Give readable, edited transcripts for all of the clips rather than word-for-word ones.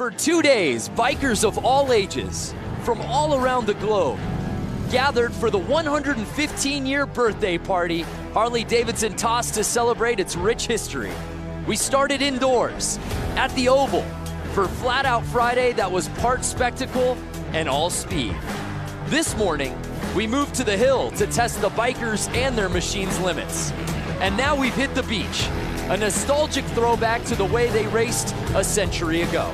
For 2 days, bikers of all ages, from all around the globe, gathered for the 115-year birthday party Harley-Davidson tossed to celebrate its rich history. We started indoors, at the Oval, for Flat Out Friday that was part spectacle and all speed. This morning, we moved to the hill to test the bikers and their machines' limits. And now we've hit the beach, a nostalgic throwback to the way they raced a century ago.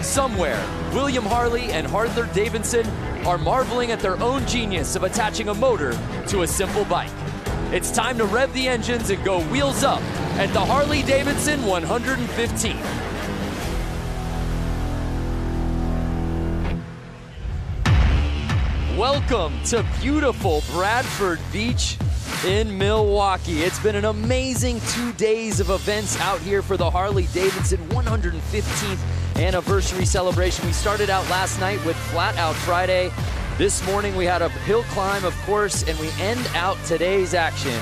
Somewhere, William Harley and Harley-Davidson are marveling at their own genius of attaching a motor to a simple bike. It's time to rev the engines and go wheels up at the Harley-Davidson 115. Welcome to beautiful Bradford Beach in Milwaukee. It's been an amazing 2 days of events out here for the Harley-Davidson 115th anniversary celebration. We started out last night with Flat Out Friday. This morning we had a hill climb, of course, and we end out today's action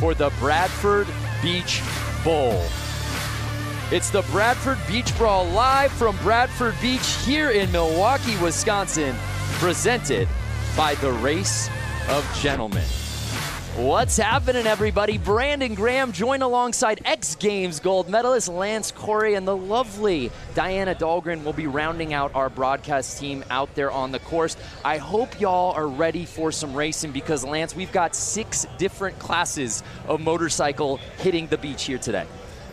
for the Bradford Beach Bowl. It's the Bradford Beach Brawl live from Bradford Beach here in Milwaukee, Wisconsin, presented by the Race of Gentlemen. What's happening, everybody? Brandon Graham joined alongside X Games gold medalist Lance Corey, and the lovely Diana Dahlgren will be rounding out our broadcast team out there on the course. I hope y'all are ready for some racing because, Lance, we've got 6 different classes of motorcycle hitting the beach here today.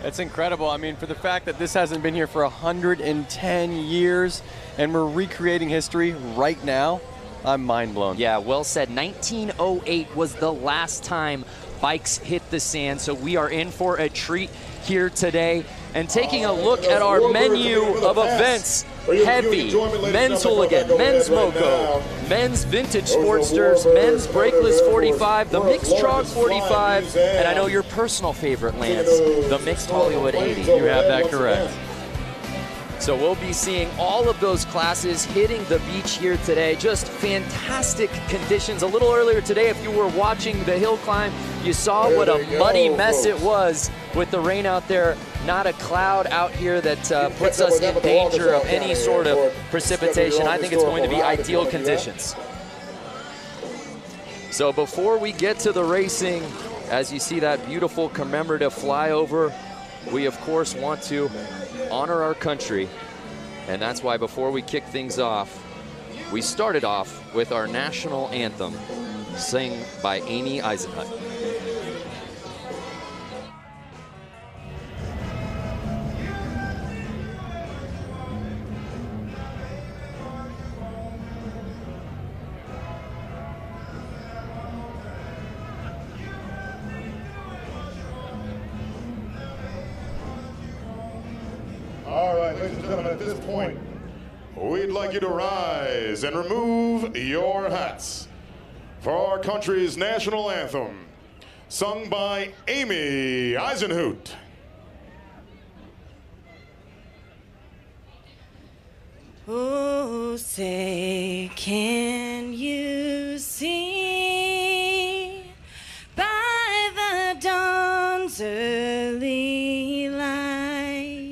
It's incredible. I mean, for the fact that this hasn't been here for 110 years and we're recreating history right now, I'm mind blown. Yeah, well said. 1908 was the last time bikes hit the sand, so we are in for a treat here today. And taking a look at our menu of events, heavy, men's Hooligan, men's Moco, men's Vintage Sportsters, men's Brakeless 45, the mixed Trog 45, and I know your personal favorite, Lance, the mixed Hollywood 80. You have that correct. So we'll be seeing all of those classes hitting the beach here today. Just fantastic conditions. A little earlier today, if you were watching the hill climb, you saw what a muddy mess it was with the rain out there. Not a cloud out here that puts us in danger of any sort of precipitation. I think it's going to be ideal conditions. So before we get to the racing, as you see that beautiful commemorative flyover, we of course want to honor our country, and that's why before we kick things off, we started off with our national anthem, sung by Amy Eisenhut. All right, ladies and gentlemen, at this point, we'd like you to rise and remove your hats for our country's national anthem, sung by Amy Eisenhut. Oh, say, can you see by the dawn's early light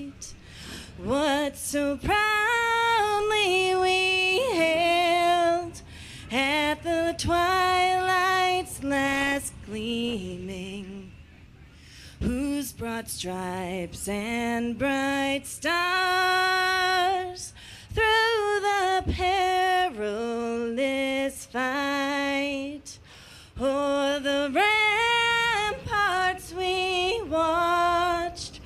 what so proudly we hailed at the twilight's last gleaming, whose broad stripes and bright stars through the perilous fight o'er the ramparts we watched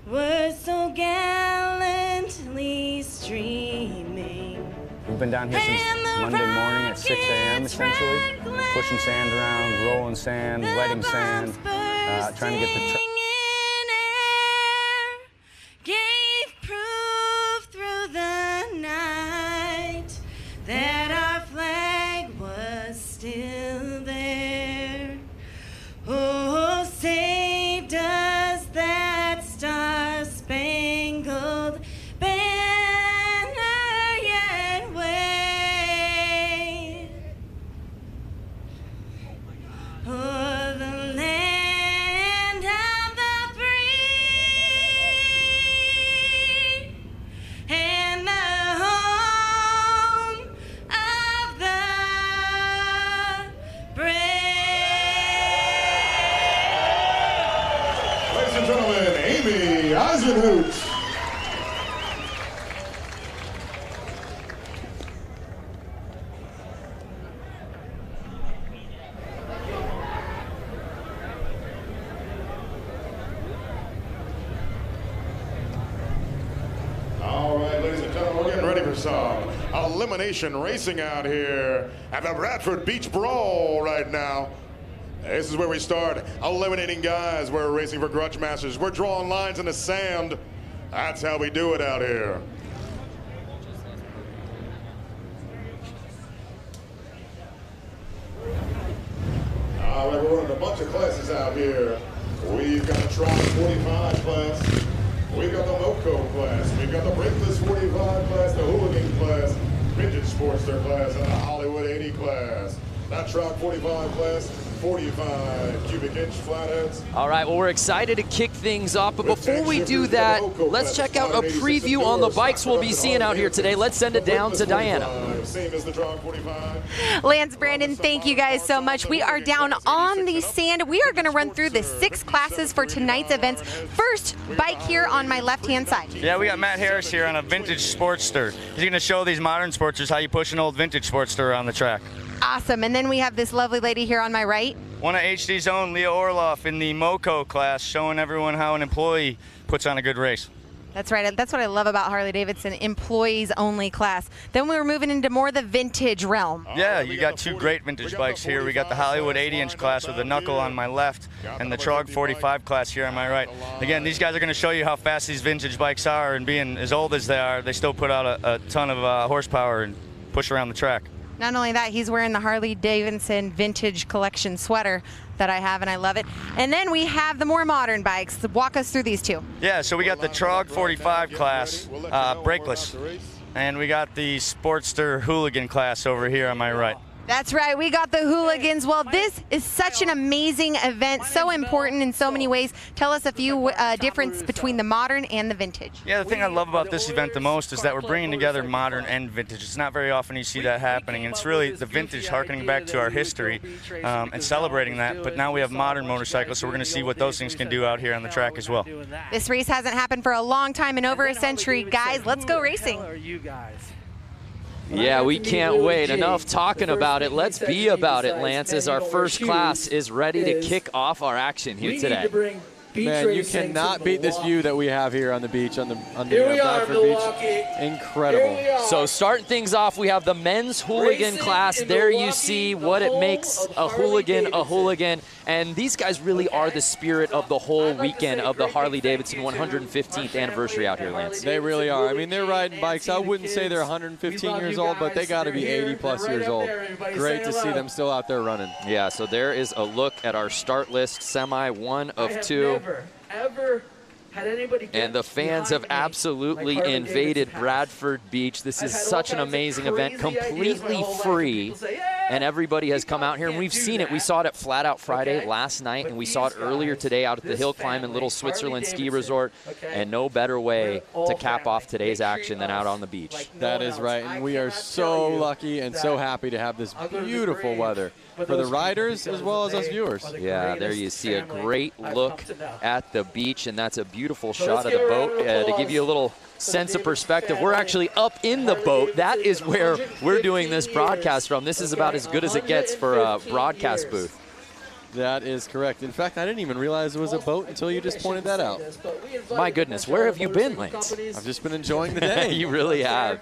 were so gallantly streaming. We've been down here since Monday morning at 6 a.m. essentially, pushing sand around, rolling sand, wetting sand, trying to get the gave proof through the night that our flag was still there. Oh, say does that star-spangled banner yet wave o'er the land of Pigeon Hoot. All right, ladies and gentlemen, we're getting ready for some elimination racing out here at the Bradford Beach Brawl right now. This is where we start eliminating guys. We're racing for grudge masters. We're drawing lines in the sand. That's how we do it out here. All right, we're running a bunch of classes out here. We've got the Trog 45 class. We've got the Moco class. We've got the Brakeless 45 class, the Hooligan class, Vintage Sportster class, and the Hollywood 80 class. That Trog 45 class, 45 cubic inch flatheads. All right, well, we're excited to kick things off, but before we do that, let's check out a preview on the bikes we'll be seeing out here today. Let's send it down to Diana. Same as the Trog 45. Lance, Brandon, thank you guys so much. We are down on the sand. We are going to run through the 6 classes for tonight's events. First, bike here on my left-hand side. Yeah, we got Matt Harris here on a vintage Sportster. He's going to show these modern Sportsters how you push an old vintage Sportster around the track. Awesome. And then we have this lovely lady here on my right. One of HD's own, Leah Orloff, in the Moco class, showing everyone how an employee puts on a good race. That's right. That's what I love about Harley-Davidson, employees-only class. Then we were moving into more the vintage realm. Yeah, you got 2 great vintage bikes here. We got the Hollywood 80-inch class with the knuckle on my left and the Trog 45 class here on my right. Again, these guys are going to show you how fast these vintage bikes are, and being as old as they are, they still put out a ton of horsepower and push around the track. Not only that, he's wearing the Harley-Davidson vintage collection sweater that I have, and I love it. And then we have the more modern bikes. Walk us through these 2. Yeah, so we got the Trog 45 class, Brakeless, and we got the Sportster Hooligan class over here on my right. That's right. We got the Hooligans. Well, this is such an amazing event, so important in so many ways. Tell us a few difference between the modern and the vintage. Yeah, the thing I love about this event the most is that we're bringing together modern and vintage. It's not very often you see that happening, and it's really the vintage harkening back to our history and celebrating that. But now we have modern motorcycles, so we're going to see what those things can do out here on the track as well. This race hasn't happened for a long time, in over a century. Guys, let's go racing. Yeah, we can't wait. Enough talking about it. Let's be about it, Lance, as our first class is ready to kick off our action here today. Man, you cannot beat this view that we have here on the beach, on the Bradford Beach. Incredible. So starting things off, we have the men's hooligan class. There you see what it makes a hooligan. And these guys really are the spirit of the whole weekend of the Harley-Davidson 115th anniversary out here, Lance. They really are. I mean, they're riding bikes. I wouldn't say they're 115 years old, but they got to be 80-plus years old. Great to see them still out there running. Yeah, so there is a look at our start list, semi 1 of 2. Ever had anybody get and the fans have absolutely invaded Bradford Beach. This is such an amazing event, completely free, and everybody has come out here, and we've seen it. We saw it at Flat Out Friday last night, and we saw it earlier today out at the Hill Climb and Little Switzerland Ski Resort, and no better way to cap off today's action than out on the beach. That is right, and we are so lucky and so happy to have this beautiful weather for the riders as well as us viewers. Yeah, there you see a great look at the beach, and that's a beautiful shot of the boat. To give you a little sense of perspective, we're actually up in the boat. That is where we're doing this broadcast from. This is about as good as it gets for a broadcast booth. That is correct. In fact, I didn't even realize it was a boat until you just pointed that out. My goodness, where have you been, Lance? I've just been enjoying the day. You really have.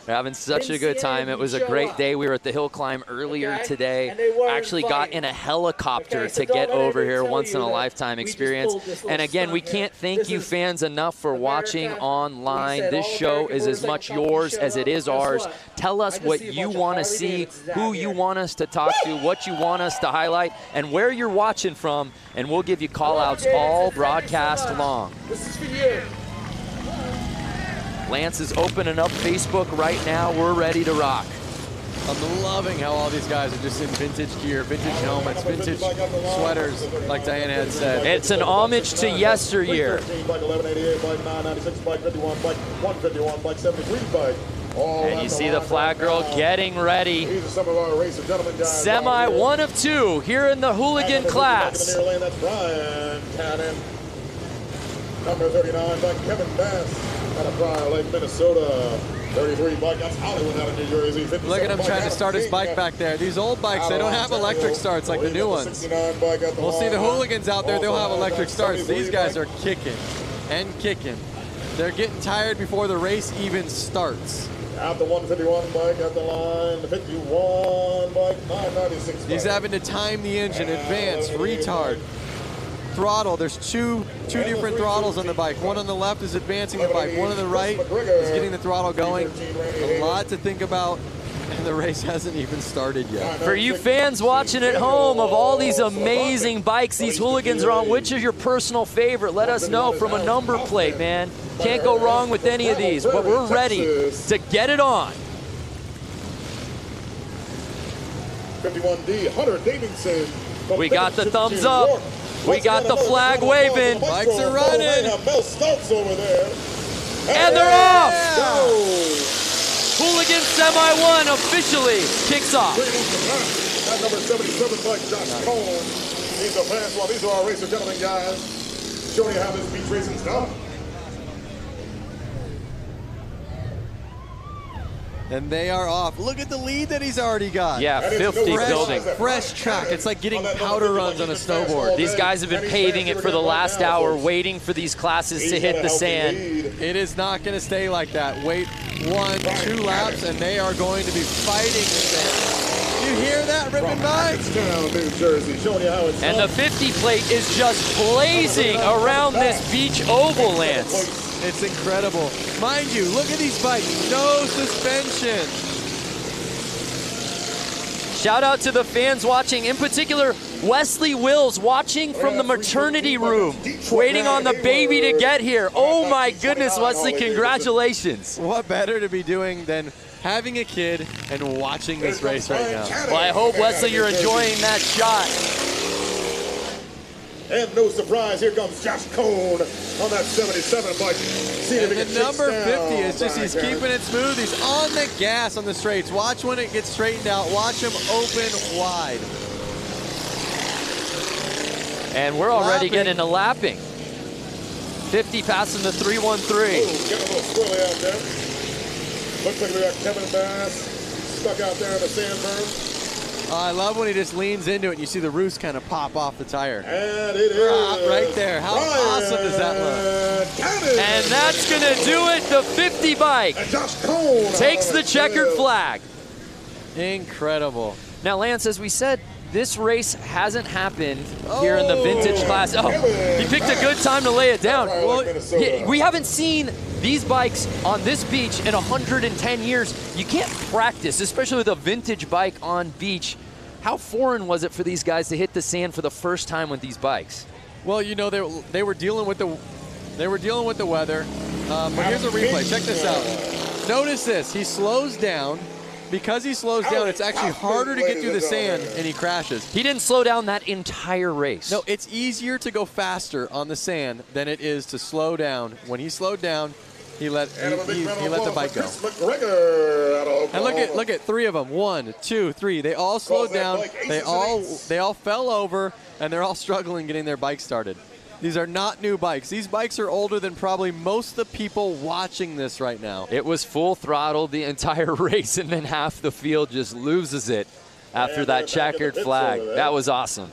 We're having such a good time. It was a great day. We were at the Hill Climb earlier today. Actually got in a helicopter to get over here, once-in-a-lifetime experience. And again, we can't thank you fans enough for watching online. This show is as much yours as it is ours. Tell us what you want to see, who you want us to talk to, what you want us to highlight, and where you're watching from, and we'll give you call-outs all broadcast long. This is for you. Lance is opening up Facebook right now. We're ready to rock. I'm loving how all these guys are just in vintage gear, vintage helmets, vintage sweaters, like Diana had said. It's an homage to yesteryear. And you see the flag girl getting ready. Semi 1 of 2 here in the hooligan class. Number 39 by Kevin Bass out of Prior Lake, Minnesota. 33 bike, that's Hollywood out of New Jersey. Look at him trying to start his bike back there. These old bikes, they don't have electric starts like the new ones. We'll see the Hooligans out there, they'll have electric starts. These guys are kicking and kicking. They're getting tired before the race even starts. At the 151 bike, at the line, the 51 bike, 996 bike. He's having to time the engine, advance, retard, throttle. There's two different throttles on the bike. One on the left is advancing the bike. One on the right is getting the throttle going. A lot to think about, and the race hasn't even started yet. For you fans watching at home, of all these amazing bikes these Hooligans are on, which is your personal favorite? Let us know from a number plate, man. Can't go wrong with any of these, but we're ready to get it on. 51D, Harley-Davidson. We got the thumbs up. We got the flag waving. Bikes are running. And they're off. Hooligan Semi 1 officially kicks off. At number 77 bike, Josh Cole. These are fans. Well, these are our racer gentlemen, guys. Showing you how this beach racing's done. And they are off. Look at the lead that he's already got. Yeah, 50 building. Fresh track. It's like getting powder runs on a snowboard. These guys have been paving it for the last hour, waiting for these classes to hit the sand. It is not going to stay like that. Wait 1, 2 laps, and they are going to be fighting the sand. You hear that, ripping by? And the 50 plate is just blazing around this beach oval, Lance. It's incredible. Mind you, look at these bikes. No suspension. Shout out to the fans watching, in particular, Wesley Wills watching from the maternity room, waiting on the baby to get here. Oh my goodness, Wesley, congratulations. What better to be doing than having a kid and watching this race right now? Well, I hope, Wesley, you're enjoying that shot. And no surprise, here comes Josh Cone on that 77 bike. And the number 50 is just, he's keeping it smooth. He's on the gas on the straights. Watch when it gets straightened out. Watch him open wide. And we're already getting to lapping. 50 passing the 313. Oh, getting a little swirly out there. Looks like we got Kevin Bass stuck out there in the sand berm. I love when he just leans into it and you see the roost kind of pop off the tire. And it is right there. How awesome does that look? And that's going to do it. The 50 bike takes the checkered flag. Incredible. Now, Lance, as we said, this race hasn't happened here in the vintage class. Oh, he picked a good time to lay it down. Well, we haven't seen these bikes on this beach in 110 years. You can't practice, especially with a vintage bike on beach. How foreign was it for these guys to hit the sand for the first time with these bikes? Well, you know, they were dealing with the weather. But here's a replay. Check this out. Notice this. He slows down. Because he slows down, it's actually harder to get through the sand, and he crashes. He didn't slow down that entire race. No, it's easier to go faster on the sand than it is to slow down. When he slowed down, he let the bike go. And look at 3 of them. 1, 2, 3. They all slowed down. They all fell over, and they're all struggling getting their bike started. These are not new bikes. These bikes are older than probably most of the people watching this right now. It was full throttle the entire race, and then half the field just loses it after that checkered flag. That was awesome.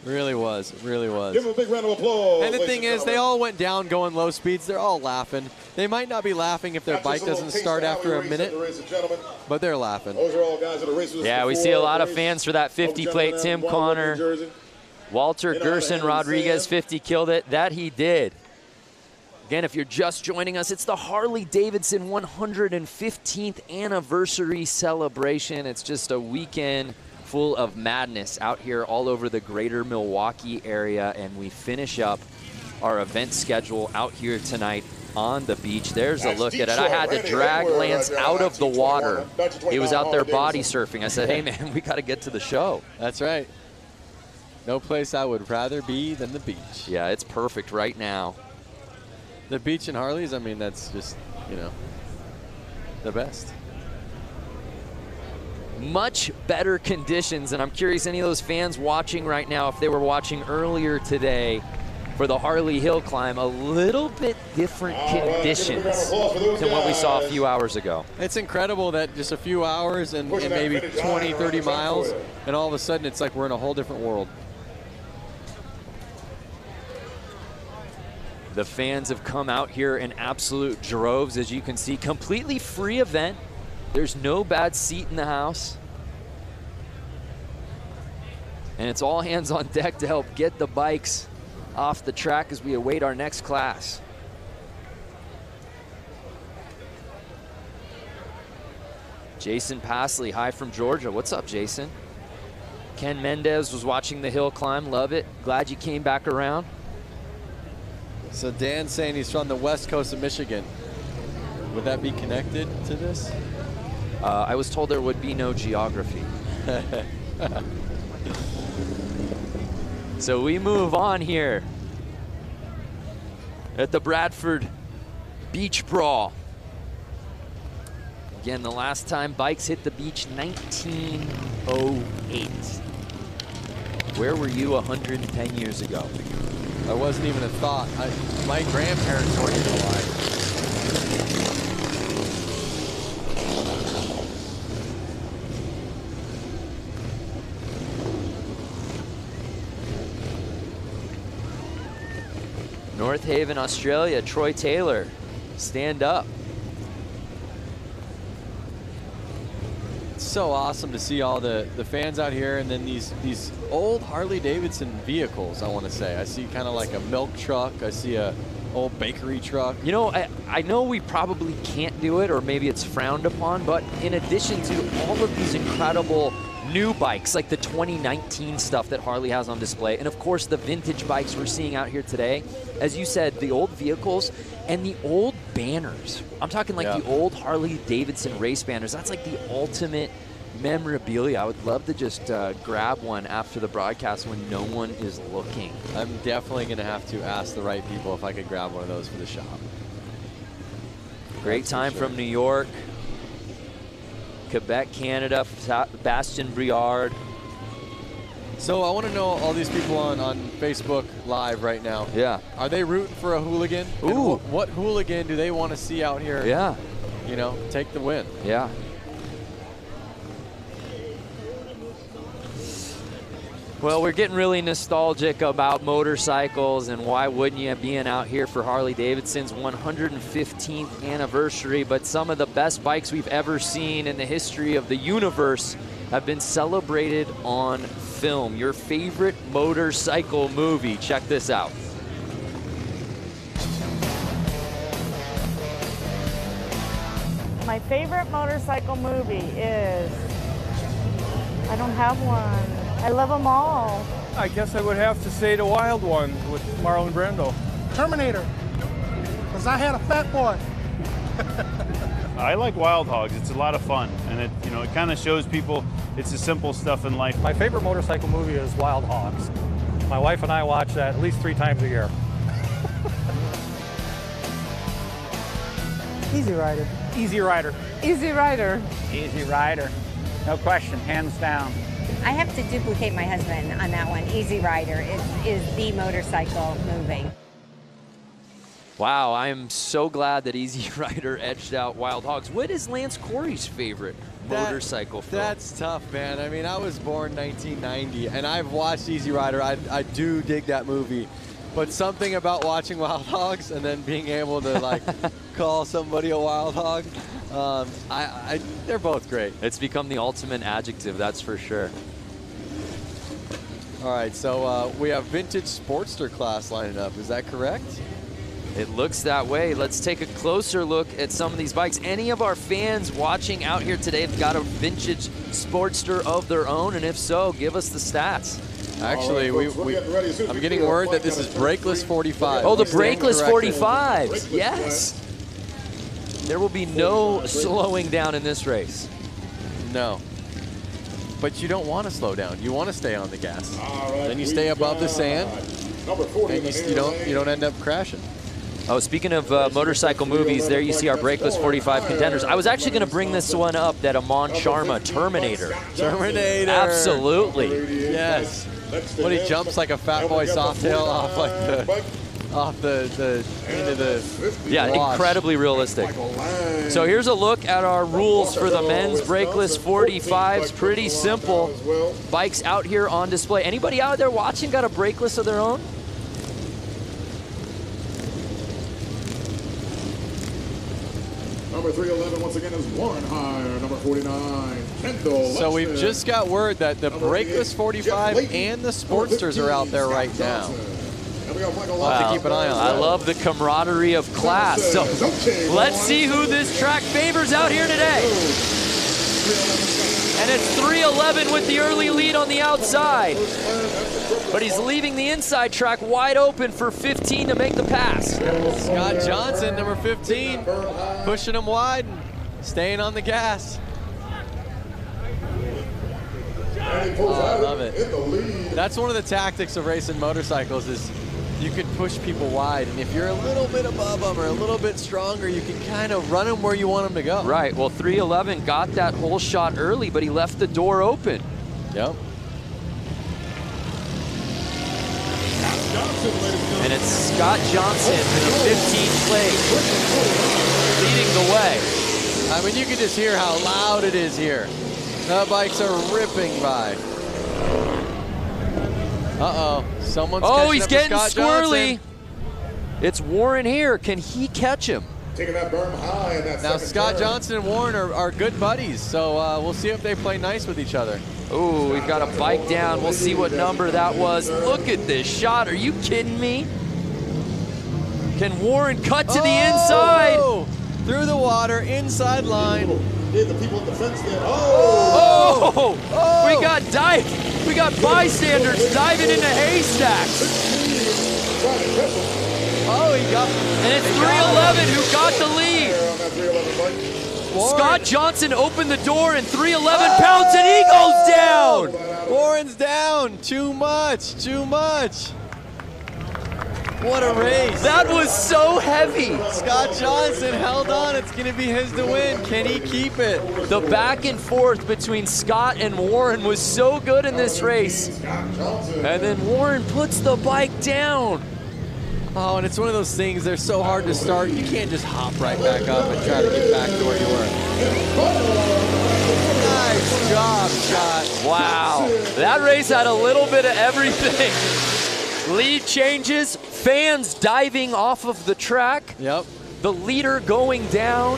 Really was. Really was. Give them a big round of applause. And the thing is, they all went down going low speeds. They're all laughing. They might not be laughing if their bike doesn't start after a minute, but they're laughing. Those are all guys that are racers. Yeah, we see a lot of fans for that 50 plate. Tim Connor. Walter Gerson Rodriguez, 50, killed it. That he did. Again, if you're just joining us, it's the Harley-Davidson 115th anniversary celebration. It's just a weekend full of madness out here all over the greater Milwaukee area, and we finish up our event schedule out here tonight on the beach. There's a look at it. I had to drag Lance out of the water. He was out there body surfing. I said, hey, man, we got to get to the show. That's right. No place I would rather be than the beach. Yeah, it's perfect right now. The beach and Harleys, I mean, that's just, you know, the best. Much better conditions, and I'm curious any of those fans watching right now, if they were watching earlier today, for the Harley Hill climb. A little bit different conditions than what we saw a few hours ago. It's incredible that just a few hours and maybe 20, 30 miles, and all of a sudden it's like we're in a whole different world. The fans have come out here in absolute droves, as you can see. Completely free event. There's no bad seat in the house. And it's all hands on deck to help get the bikes off the track as we await our next class. Jason Pasley, hi from Georgia. What's up, Jason? Ken Mendez was watching the hill climb. Love it. Glad you came back around. So Dan's saying he's from the west coast of Michigan. Would that be connected to this? I was told there would be no geography. So we move on here at the Bradford Beach Brawl. Again, the last time bikes hit the beach, 1908. Where were you 110 years ago? I wasn't even a thought. My grandparents weren't even alive. North Haven, Australia, Troy Taylor, stand up. It's so awesome to see all the fans out here, and then these old Harley-Davidson vehicles, I want to say. I see kind of like a milk truck. I see a old bakery truck. You know, I know we probably can't do it, or maybe it's frowned upon, but in addition to all of these incredible new bikes, like the 2019 stuff that Harley has on display, and of course the vintage bikes we're seeing out here today, as you said, the old vehicles and the old banners. I'm talking like the old Harley-Davidson race banners. That's like the ultimate memorabilia. I would love to just grab one after the broadcast when no one is looking. I'm definitely going to have to ask the right people if I could grab one of those for the shop. Great time from New York, Quebec, Canada, Bastien Briard. So I want to know all these people on Facebook Live right now. Yeah. Are they rooting for a hooligan? Ooh. And what hooligan do they want to see out here? Yeah. You know, take the win. Yeah. Well, we're getting really nostalgic about motorcycles, and why wouldn't you, being out here for Harley-Davidson's 115th anniversary. But some of the best bikes we've ever seen in the history of the universe have been celebrated on film. Your favorite motorcycle movie. Check this out. My favorite motorcycle movie is, I don't have one. I love them all. I guess I would have to say The Wild One with Marlon Brando. Terminator, because I had a fat boy. I like Wild Hogs. It's a lot of fun, and it kind of shows people it's the simple stuff in life. My favorite motorcycle movie is Wild Hogs. My wife and I watch that at least 3 times a year. Easy Rider. Easy Rider. Easy Rider. Easy Rider. No question, hands down. I have to duplicate my husband on that one. Easy Rider is the motorcycle movie. Wow, I am so glad that Easy Rider edged out Wild Hogs. What is Lance Corey's favorite motorcycle film? That's tough, man. I mean, I was born 1990, and I've watched Easy Rider. I do dig that movie. But something about watching Wild Hogs and then being able to, like, call somebody a Wild Hog, they're both great. It's become the ultimate adjective, that's for sure. All right, so we have vintage Sportster class lining up. Is that correct? It looks that way. Let's take a closer look at some of these bikes. Any of our fans watching out here today have got a vintage Sportster of their own? And if so, give us the stats. Actually, I'm getting word that this is Brakeless 45. Oh, the Brakeless 45. Yes. There will be no slowing down in this race. No. But you don't want to slow down. You want to stay on the gas. Then you stay above the sand, and you don't end up crashing. Oh, speaking of motorcycle movies, there you see our Brakeless 45 contenders. I was actually going to bring this one up, that Amon Sharma Terminator. Terminator. Absolutely. Yes. When he jumps like a fat boy softail off like the into the yeah, wash. Incredibly realistic. So here's a look at our rules for the men's Brakeless 45s. Pretty simple. Bikes out here on display. Anybody out there watching got a Brakeless of their own? Number 311 once again is Warren Hire. Number 49, Kendall. So we've just got word that the Brakeless 45 and the Sportsters are out there right now. We'll have to keep an eye on that. I love the camaraderie of class. So let's see who this track favors out here today. And it's 311 with the early lead on the outside. But he's leaving the inside track wide open for 15 to make the pass. Scott Johnson, number 15, pushing him wide and staying on the gas. Oh, I love it. That's one of the tactics of racing motorcycles is you can push people wide, and if you're a little bit above them or a little bit stronger, you can kind of run them where you want them to go. Right, well 311 got that whole shot early, but he left the door open. Yep. And it's Scott Johnson in the 15th place, leading the way. I mean, you can just hear how loud it is here. The bikes are ripping by. Uh-oh, someone's he's getting squirrely. Johnson. It's Warren here. Can he catch him? Taking that berm high in that now, second Scott turn. Johnson and Warren are good buddies, so we'll see if they play nice with each other. Oh, we've got a bike down. We'll see what number that was. Look at this shot. Are you kidding me? Can Warren cut to the inside? Through the water, inside line. The people at the fence there. We got bystanders diving into haystacks. Oh, he got. And it's 311 who got the lead. Scott Johnson opened the door and 311 pounds and he goes down. Warren's down. Too much. Too much. What a race. That was so heavy. Scott Johnson held on. It's going to be his to win. Can he keep it? The back and forth between Scott and Warren was so good in this race. And then Warren puts the bike down. Oh, and it's one of those things, they're so hard to start. You can't just hop right back up and try to get back to where you were. Nice job, Scott. Wow. That race had a little bit of everything. Lead changes, fans diving off of the track. Yep. The leader going down.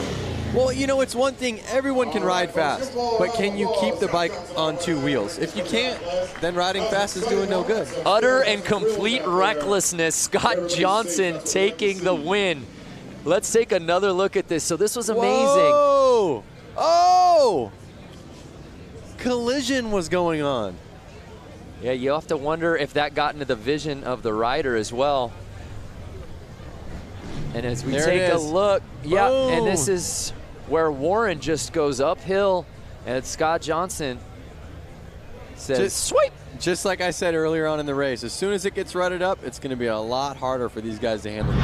Well, you know, it's one thing, everyone can ride fast, but can you keep the bike on two wheels? If you can't, then riding fast is doing no good. Utter and complete recklessness. Scott Johnson taking the win. Let's take another look at this. So this was amazing. Whoa! Oh! Collision was going on. Yeah, you have to wonder if that got into the vision of the rider as well. And as we take a look, yeah, and this is where Warren just goes uphill, and Scott Johnson says, sweep. Just like I said earlier on in the race, as soon as it gets rutted up, it's going to be a lot harder for these guys to handle the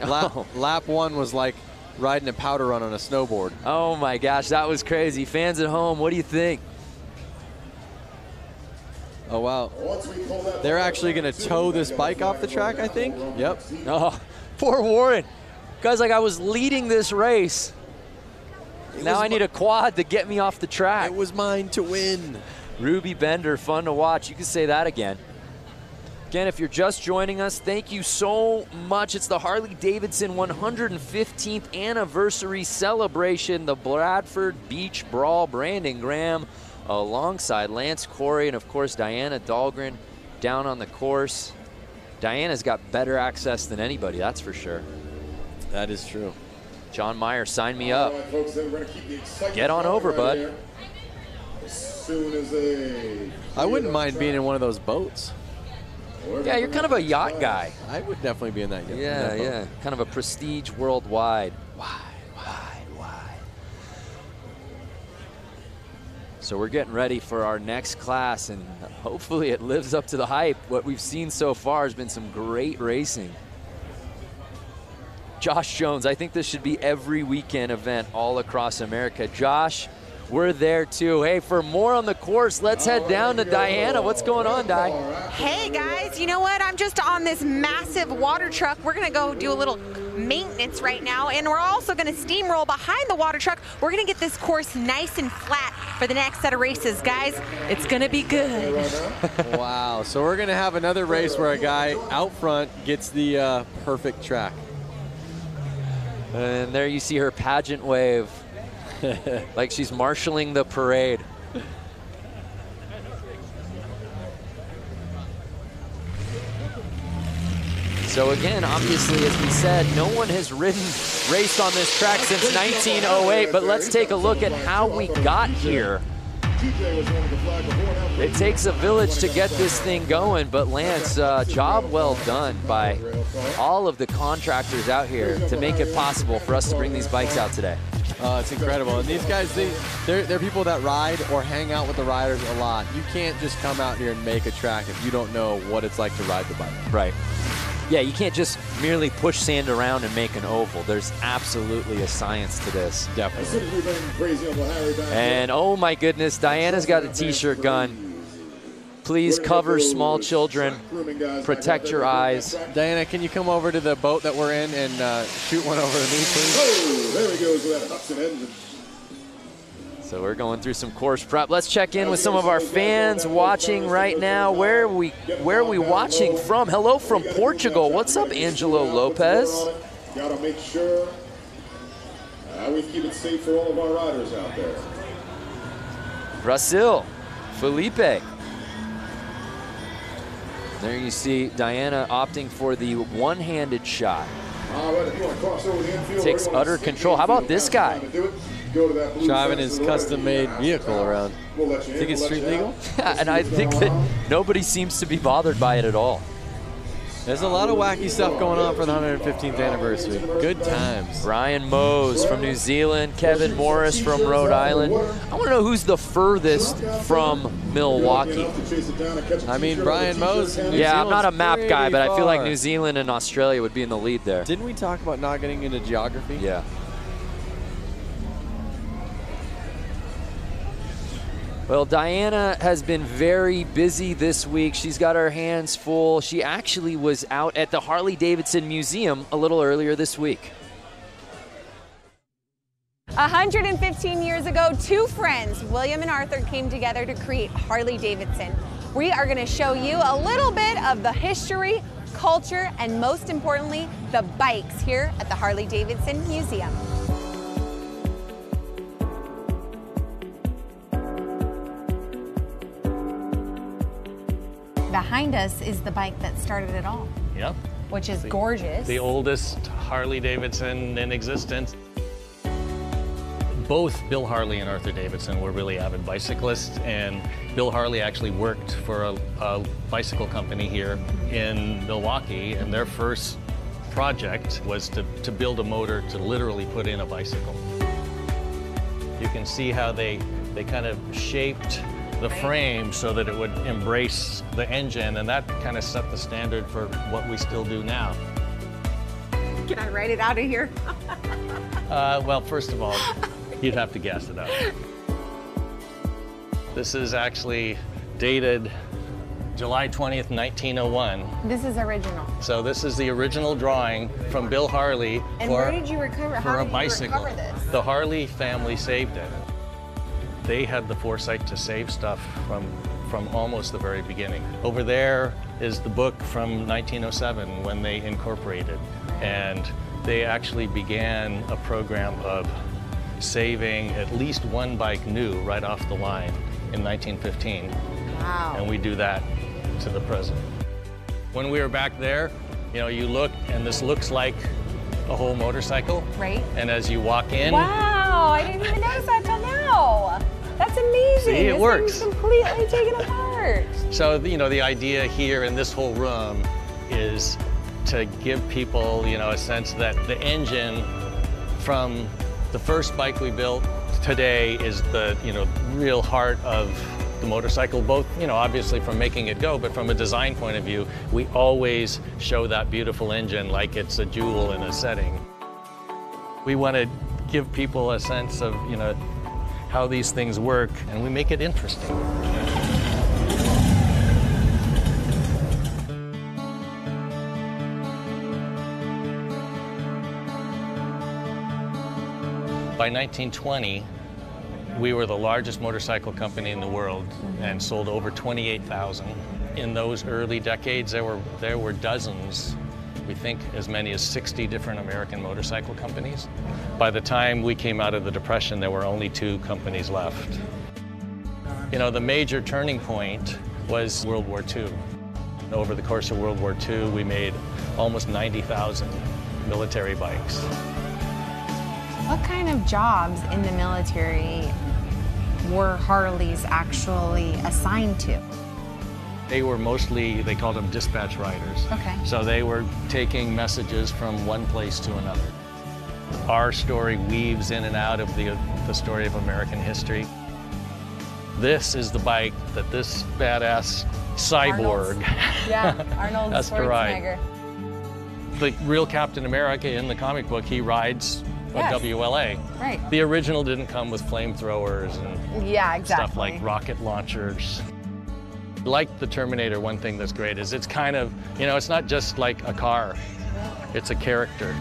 bike. Lap one was like riding a powder run on a snowboard. Oh my gosh, that was crazy. Fans at home, what do you think? Oh, wow. They're actually going to tow this bike off the track, I think. Yep. Oh, poor Warren. Guys, like I was leading this race. Now I need a quad to get me off the track. It was mine to win. Ruby Bender, fun to watch. You can say that again. Again, if you're just joining us, thank you so much. It's the Harley-Davidson 115th anniversary celebration, the Bradford Beach Brawl. Brandon Graham alongside Lance Corey and, of course, Diana Dahlgren down on the course. Diana's got better access than anybody, that's for sure. That is true. John Meyer, sign me up. All right, folks, then we're gonna keep the excitement Get on going over, right bud. here. As soon as I wouldn't mind being in one of those boats. Yeah, you're kind of a yacht guy. I would definitely be in that yacht. Yeah, yeah. Kind of a prestige worldwide. Wide. So we're getting ready for our next class, and hopefully it lives up to the hype. What we've seen so far has been some great racing. Josh Jones, I think this should be every weekend event all across America. Josh, we're there too. Hey, for more on the course, let's head down to Diana. What's going on, Di? Hey guys, you know what? I'm just on this massive water truck. We're gonna go do a little maintenance right now, and we're also gonna steamroll behind the water truck. We're gonna get this course nice and flat for the next set of races. Guys, it's gonna be good. Wow, so we're gonna have another race where a guy out front gets the perfect track. And there you see her pageant wave, like she's marshaling the parade. So again, obviously, as we said, no one has raced on this track since 1908, but let's take a look at how we got here. It takes a village to get this thing going, but Lance, job well done by all of the contractors out here to make it possible for us to bring these bikes out today. It's incredible. And these guys, they're people that ride or hang out with the riders a lot. You can't just come out here and make a track if you don't know what it's like to ride the bike. Right. Yeah, you can't just merely push sand around and make an oval. There's absolutely a science to this. Definitely. And oh my goodness, Diana's got a t-shirt gun. Please cover small children. Protect your eyes. Diana, can you come over to the boat that we're in and shoot one over to me, please? Oh, there he goes with that Hudson engine. So we're going through some course prep. Let's check in with some of our fans watching right now. Where are we watching from? Hello from Portugal. What's up, Angelo Lopez? Gotta make sure we keep it safe for all of our riders out there. Brazil, Felipe. There you see Diana opting for the one-handed shot. Takes utter control. How about this guy? Driving his custom-made vehicle around. Think it's street legal? Yeah, and I think that nobody seems to be bothered by it at all. There's a lot of wacky stuff going on for the 115th anniversary. Good times. Brian Mose from New Zealand, Kevin Morris from Rhode Island. I want to know who's the furthest from Milwaukee. I mean, Brian Mose. Yeah, I'm not a map guy, but I feel like New Zealand and Australia would be in the lead there. Didn't we talk about not getting into geography? Yeah. Well, Diana has been very busy this week. She's got her hands full. She actually was out at the Harley-Davidson Museum a little earlier this week. 115 years ago, two friends, William and Arthur, came together to create Harley-Davidson. We are going to show you a little bit of the history, culture, and most importantly, the bikes here at the Harley-Davidson Museum. Behind us is the bike that started it all. Yep. Which is gorgeous. The oldest Harley-Davidson in existence. Both Bill Harley and Arthur Davidson were really avid bicyclists, and Bill Harley actually worked for a bicycle company here in Milwaukee, and their first project was to build a motor to literally put in a bicycle. You can see how they kind of shaped the frame so that it would embrace the engine, and that kind of set the standard for what we still do now. Can I write it out of here? Well, first of all, you'd have to guess it out. This is actually dated July 20th, 1901. This is original. So this is the original drawing from Bill Harley and where did you recover? For How a did bicycle. You recover this? The Harley family saved it. They had the foresight to save stuff from almost the very beginning. Over there is the book from 1907 when they incorporated, and they actually began a program of saving at least one bike new right off the line in 1915. Wow. And we do that to the present. When we were back there, you know, you look and this looks like a whole motorcycle. Right. And as you walk in. Wow, I didn't even notice that till now. That's amazing. See, it works. This thing's completely taken apart. So, you know, the idea here in this whole room is to give people, you know, a sense that the engine from the first bike we built today is the, you know, real heart of the motorcycle, both, you know, obviously from making it go, but from a design point of view, we always show that beautiful engine like it's a jewel in a setting. We want to give people a sense of, you know, how these things work, and we make it interesting. By 1920, we were the largest motorcycle company in the world and sold over 28,000. In those early decades, there were dozens, we think as many as 60 different American motorcycle companies. By the time we came out of the Depression, there were only 2 companies left. You know, the major turning point was World War II. Over the course of World War II, we made almost 90,000 military bikes. What kind of jobs in the military were Harleys actually assigned to? They were mostly, they called them dispatch riders. Okay. So they were taking messages from one place to another. Our story weaves in and out of the story of American history. This is the bike that this badass cyborg Arnold has to ride. Schwarzenegger. The real Captain America in the comic book, he rides a WLA. Right. The original didn't come with flamethrowers and stuff like rocket launchers. Like the Terminator, one thing that's great is it's kind of, you know, it's not just like a car, it's a character.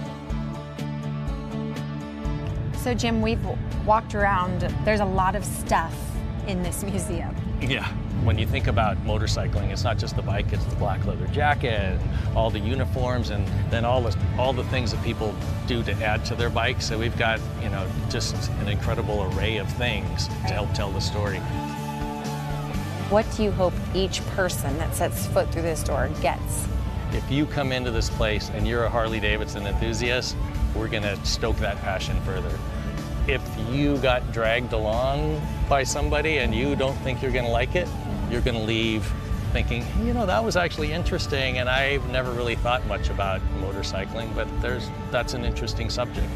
So Jim, we've walked around, there's a lot of stuff in this museum. Yeah. When you think about motorcycling, it's not just the bike, it's the black leather jacket, all the uniforms, and then all the things that people do to add to their bikes. So we've got, you know, just an incredible array of things to help tell the story. What do you hope each person that sets foot through this door gets? If you come into this place and you're a Harley-Davidson enthusiast, we're gonna stoke that passion further. If you got dragged along by somebody and you don't think you're gonna like it, you're gonna leave thinking, you know, that was actually interesting and I've never really thought much about motorcycling, but that's an interesting subject.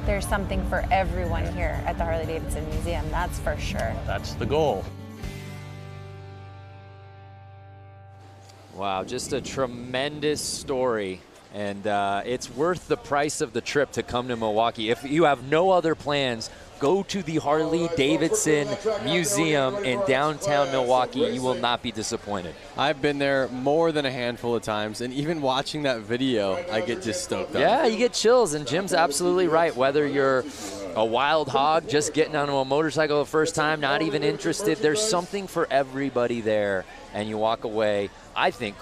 There's something for everyone here at the Harley-Davidson Museum, that's for sure. That's the goal. Wow, just a tremendous story. And it's worth the price of the trip to come to Milwaukee. If you have no other plans, go to the Harley-Davidson Museum in downtown Milwaukee. You will not be disappointed. I've been there more than a handful of times, and even watching that video, I get just stoked up. Yeah, you get chills, and Jim's absolutely right. Whether you're a wild hog, just getting onto a motorcycle the first time, not even interested, there's something for everybody there, and you walk away, I think,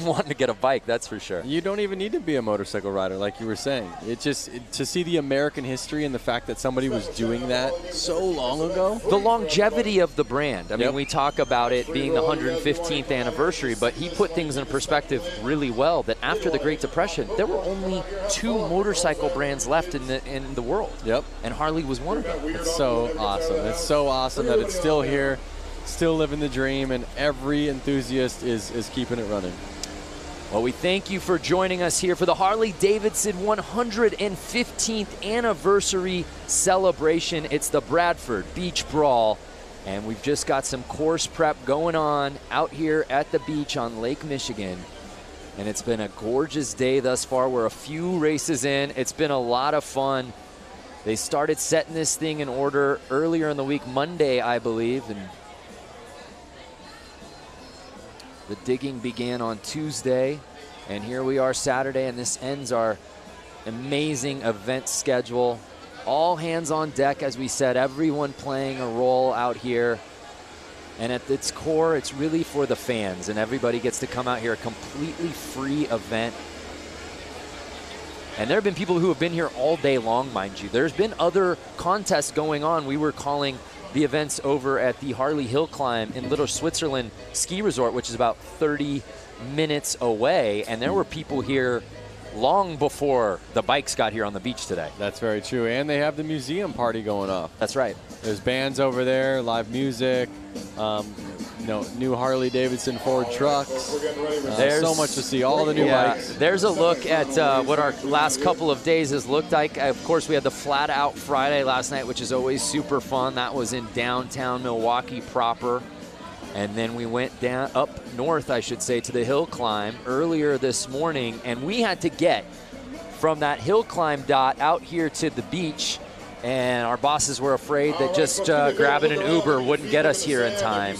wanting to get a bike, that's for sure. You don't even need to be a motorcycle rider, like you were saying. It's just to see the American history and the fact that somebody was doing that so long ago. The longevity of the brand. I mean, we talk about it being the 115th anniversary, but he put things in perspective really well, that after the Great Depression, there were only 2 motorcycle brands left in the world. Yep. And Harley was one of them. It's so awesome. It's so awesome that it's still here, still living the dream, and every enthusiast is keeping it running. Well, we thank you for joining us here for the Harley-Davidson 115th anniversary celebration. It's the Bradford Beach Brawl, and we've just got some course prep going on out here at the beach on Lake Michigan. And it's been a gorgeous day thus far. We're a few races in. It's been a lot of fun. They started setting this thing in order earlier in the week, Monday, I believe, and the digging began on Tuesday, and here we are Saturday, and this ends our amazing event schedule. All hands on deck, as we said, everyone playing a role out here. And at its core, it's really for the fans, and everybody gets to come out here, a completely free event. And there have been people who have been here all day long, mind you. There's been other contests going on. We were calling the events over at the Harley Hill Climb in Little Switzerland Ski Resort, which is about 30 minutes away. And there were people here long before the bikes got here on the beach today. That's very true. And they have the museum party going off. That's right. There's bands over there, live music, new Harley-Davidson Ford trucks. There's so much to see, all the new bikes. There's a look at what our last couple of days has looked like. Of course, we had the Flat Out Friday last night, which is always super fun. That was in downtown Milwaukee proper. And then we went down up north, I should say, to the hill climb earlier this morning. And we had to get from that hill climb dot out here to the beach. and our bosses were afraid that just grabbing an Uber wouldn't get us here in time.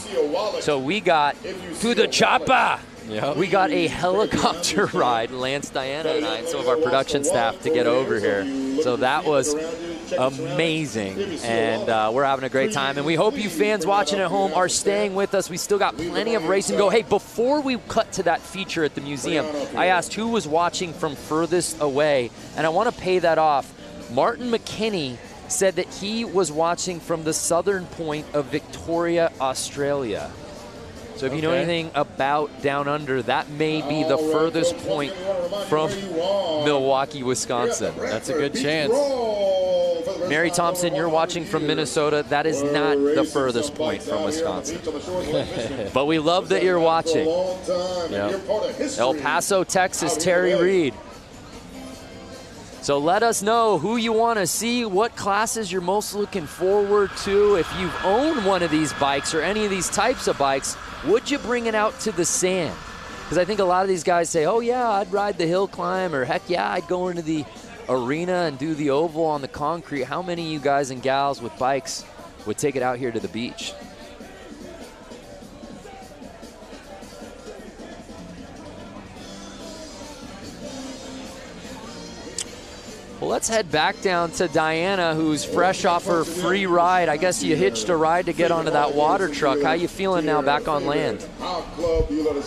So we got to the chopper. Yep. We got a helicopter ride, Lance, Diana, and I, and some of our production staff to get over here. So that was amazing, and we're having a great time. And we hope you fans watching at home are staying with us. We still got plenty of racing to go. Hey, before we cut to that feature at the museum, I asked who was watching from furthest away, and I want to pay that off. Martin McKinney said that he was watching from the southern point of Victoria, Australia. So if you know anything about Down Under, that may be the furthest point from Milwaukee, Wisconsin. That's a good chance. Mary Thompson, you're watching from Minnesota. That is not the furthest point from Wisconsin. But we love that you're watching. Yep. El Paso, Texas, Terry Reed. So let us know who you want to see, what classes you're most looking forward to. If you've owned one of these bikes or any of these types of bikes, would you bring it out to the sand? Because I think a lot of these guys say, oh yeah, I'd ride the hill climb, or heck yeah, I'd go into the arena and do the oval on the concrete. How many of you guys and gals with bikes would take it out here to the beach? Well, let's head back down to Diana, who's fresh off her free ride. I guess you hitched a ride to get onto that water truck. How you feeling now back on land?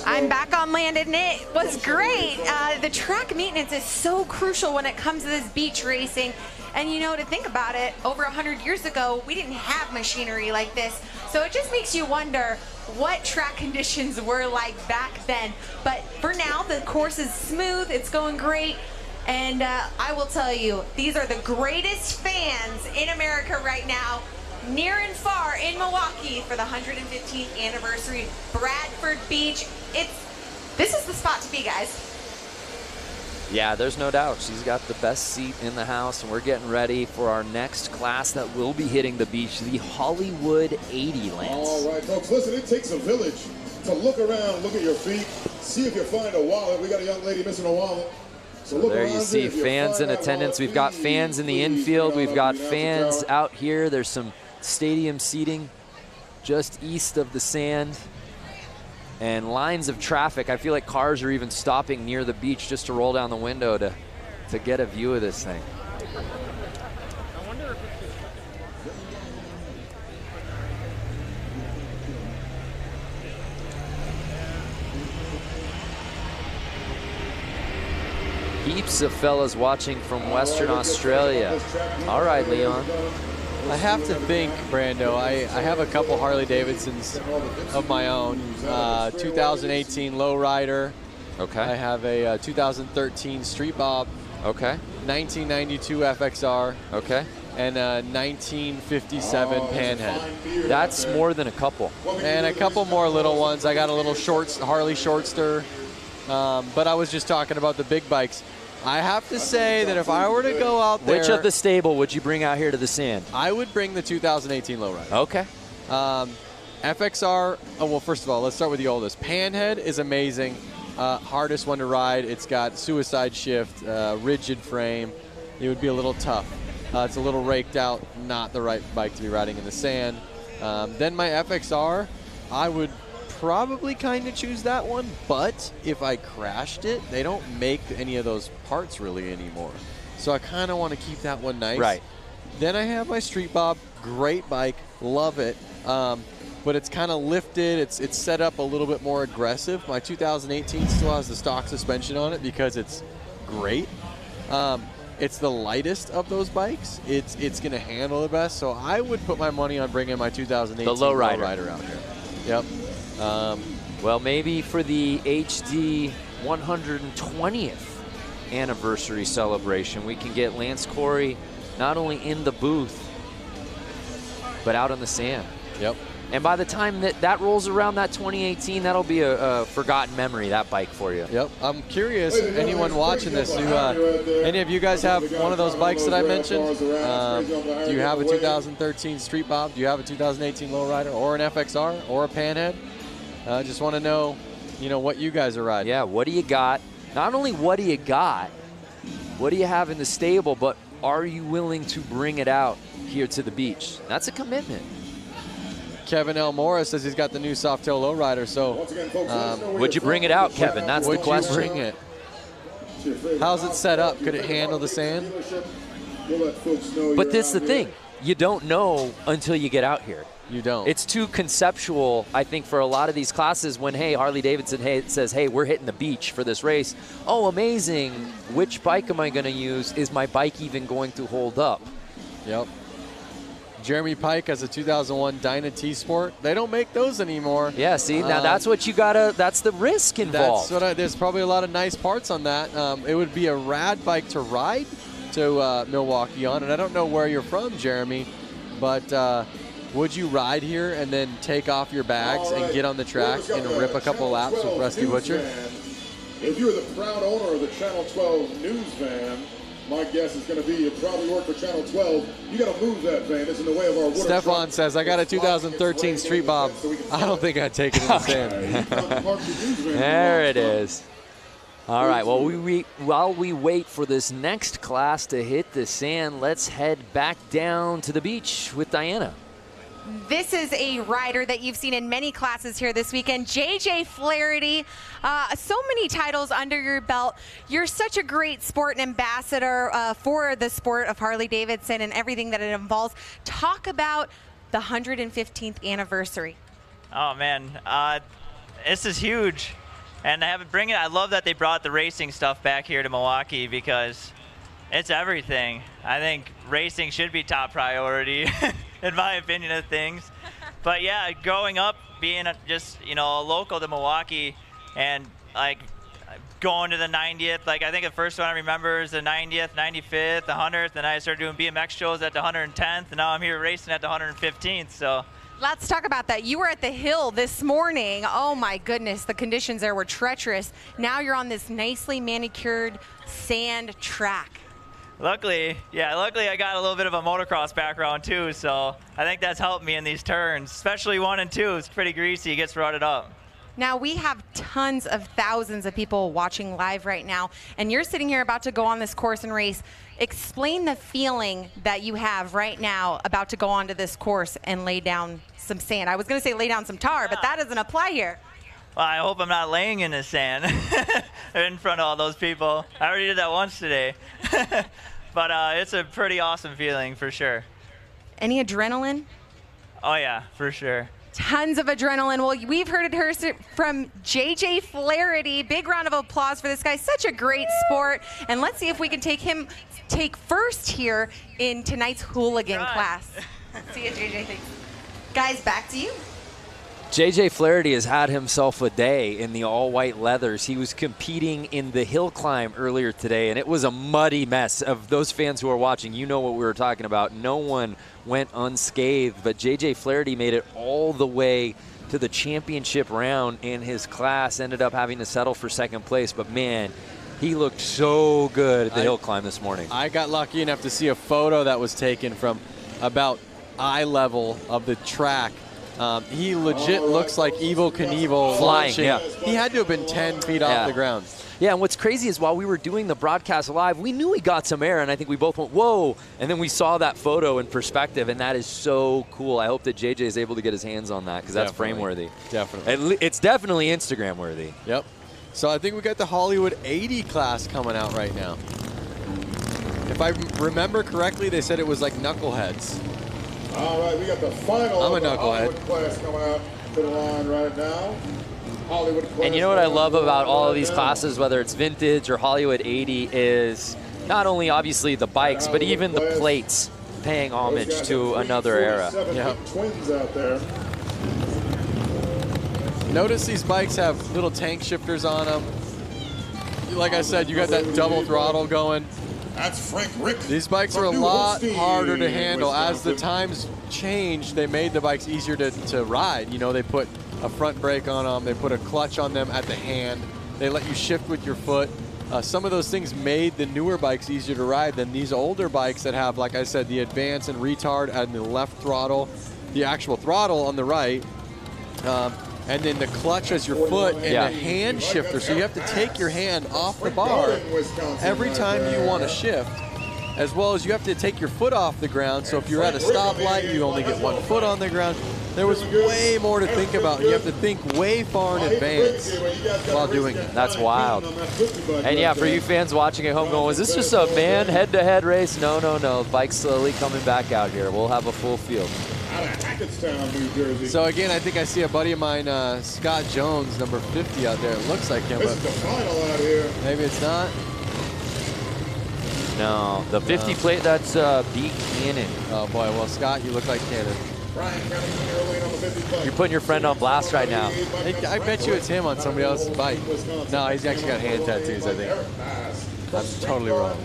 I'm back on land, and it was great. The track maintenance is so crucial when it comes to this beach racing. And you know, to think about it, over 100 years ago, we didn't have machinery like this. So it just makes you wonder what track conditions were like back then. But for now, the course is smooth, it's going great. And I will tell you, these are the greatest fans in America right now, near and far in Milwaukee for the 115th anniversary Bradford Beach. This is the spot to be, guys. Yeah, there's no doubt. She's got the best seat in the house, and we're getting ready for our next class that will be hitting the beach, the Hollywood 80, Lance. All right, folks, listen, it takes a village to look around, look at your feet, see if you find a wallet. We got a young lady missing a wallet. So there you see fans in attendance. We've got fans in the infield. We've got fans out here. There's some stadium seating just east of the sand. And lines of traffic. I feel like cars are even stopping near the beach just to roll down the window to get a view of this thing. Heaps of fellas watching from Western Australia. All right, Leon. I have to think, Brando, I have a couple Harley-Davidsons of my own. 2018 Lowrider. Okay. I have a 2013 Street Bob. Okay. 1992 FXR. Okay. And a 1957 Panhead. That's more than a couple. And a couple more little ones. I got a little Harley Shortster. But I was just talking about the big bikes. I have to say that if I were to go out there... Which of the stable would you bring out here to the sand? I would bring the 2018 Lowrider. Okay. FXR, well, first of all, let's start with the oldest. Panhead is amazing. Hardest one to ride. It's got suicide shift, rigid frame. It would be a little tough. It's a little raked out, not the right bike to be riding in the sand. Then my FXR, I would probably kind of choose that one, but if I crashed it, they don't make any of those parts really anymore. So I kind of want to keep that one nice. Right. Then I have my Street Bob, great bike, love it. But it's kind of lifted, it's set up a little bit more aggressive. My 2018 still has the stock suspension on it because it's great. It's the lightest of those bikes. It's going to handle the best. So I would put my money on bringing my 2018 Lowrider out here. Yep. Well, maybe for the HD 120th anniversary celebration, we can get Lance Corey not only in the booth, but out on the sand. Yep. And by the time that rolls around, that 2018, that'll be a forgotten memory, that bike for you. Yep. I'm curious, anyone watching this, any of you guys have one of those bikes that I mentioned? Do you have a 2013 Street Bob? Do you have a 2018 Lowrider or an FXR or a Panhead? I just want to know, what you guys are riding. Yeah, what do you got? Not only what do you got, what do you have in the stable, but are you willing to bring it out here to the beach? That's a commitment. Kevin L. Morris says he's got the new Softail lowrider, so would you bring it out, Kevin? That's the question. Would you bring it? How's it set up? Could it handle the sand? But this is the thing. You don't know until you get out here. You don't. It's too conceptual, I think, for a lot of these classes when, hey, Harley-Davidson says, hey, we're hitting the beach for this race. Oh, amazing. Which bike am I going to use? Is my bike even going to hold up? Yep. Jeremy Pike has a 2001 Dyna T-Sport. They don't make those anymore. Yeah, see, now that's what you gotta, that's the risk involved. There's probably a lot of nice parts on that. It would be a rad bike to ride to Milwaukee on, and I don't know where you're from, Jeremy, but would you ride here and then take off your bags and get on the track and rip a couple laps with Rusty Butcher? If you're the proud owner of the Channel 12 news van, my guess is going to be you probably work for Channel 12. You got to move that van. It's in the way of our water. Stefan says, I got a 2013 Street Bob. I don't think I'd take it in the sand. There it is. All right, well, while we wait for this next class to hit the sand, let's head back down to the beach with Diana. This is a rider that you've seen in many classes here this weekend. JJ Flaherty, so many titles under your belt. You're such a great sport and ambassador for the sport of Harley-Davidson and everything that it involves. Talk about the 115th anniversary. Oh, man. This is huge. And I love that they brought the racing stuff back here to Milwaukee because it's everything. I think racing should be top priority. In my opinion of things. But yeah, growing up, being just, local to Milwaukee and like going to the 90th, like I think the first one I remember is the 90th, 95th, the 100th, and I started doing BMX shows at the 110th, and now I'm here racing at the 115th, so. Let's talk about that. You were at the hill this morning. Oh my goodness, the conditions there were treacherous. Now you're on this nicely manicured sand track. Luckily I got a little bit of a motocross background too, so I think that's helped me in these turns, especially 1 and 2. It's pretty greasy, it gets rutted up. Now we have tons of thousands of people watching live right now, and you're sitting here about to go on this course and race. Explain the feeling that you have right now about to go onto this course and lay down some sand. I was going to say lay down some tar, but that doesn't apply here. Well, I hope I'm not laying in the sand in front of all those people. I already did that once today. But it's a pretty awesome feeling for sure. Any adrenaline? Oh yeah, for sure. Tons of adrenaline. Well, we've heard it from JJ Flaherty. Big round of applause for this guy. Such a great sport. And let's see if we can take first here in tonight's Hooligan class. See you, JJ. Thanks. Guys, back to you. JJ Flaherty has had himself a day in the all-white leathers. He was competing in the hill climb earlier today, and it was a muddy mess. Of those fans who are watching, you know what we were talking about. No one went unscathed, but JJ Flaherty made it all the way to the championship round in his class, ended up having to settle for second place, but man, he looked so good at the hill climb this morning. I got lucky enough to see a photo that was taken from about eye level of the track. He legit looks like Evel Knievel flying. Yeah. He had to have been 10 feet off the ground. Yeah, and what's crazy is while we were doing the broadcast live, we knew he got some air, and I think we both went, whoa, and then we saw that photo in perspective, and that is so cool. I hope that JJ is able to get his hands on that because that's frame-worthy. Definitely. It's definitely Instagram-worthy. Yep. So I think we got the Hollywood 80 class coming out right now. If I remember correctly, they said it was like knuckleheads. All right, we got the final I'm a knucklehead. Hollywood class coming out to the line right now. Hollywood class. And you know what I love about all of these classes, whether it's vintage or Hollywood 80, is not only obviously the bikes, but even the plates paying homage to another era. Yeah. Twins out there. Notice these bikes have little tank shifters on them. Like I said, you got that double throttle going. That's Frank Rick. These bikes are a lot harder to handle. As the times changed, they made the bikes easier to ride. You know, they put a front brake on them. They put a clutch on them at the hand. They let you shift with your foot. Some of those things made the newer bikes easier to ride than these older bikes that have, like I said, the advance and retard and the left throttle, the actual throttle on the right, and then the clutch as your foot and the hand shifter. So you have to take your hand off the bar every time you want to shift. as well as you have to take your foot off the ground. So if you're at a stoplight, you only get 1 foot on the ground. There was way more to think about. You have to think way far in advance while doing it. That's wild. And yeah, for you fans watching at home going, was this just a man head-to-head race? No, no, no. Bike's slowly coming back out here. We'll have a full field. So again, I think I see a buddy of mine, Scott Jones, number 50 out there. It looks like him, but maybe it's not. No, the 50 plate, that's B. Cannon. Oh boy, well Scott, you look like Cannon. You're putting your friend on blast right now. I bet you it's him on somebody else's bike. No, he's actually got hand tattoos, I think. I'm totally wrong.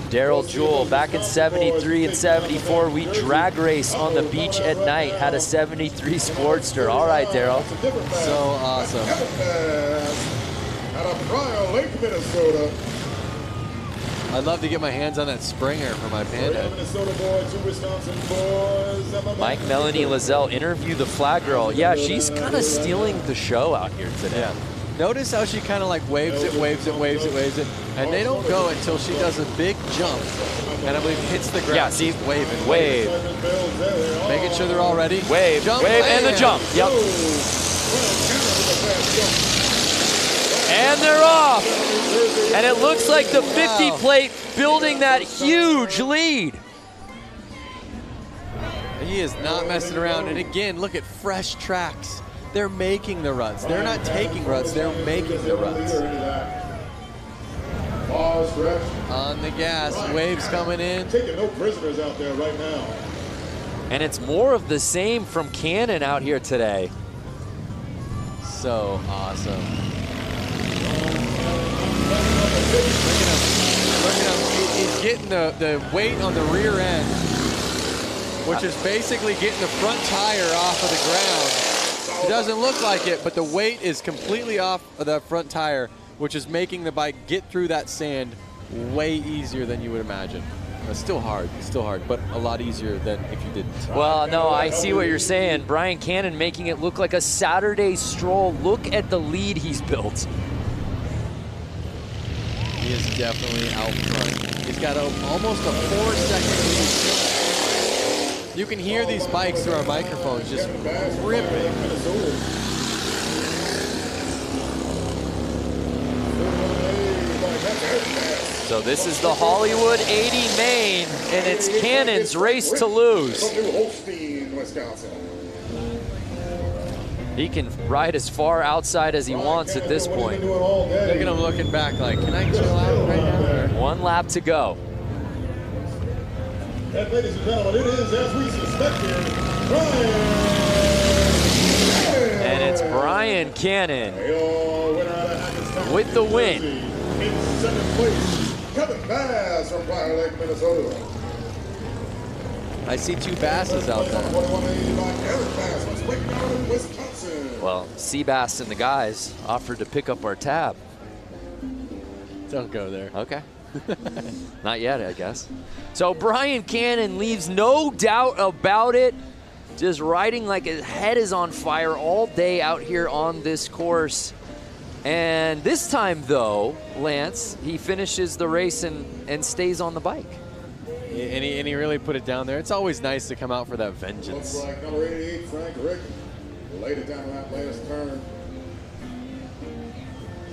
Daryl Jewell, back in 73 and 74, we drag race on the beach at night, had a 73 Sportster. All right, Daryl. So awesome. Out of Brawl, Lake, Minnesota. I'd love to get my hands on that Springer for my Panda. Mike Melanie Lazelle interviewed the flag girl. Yeah, she's kind of stealing the show out here today. Yeah. Notice how she kind of like waves it, and they don't go until she does a big jump, and I believe hits the ground. Yeah, see, waving. Wave. Making sure they're all ready. Wave, jump, wave, and the jump. Yep. And they're off. And it looks like the 50 plate building that huge lead. He is not messing around. And again, look at fresh tracks. They're making the ruts. They're not taking ruts, they're making the ruts. On the gas, waves coming in. Taking no prisoners out there right now. And it's more of the same from Cannon out here today. So awesome. Look at him. He's getting the weight on the rear end, which is basically getting the front tire off of the ground. It doesn't look like it, but the weight is completely off of that front tire, which is making the bike get through that sand way easier than you would imagine. It's still hard, but a lot easier than if you didn't. Well, no, I see what you're saying. Brian Cannon making it look like a Saturday stroll. Look at the lead he's built. He is definitely out front. He's got almost a 4-second lead. You can hear these bikes through our microphones just ripping. So this is the Hollywood 80 main, and it's Cannon's race to lose. He can ride as far outside as he wants at this point. Look at him looking back like, can I chill out right now? 1 lap to go. And ladies and gentlemen, it is, as we suspected, Brian. And it's Brian Cannon with the win. In second place, Kevin Bass from Prior Lake, Minnesota. I see 2 Basses out there. Well, Seabass and the guys offered to pick up our tab. Don't go there. Okay. Not yet, I guess. So Brian Cannon leaves no doubt about it. Just riding like his head is on fire all day out here on this course. And this time, though, Lance, he finishes the race and stays on the bike. And he really put it down there. It's always nice to come out for that vengeance. Looks like number 88, Frank Rick, laid it down that last turn.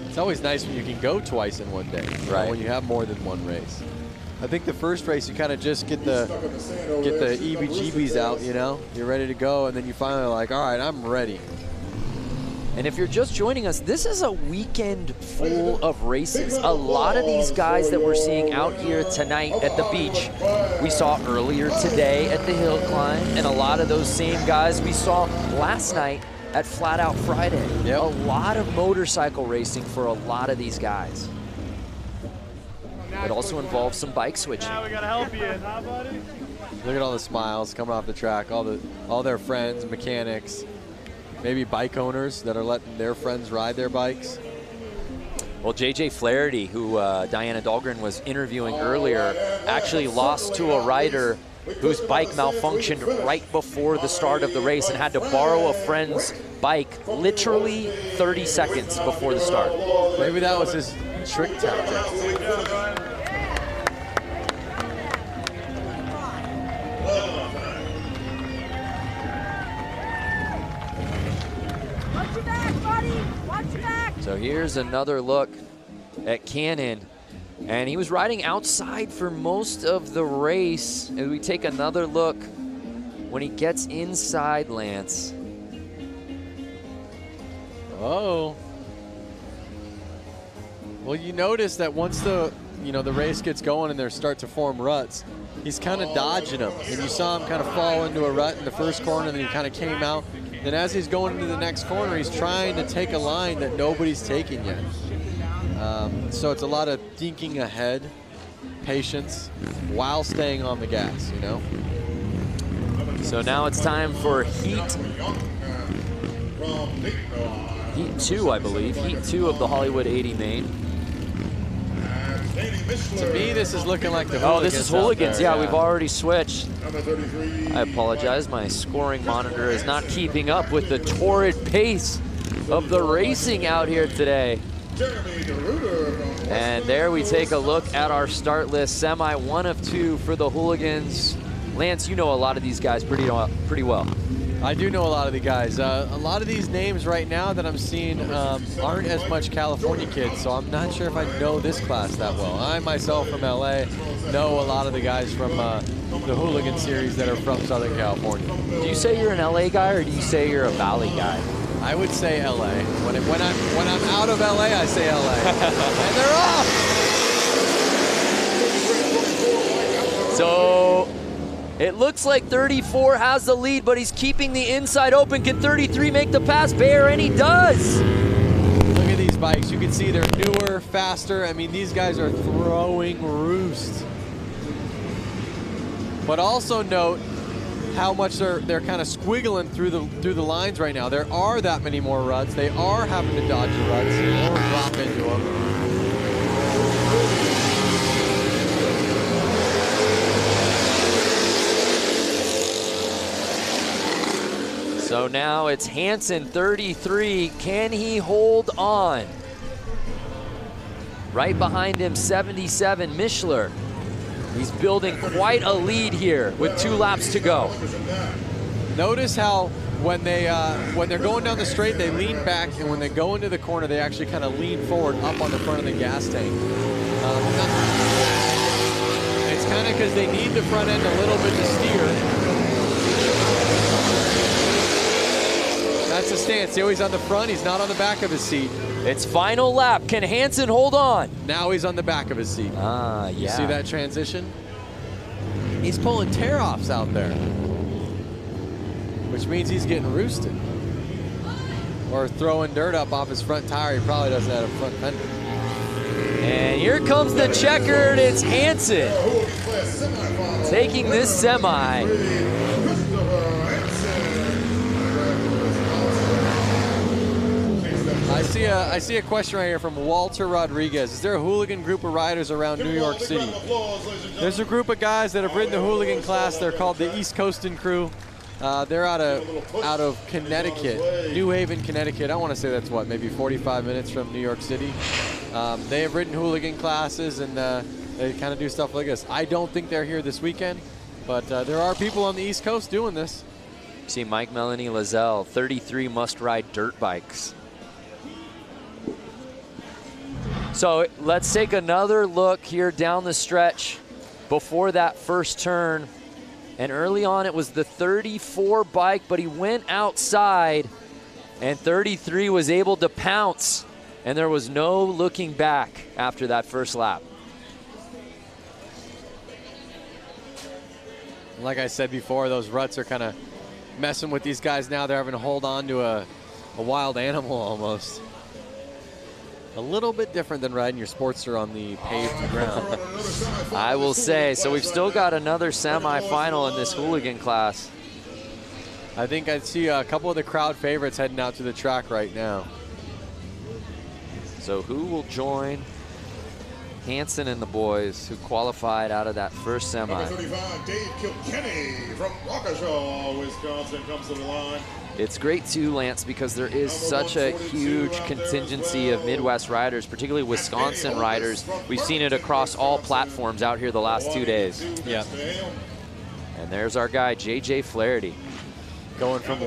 It's always nice when you can go twice in one day, right? When you have more than one race. I think the first race you kind of just get the EBGBs out, you know? You're ready to go, and then you finally like, all right, I'm ready. And if you're just joining us, this is a weekend full of races. A lot of these guys that we're seeing out here tonight at the beach, we saw earlier today at the hill climb, and a lot of those same guys we saw last night at Flat Out Friday. Yep. A lot of motorcycle racing for a lot of these guys. It also involves some bike switching. Now we gotta help you, huh, buddy? Look at all the smiles coming off the track, all their friends, mechanics, maybe bike owners that are letting their friends ride their bikes. Well, JJ Flaherty, who Diana Dahlgren was interviewing earlier, actually lost to a rider whose bike malfunctioned right before the start of the race and had to borrow a friend's bike literally 30 seconds before the start. Maybe that was his trick tactic. So here's another look at Cannon. And he was riding outside for most of the race. As we take another look when he gets inside, Lance. Oh. Well, you notice that once the race gets going and there start to form ruts, he's kind of dodging them. And you saw him kind of fall into a rut in the first corner, and then he kind of came out. Then as he's going into the next corner, he's trying to take a line that nobody's taking yet. So it's a lot of thinking ahead, patience, while staying on the gas, you know? So now it's time for Heat 2, I believe. Heat 2 of the Hollywood 80 main. To me, this is looking like the Hooligans. Oh, this is Hooligans. There, yeah, we've already switched. I apologize. My scoring monitor is not keeping up with the torrid pace of the racing out here today. And there we take a look at our start list. Semi 1 of 2 for the Hooligans. Lance, you know a lot of these guys pretty well. I do know a lot of the guys. A lot of these names right now that I'm seeing aren't as much California kids, so I'm not sure if I know this class that well. I myself from LA know a lot of the guys from the Hooligan series that are from Southern California. Do you say you're an LA guy or do you say you're a Valley guy? I would say LA. When I'm out of LA, I say LA. And they're off! So it looks like 34 has the lead, but he's keeping the inside open. Can 33 make the pass, Bear? And he does. Look at these bikes. You can see they're newer, faster. I mean, these guys are throwing roost. But also note how much they're kind of squiggling through the lines right now. There are that many more ruts. They are having to dodge the ruts or drop into them. So now it's Hansen, 33. Can he hold on? Right behind him, 77, Mishler. He's building quite a lead here with 2 laps to go. Notice how when they're going down the straight, they lean back, and when they go into the corner, they actually kind of lean forward up on the front of the gas tank. It's kind of because they need the front end a little bit to steer. That's the stance. See how he's on the front? He's not on the back of his seat. It's final lap. Can Hansen hold on? Now he's on the back of his seat. Ah, yeah. You see that transition? He's pulling tear-offs out there, which means he's getting roosted. Or throwing dirt up off his front tire. He probably doesn't have a front fender. And here comes the checkered. It's Hansen taking this semi. I see a question right here from Walter Rodriguez. Is there a Hooligan group of riders around New York City? There's a group of guys that have ridden the Hooligan class. They're called the East Coastin' Crew. They're out of Connecticut, New Haven, Connecticut. I want to say that's what, maybe 45 minutes from New York City. They have ridden Hooligan classes, and they kind of do stuff like this. I don't think they're here this weekend, but there are people on the East Coast doing this. See Mike Melanie Lazelle, 33 must ride dirt bikes. So let's take another look here down the stretch before that first turn. And early on it was the 34 bike, but he went outside and 33 was able to pounce. And there was no looking back after that first lap. Like I said before, those ruts are kind of messing with these guys now. They're having to hold on to a wild animal almost. A little bit different than riding your Sportster on the paved ground. I will say. So we've still got another semifinal in this Hooligan class. I think I see a couple of the crowd favorites heading out to the track right now. So who will join Hansen and the boys who qualified out of that first semi. Number 35, Dave Kilkenny from Waukesha, Wisconsin, comes to the line. It's great too, Lance, because there is such a huge contingency of Midwest riders, particularly Wisconsin riders. We've seen it across all platforms out here the last 2 days. Yeah. And there's our guy, JJ Flaherty. Going from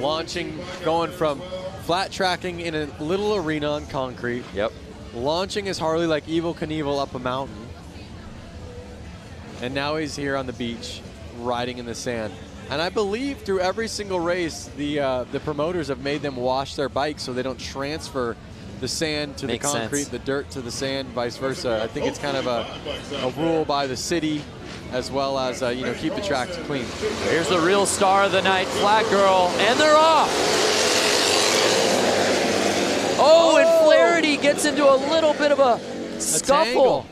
flat tracking in a little arena on concrete. Yep. Launching his Harley like Evel Knievel up a mountain. And now he's here on the beach, riding in the sand. And I believe through every single race, the promoters have made them wash their bikes so they don't transfer the sand to the concrete, the dirt to the sand, vice versa. I think it's kind of a rule by the city, as well as keep the tracks clean. Here's the real star of the night, Flat Girl, and they're off. Oh, and Flaherty gets into a little bit of a scuffle.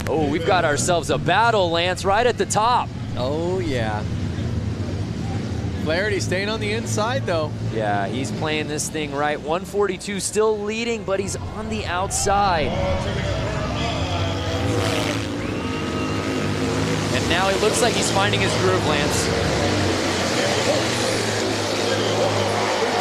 Oh, we've got ourselves a battle, Lance, right at the top. Oh, yeah. Flaherty staying on the inside, though. Yeah, he's playing this thing right. 142 still leading, but he's on the outside. And now it looks like he's finding his groove, Lance.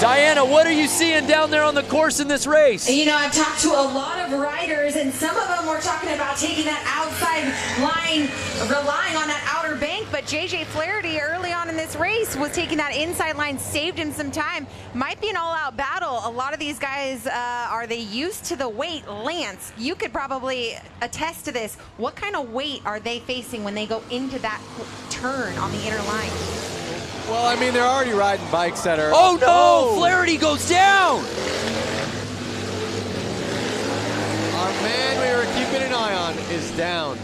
Diana, what are you seeing down there on the course in this race? You know, I've talked to a lot of riders, and some of them were talking about taking that outside line, relying on that outer bank, but JJ Flaherty early on in this race was taking that inside line, saved him some time. Might be an all-out battle. A lot of these guys, are they used to the weight? Lance, you could probably attest to this. What kind of weight are they facing when they go into that turn on the inner line? Well, I mean, they're already riding bikes that are... Oh, no! Oh. Flaherty goes down! Our man we were keeping an eye on is down.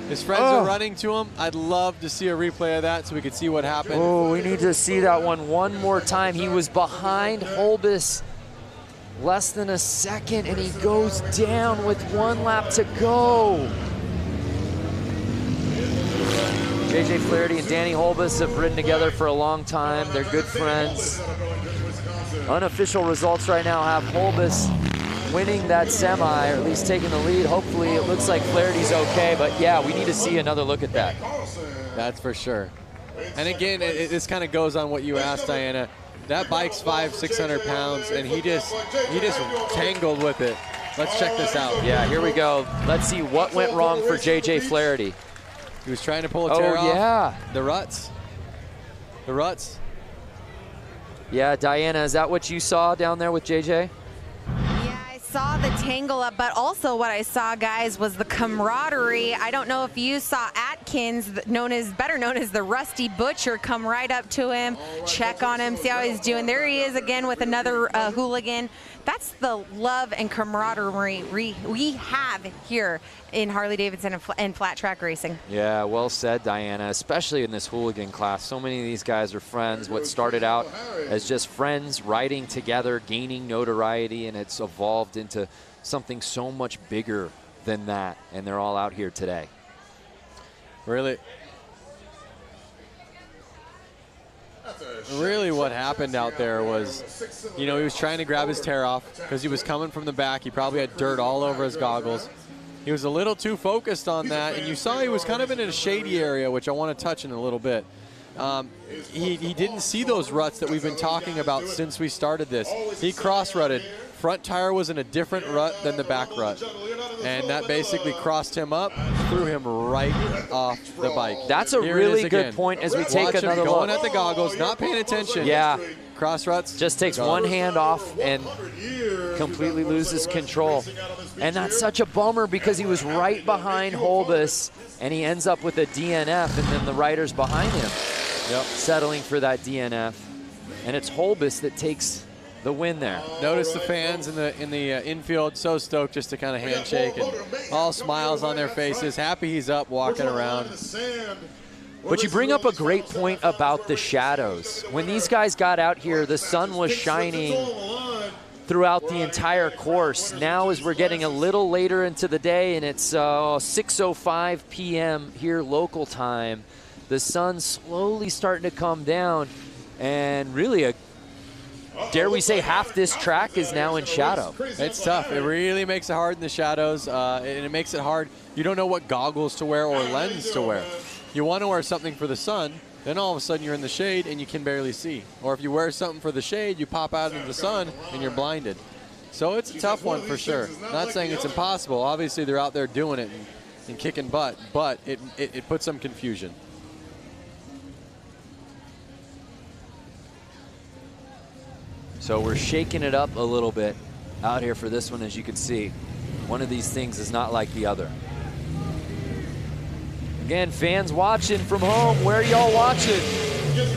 His friends are running to him. I'd love to see a replay of that so we could see what happened. Oh, we need to see that one more time. He was behind Holbus less than a second, and he goes down with 1 lap to go. JJ Flaherty and Danny Holbus have ridden together for a long time. They're good friends. Unofficial results right now have Holbus winning that semi, or at least taking the lead. Hopefully it looks like Flaherty's okay, but yeah, we need to see another look at that. That's for sure. And again, this kind of goes on what you asked, Diana. That bike's 500-600 pounds, and he just tangled with it. Let's check this out. Yeah, here we go. Let's see what went wrong for JJ Flaherty. He was trying to pull a tear off. Oh, yeah. The ruts. The ruts. Yeah, Diana, is that what you saw down there with JJ? Saw the tangle up, but also what I saw, guys, was the camaraderie. I don't know if you saw Atkins, better known as the Rusty Butcher, come right up to him, check on him, see how he's doing. There he is again with another hooligan. That's the love and camaraderie we have here in Harley-Davidson and flat track racing. Yeah, well said, Diana, especially in this hooligan class. So many of these guys are friends. What started out as just friends riding together, gaining notoriety, and it's evolved into something so much bigger than that, and they're all out here today. Really what happened out there was, he was trying to grab his tear off because he was coming from the back. He probably had dirt all over his goggles. He was a little too focused on that, and you saw he was kind of in a shady area, which I want to touch in a little bit. He didn't see those ruts that we've been talking about since we started this. He cross-rutted. Front tire was in a different rut than the back rut, and that basically crossed him up, threw him right off the bike. That's a really good point as we take another look. Going at the goggles, not paying attention. Yeah. Cross ruts. Just takes one hand off and completely loses control. And that's such a bummer because he was right behind Holbus, and he ends up with a DNF, and then the riders behind him settling for that DNF. And it's Holbus that takes the win there. Notice the fans in the infield, so stoked just to kind of handshake and all smiles on their faces, happy he's up walking around. But you bring up a great point about the shadows. When these guys got out here, the sun was shining throughout the entire course. Now as we're getting a little later into the day, and it's 6:05 p.m. here local time, the sun's slowly starting to come down, and really dare we say, half this track is now in shadow. It's tough. It really makes it hard in the shadows, and it makes it hard. You don't know what goggles to wear or lens to wear. You want to wear something for the sun, then all of a sudden you're in the shade and you can barely see. Or if you wear something for the shade, you pop out into the sun and you're blinded. So it's a tough one for sure. Not saying it's impossible. Obviously they're out there doing it and kicking butt, but it puts some confusion. So we're shaking it up a little bit out here for this one, as you can see. One of these things is not like the other. Again, fans watching from home, where y'all watching?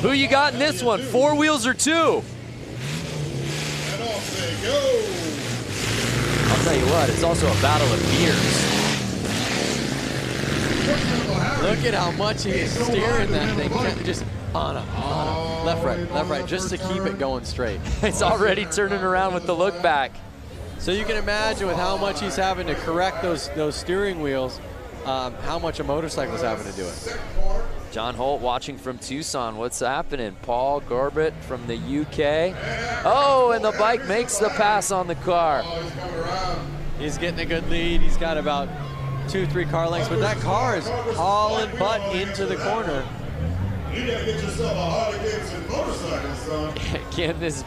Who you got in this one, 4 wheels or 2? And off they go. I'll tell you what, it's also a battle of gears. Look at how much he is steering that thing. Just on, left, right, just to keep it going straight. It's already turning around with the look back. So you can imagine with how much he's having to correct those steering wheels, how much a motorcycle's having to do it. John Holt watching from Tucson. What's happening? Paul Garbett from the UK. Oh, and the bike makes the pass on the car. He's getting a good lead. He's got about 2-3 car lengths, but that car is hauling butt into the corner. You gotta get yourself a Harley-Davidson motorcycle, son. Can this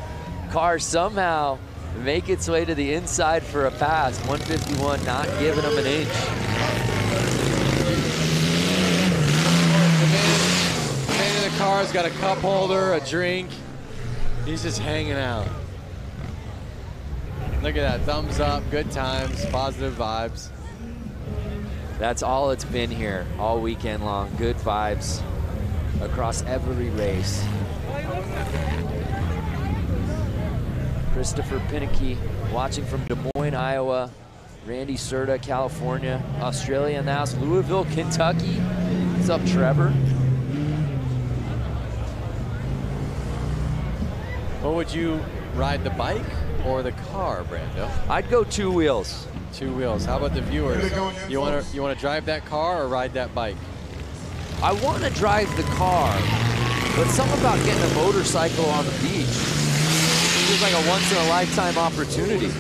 car somehow make its way to the inside for a pass? 151 not giving him an inch. The man in the car's got a cup holder, a drink. He's just hanging out. Look at that, thumbs up, good times, positive vibes. That's all it's been here all weekend long. Good vibes across every race. Christopher Pinnicky watching from Des Moines, Iowa. Randy Serta, California. Australia in the house. Louisville, Kentucky. What's up, Trevor? What would you ride, the bike or the car, Brando? I'd go 2 wheels. 2 wheels. How about the viewers? You want to drive that car or ride that bike? I want to drive the car, but something about getting a motorcycle on the beach feels like a once-in-a-lifetime opportunity.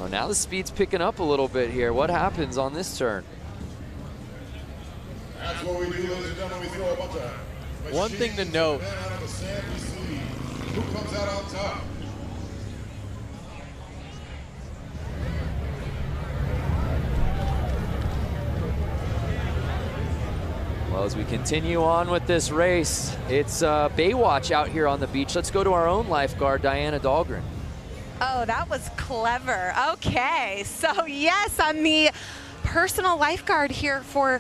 Oh, now the speed's picking up a little bit here. What happens on this turn? That's what we do, ladies and gentlemen. We throw a bunch of one thing to note. out of the sand, we see who comes out on top. Well, as we continue on with this race, it's Baywatch out here on the beach. Let's go to our own lifeguard, Diana Dahlgren. Oh, that was clever. Okay, so yes, I'm the personal lifeguard here for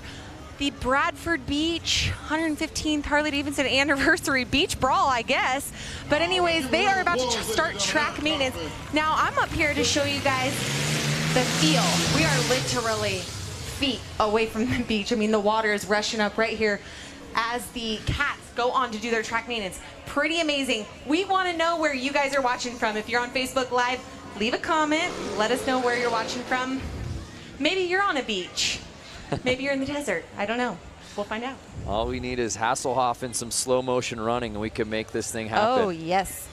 the Bradford Beach 115th Harley-Davidson anniversary beach brawl, I guess. But anyways, they are about to start track maintenance. Now, I'm up here to show you guys the feel. We are literally feet away from the beach. I mean, the water is rushing up right here as the cats go on to do their track maintenance. Pretty amazing. We want to know where you guys are watching from. If you're on Facebook Live, leave a comment. Let us know where you're watching from. Maybe you're on a beach. Maybe you're in the desert. I don't know. We'll find out. All we need is Hasselhoff and some slow motion running, and we can make this thing happen. Oh, yes.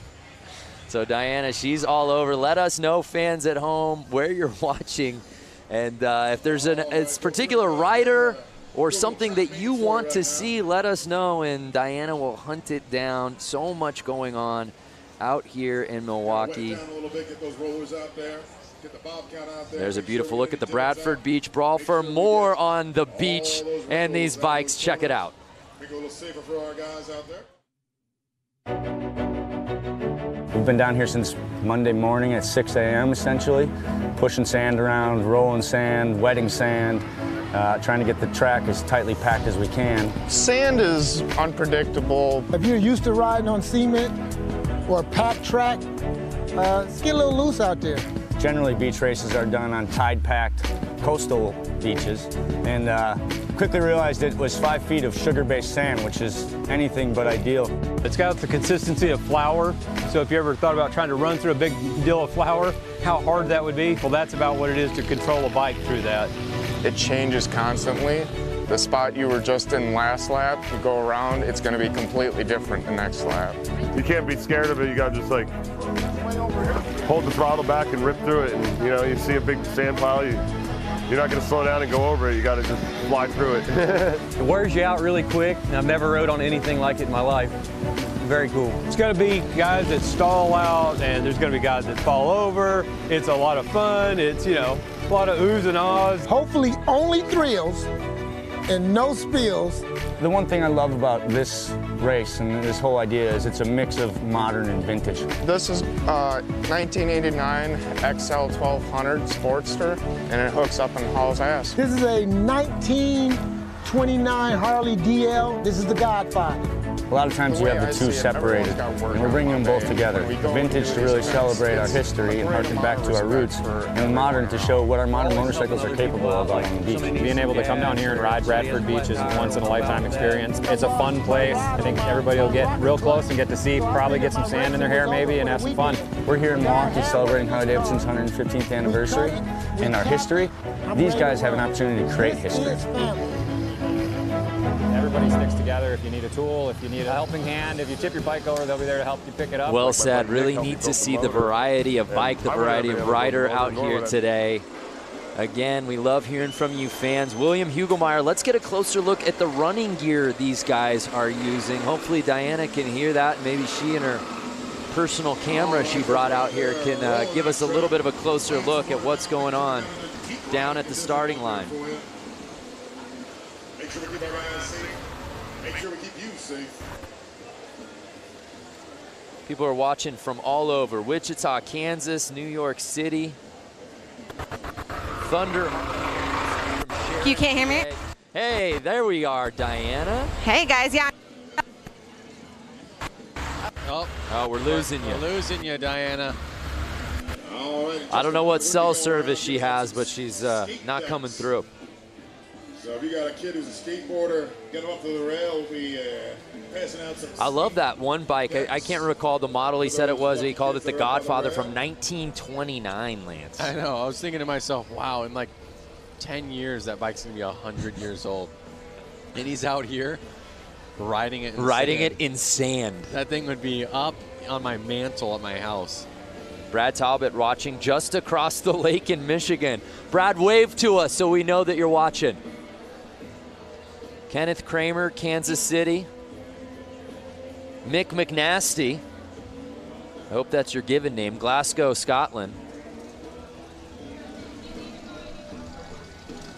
So Diana, she's all over. Let us know, fans at home, where you're watching. And if there's a particular rider or something that you want to see, let us know, and Diana will hunt it down. So much going on out here in Milwaukee. There's a beautiful look at the Bradford Beach Brawl. For more on the beach and these bikes, check it out. Make it a little safer for our guys out there. We've been down here since Monday morning at 6 a.m. essentially, pushing sand around, rolling sand, wetting sand, trying to get the track as tightly packed as we can. Sand is unpredictable. If you're used to riding on cement or a packed track, it's get a little loose out there. Generally, beach races are done on tide-packed coastal beaches, and quickly realized it was 5 feet of sugar-based sand, which is anything but ideal. It's got the consistency of flour, so if you ever thought about trying to run through a big deal of flour, how hard that would be, well, that's about what it is to control a bike through that. It changes constantly, The spot you were just in last lap, you go around, it's going to be completely different the next lap. You can't be scared of it. You got to just like hold the throttle back and rip through it. And you know, you see a big sand pile, you're not going to slow down and go over it. You got to just fly through it. It wears you out really quick, and I've never rode on anything like it in my life. Very cool. It's going to be guys that stall out, and there's going to be guys that fall over. It's a lot of fun. It's, you know, a lot of oohs and ahs. Hopefully only thrills and no spills. The one thing I love about this race and this whole idea is it's a mix of modern and vintage. This is 1989 XL 1200 Sportster, and it hooks up and hauls ass. This is a 1929 Harley DL. This is the Godfather. A lot of times you have the two separated, and we're bringing them both together. Vintage to really celebrate our history and harken back to our roots, and modern to show what our modern motorcycles are capable of out on the beach. Being able to come down here and ride Bradford Beach is a once-in-a-lifetime experience. It's a fun place. I think everybody will get real close and get to see, probably get some sand in their hair maybe, and have some fun. We're here in Milwaukee celebrating Harley-Davidson's 115th anniversary and our history. These guys have an opportunity to create history. Everybody sticks together. If you need a tool, if you need a helping hand, if you tip your bike over, they'll be there to help you pick it up. Well said. Really neat to see the variety of bike, the variety of rider out here today. Again, we love hearing from you fans. William Hugelmeyer, let's get a closer look at the running gear these guys are using. Hopefully Diana can hear that. Maybe she and her personal camera she brought out here can give us a little bit of a closer look at what's going on down at the starting line. Make sure we keep our guys safe. Make sure we keep you safe. People are watching from all over. Wichita, Kansas, New York City. Thunder. You can't hear me? Hey, there we are, Diana. Hey, guys. Yeah. Oh, we're losing you. We're losing you, Diana. I don't know what cell service she has, but she's not coming through. So if you got a kid who's a skateboarder, get him up to the rail, we'll be passing out some. I love that one bike. I can't recall the model he said it was. He called it the Godfather from 1929, Lance. I know. I was thinking to myself, wow, in like 10 years, that bike's going to be 100 years old. And he's out here riding it in sand. In sand. That thing would be up on my mantle at my house. Brad Talbot watching just across the lake in Michigan. Brad, wave to us so we know that you're watching. Kenneth Kramer, Kansas City. Mick McNasty, I hope that's your given name, Glasgow, Scotland.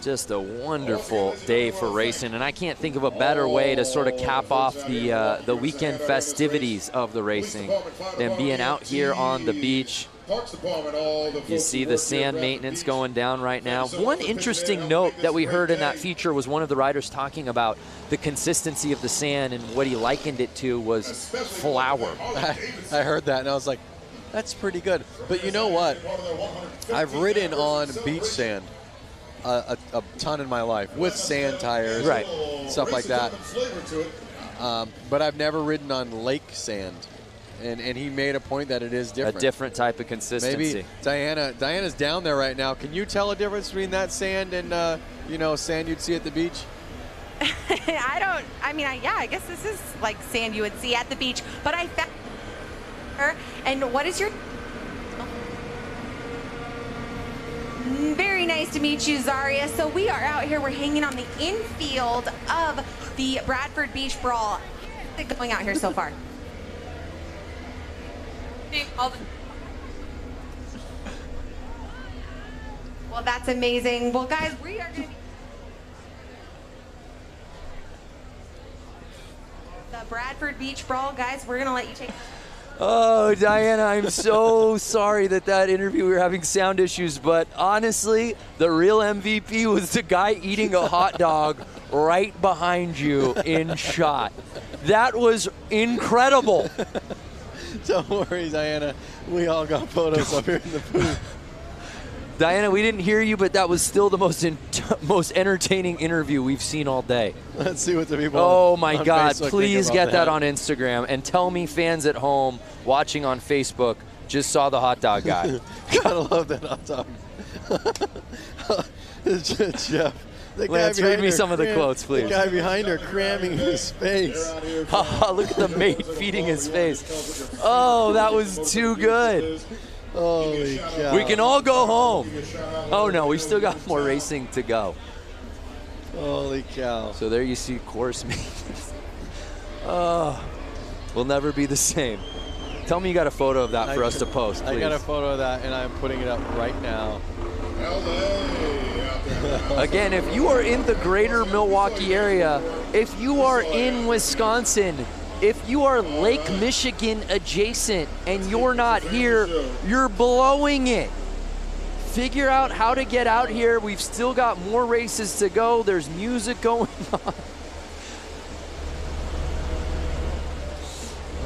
Just a wonderful day for racing, and I can't think of a better way to sort of cap off the weekend festivities of the racing than being out here on the beach. You see the sand maintenance going down right now. One interesting note that we heard in that feature was one of the riders talking about the consistency of the sand, and what he likened it to was flour. I heard that and I was like, that's pretty good. But you know what? I've ridden on beach sand a ton in my life with sand tires, right, stuff like that. But I've never ridden on lake sand. And he made a point that it is different. A different type of consistency. Maybe Diana's down there right now. Can you tell a difference between that sand and you know, sand you'd see at the beach? I guess this is like sand you would see at the beach. But I found her. And what is your? Very nice to meet you, Zaria. So we are out here. We're hanging on the infield of the Bradford Beach Brawl. How's it going out here so far? Well, that's amazing. Well, guys, we are going to be the Bradford Beach Brawl. Guys, we're going to let you take. Oh, Diana, I'm so sorry that interview, we were having sound issues, but honestly, the real MVP was the guy eating a hot dog right behind you in shot. That was incredible. Don't worry, Diana. We all got photos up here in the booth. Diana, we didn't hear you, but that was still the most entertaining interview we've seen all day. Let's see what the people Oh, my on God. Facebook Please think get about that on Instagram. And tell me fans at home watching on Facebook just saw the hot dog guy. Gotta love that hot dog. Lance, read me some of the quotes, please. The guy behind her cramming his face. Look at the mate feeding his face. Oh, that was too good. Holy cow. We can all go home. Oh, no, we still got more racing to go. Holy cow. So there you see course maintenance. Oh, we'll never be the same. Tell me you got a photo of that for us to post, please. I got a photo of that, and I'm putting it up right now. Again, if you are in the greater Milwaukee area, if you are in Wisconsin, if you are Lake Michigan adjacent and you're not here, you're blowing it. Figure out how to get out here. We've still got more races to go. There's music going on.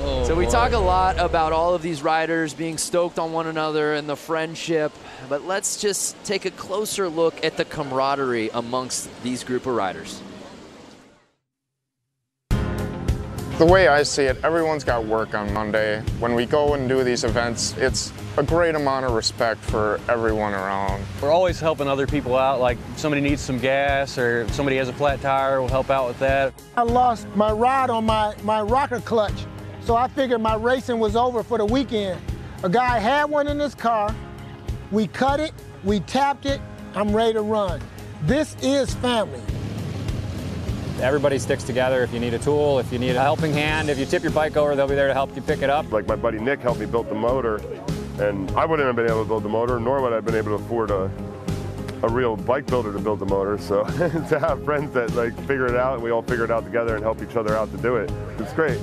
Oh, so we boy. talk a lot about all of these riders being stoked on one another and the friendship, but let's just take a closer look at the camaraderie amongst these group of riders. The way I see it, everyone's got work on Monday. When we go and do these events, it's a great amount of respect for everyone around. We're always helping other people out, like if somebody needs some gas or if somebody has a flat tire, we'll help out with that. I lost my rod on my rocker clutch, so I figured my racing was over for the weekend. A guy had one in his car, we cut it, we tapped it, I'm ready to run. This is family. Everybody sticks together. If you need a tool, if you need a helping hand, if you tip your bike over, they'll be there to help you pick it up. Like my buddy Nick helped me build the motor, and I wouldn't have been able to build the motor, nor would I have been able to afford a real bike builder to build the motor. So to have friends that like figure it out, and we all figure it out together and help each other out to do it, it's great.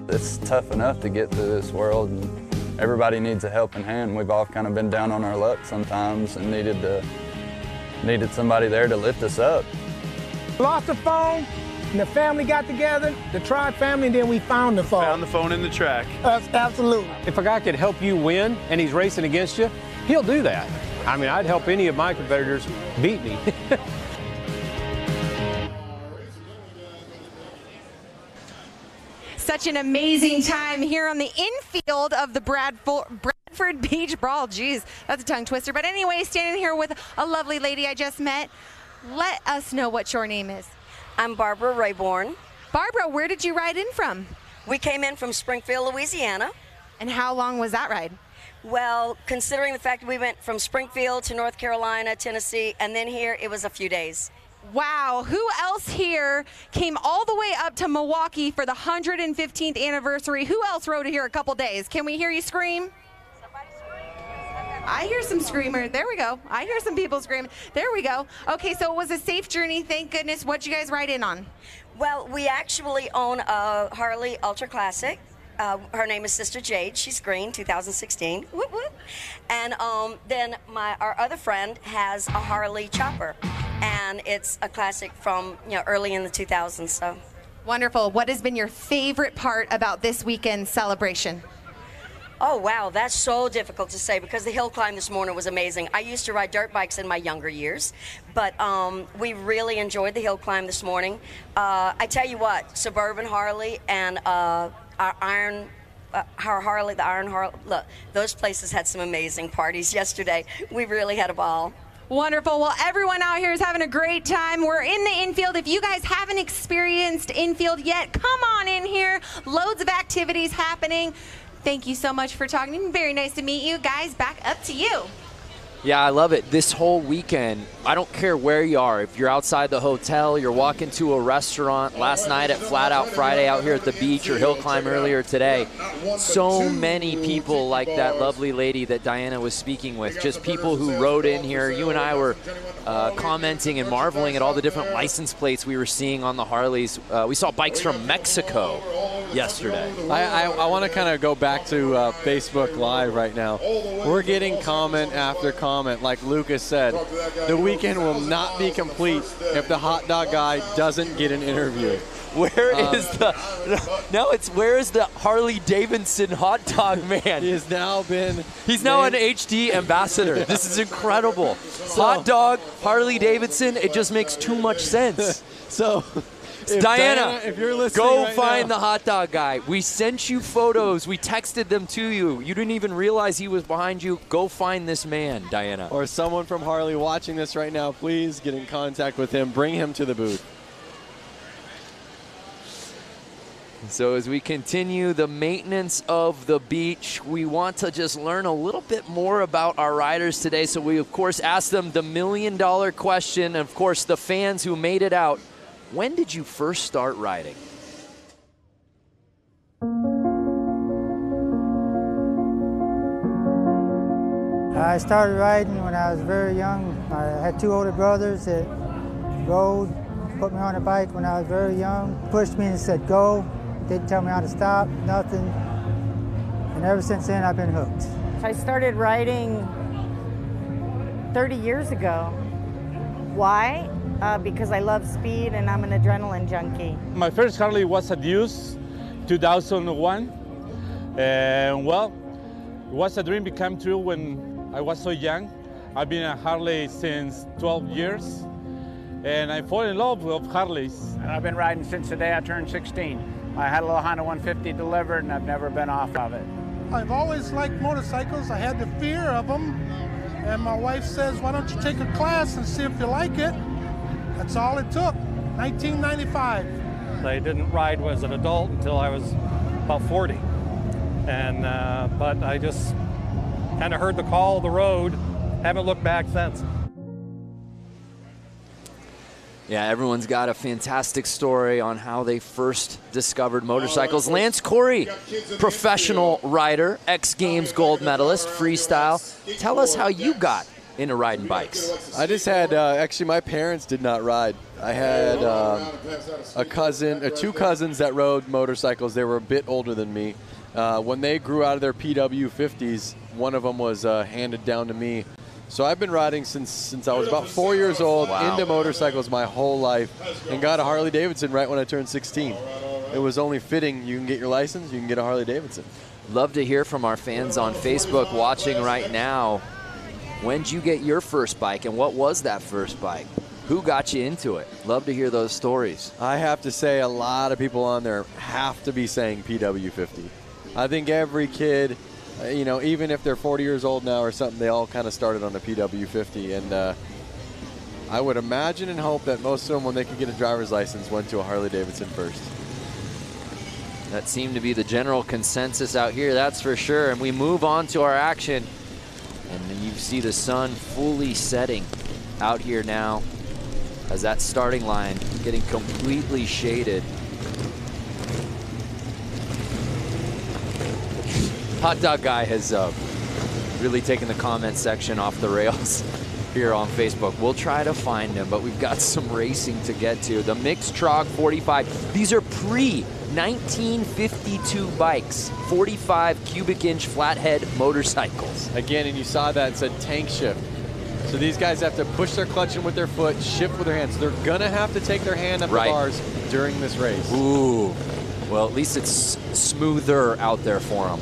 It's tough enough to get through this world, and everybody needs a helping hand. We've all kind of been down on our luck sometimes and needed somebody there to lift us up. Lost the phone, and the family got together, the Trog family, and then we found the phone. Found the phone in the track. Absolutely. If a guy could help you win and he's racing against you, he'll do that. I mean, I'd help any of my competitors beat me. Such an amazing time here on the infield of the Bradford Beach Brawl. Jeez, that's a tongue twister. But anyway, standing here with a lovely lady I just met. Let us know what your name is. I'm Barbara Rayborn. Barbara, where did you ride in from? We came in from Springfield, Louisiana. And how long was that ride? Well, considering the fact that we went from Springfield to North Carolina, Tennessee, and then here, it was a few days. Wow, who else here came all the way up to Milwaukee for the 115th anniversary? Who else rode here a couple days? Can we hear you scream? I hear some screamers. There we go. I hear some people screaming. There we go. Okay, so it was a safe journey. Thank goodness. What'd you guys ride in on? Well, we actually own a Harley Ultra Classic. Her name is Sister Jade. She's green, 2016. Whoop, whoop. And then our other friend has a Harley Chopper, and it's a classic from early in the 2000s. So wonderful. What has been your favorite part about this weekend's celebration? Oh, wow, that's so difficult to say because the hill climb this morning was amazing. I used to ride dirt bikes in my younger years, but we really enjoyed the hill climb this morning. I tell you what, Suburban Harley and our Harley, the Iron Harley, look, those places had some amazing parties yesterday. We really had a ball. Wonderful. Well, everyone out here is having a great time. We're in the infield. If you guys haven't experienced infield yet, come on in here. Loads of activities happening. Thank you so much for talking. Very nice to meet you. Guys, back up to you. Yeah, I love it. This whole weekend, I don't care where you are. If you're outside the hotel, you're walking to a restaurant, last night at Flat Out Friday out here at the beach, or hill climb earlier today. So many people like that lovely lady that Diana was speaking with, just people who rode in here. You and I were commenting and marveling at all the different license plates we were seeing on the Harleys. We saw bikes from Mexico yesterday. I want to kind of go back to Facebook Live right now. We're getting comment after comment. Like Lucas said, the weekend will not be complete if the hot dog guy doesn't get an interview. Where is the Harley-Davidson hot dog man? He's now an HD ambassador. This is incredible. Hot dog, Harley-Davidson, it just makes too much sense. So Diana, if you're listening go right find now. the hot dog guy. We sent you photos. We texted them to you. You didn't even realize he was behind you. Go find this man, Diana. Or someone from Harley watching this right now, please get in contact with him. Bring him to the booth. So as we continue the maintenance of the beach, we want to just learn a little bit more about our riders today. So we, of course, asked them the $1 million question. And, of course, the fans who made it out. When did you first start riding? I started riding when I was very young. I had 2 older brothers that rode, put me on a bike when I was very young, pushed me and said, go. Didn't tell me how to stop, nothing. And ever since then, I've been hooked. I started riding 30 years ago. Why? Because I love speed and I'm an adrenaline junkie. My first Harley was a Deuce, 2001. And well, it was a dream become true when I was so young. I've been a Harley since 12 years. And I fall in love with Harleys. I've been riding since the day I turned 16. I had a little Honda 150 delivered and I've never been off of it. I've always liked motorcycles. I had the fear of them. And my wife says, why don't you take a class and see if you like it? That's all it took, 1995. I didn't ride as an adult until I was about 40. And, but I just kind of heard the call of the road, haven't looked back since. Yeah, everyone's got a fantastic story on how they first discovered motorcycles. Lance Corey, professional rider, X Games gold medalist, freestyle. Tell us how you got into riding bikes. I just had, actually my parents did not ride. I had a cousin, 2 cousins that rode motorcycles. They were a bit older than me. When they grew out of their PW50s, one of them was handed down to me. So I've been riding since I was about 4 years old, into motorcycles my whole life, and got a Harley-Davidson right when I turned 16. It was only fitting. You can get your license, you can get a Harley-Davidson. Love to hear from our fans on Facebook watching right now. When'd you get your first bike, and what was that first bike? Who got you into it? Love to hear those stories. I have to say a lot of people on there have to be saying PW50. I think every kid, you know, even if they're 40 years old now or something, they all kind of started on the PW50. And I would imagine and hope that most of them, when they could get a driver's license, went to a Harley-Davidson first. That seemed to be the general consensus out here, that's for sure. And we move on to our action. And then you see the sun fully setting out here now as that starting line getting completely shaded. Hot Dog Guy has really taken the comment section off the rails here on Facebook. We'll try to find him, but we've got some racing to get to. The mixed Trog 45. These are pre-1952 bikes, 45 cubic inch flathead motorcycles. Again, and you saw that, it said tank shift. So these guys have to push their clutch in with their foot, shift with their hands. They're gonna have to take their hand up the bars during this race. Ooh, well, at least it's smoother out there for them.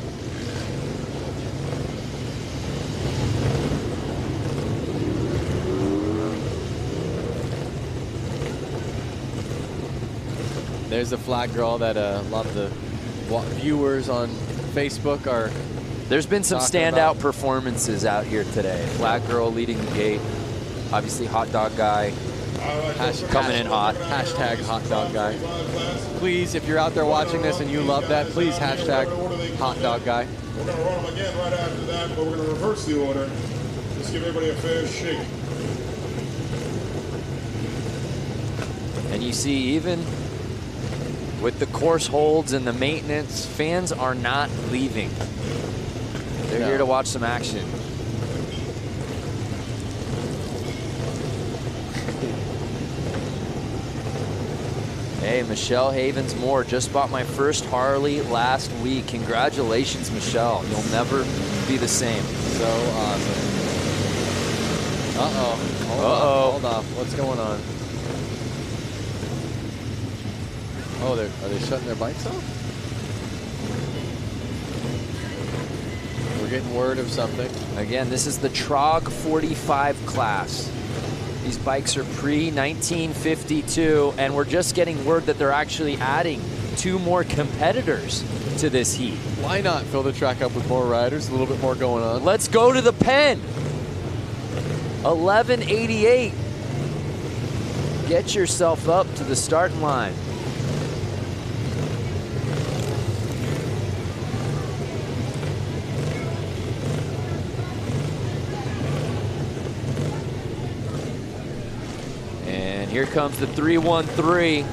There's a flag girl that a lot of the viewers on Facebook are. There's been some standout performances out here today. Flag girl leading the gate. Obviously, Hot Dog Guy coming in hot. Hashtag Hot Dog Guy. Please, if you're out there watching this and you love that, please hashtag Hot Dog Guy. We're going to run them again right after that, but we're going to reverse the order. Just give everybody a fair shake. And you see, even with the course holds and the maintenance, fans are not leaving. They're here to watch some action. Hey, Michelle Havens-Moore just bought my first Harley last week. Congratulations, Michelle. You'll never be the same. So awesome. Uh-oh. Hold off. What's going on? Oh, are they shutting their bikes off? We're getting word of something. Again, this is the Trog 45 class. These bikes are pre-1952, and we're just getting word that they're actually adding 2 more competitors to this heat. Why not fill the track up with more riders, a little bit more going on? Let's go to the pen. 1188. Get yourself up to the starting line. And here comes the 313.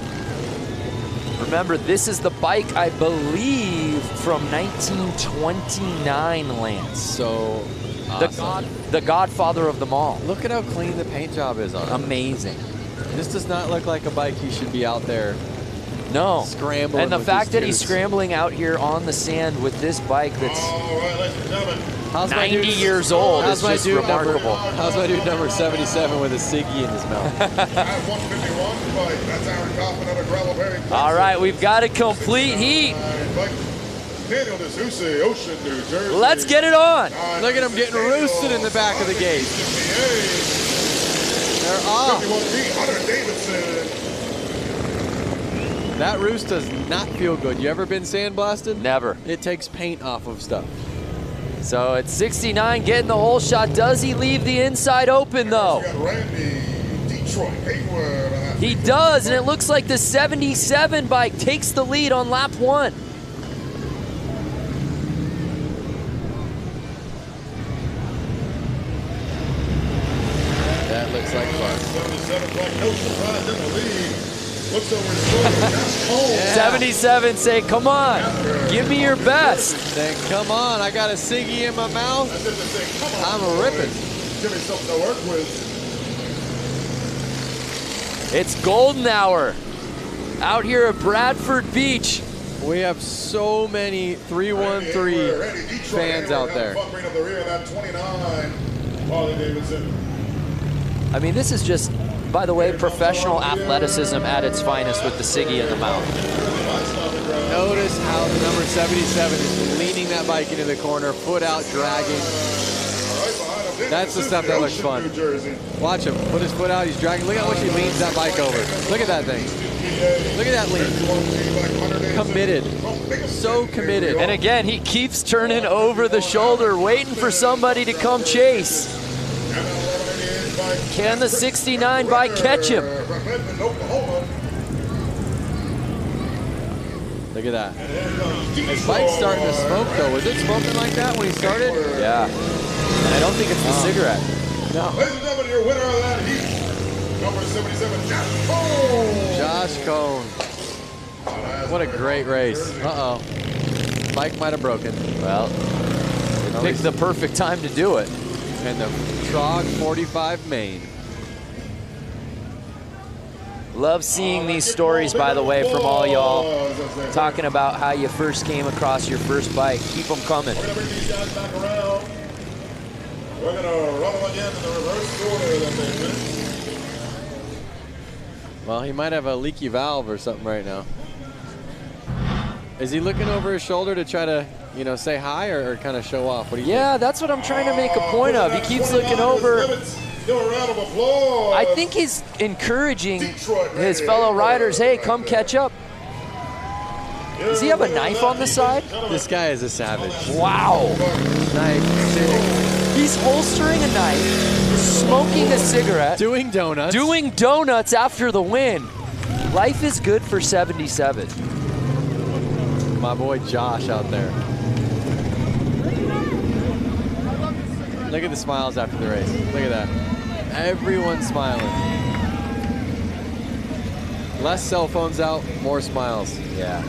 Remember, this is the bike, I believe, from 1929, Lance. So awesome. The godfather of them all. Look at how clean the paint job is on it. Amazing. This does not look like a bike he should be out there. No. Scrambling. And the with fact that these he's scrambling out here on the sand with this bike that's 90 years old is just remarkable. How's my dude number 77 with a ciggy in his mouth? All right, we've got a complete heat. Let's get it on. Look at him getting roosted in the back of the gate. They're off. That roost does not feel good. You ever been sandblasted? Never. It takes paint off of stuff. So it's 69 getting the hole shot. Does he leave the inside open though? He does, and it looks like the 77 bike takes the lead on lap 1. That looks like fun. 77 say, come on, give me your best. Say, come on, I got a ciggy in my mouth. I'm a ripping. Give me something to work with. It's golden hour out here at Bradford Beach. We have so many 313 fans out there. I mean, this is just, by the way, professional athleticism at its finest with the ciggy in the mouth. Notice how the number 77 is leaning that bike into the corner, foot out, dragging. That's the stuff that looks fun. Watch him, put his foot out, he's dragging. Look at how much he leans that bike over. Look at that thing. Look at that lean. Committed, so committed. And again, he keeps turning over the shoulder, waiting for somebody to come chase. Can the 69 bike catch him? Look at that. His bike's starting to smoke though. Was it smoking like that when he started? Yeah. And I don't think it's the cigarette. No. Ladies and gentlemen, your winner of that heat, number 77, Josh Cone. Josh Cone. What a great race. Uh-oh. Bike might have broken. Well, it picked the perfect time to do it. And the Trog 45 main. Love seeing these stories, by the way, from all y'all talking about how you first came across your first bike. Keep them coming. We're going to bring these guys back around. We're going to run them again in the reverse order that they finished. Well, he might have a leaky valve or something right now. Is he looking over his shoulder to try to, you know, say hi or kind of show off? What do you think? That's what I'm trying to make a point of. He keeps looking over. I think he's encouraging his fellow riders, hey, come catch up. Does he have a knife on the side? This guy is a savage. Wow. Knife. He's holstering a knife, smoking a cigarette. Doing donuts. Doing donuts after the win. Life is good for 77. My boy Josh out there. Look at the smiles after the race. Look at that. Everyone's smiling. Less cell phones out, more smiles. Yeah.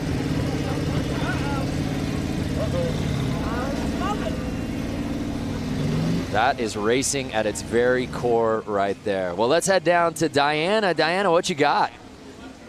That is racing at its very core right there. Well, let's head down to Diana. Diana, what you got?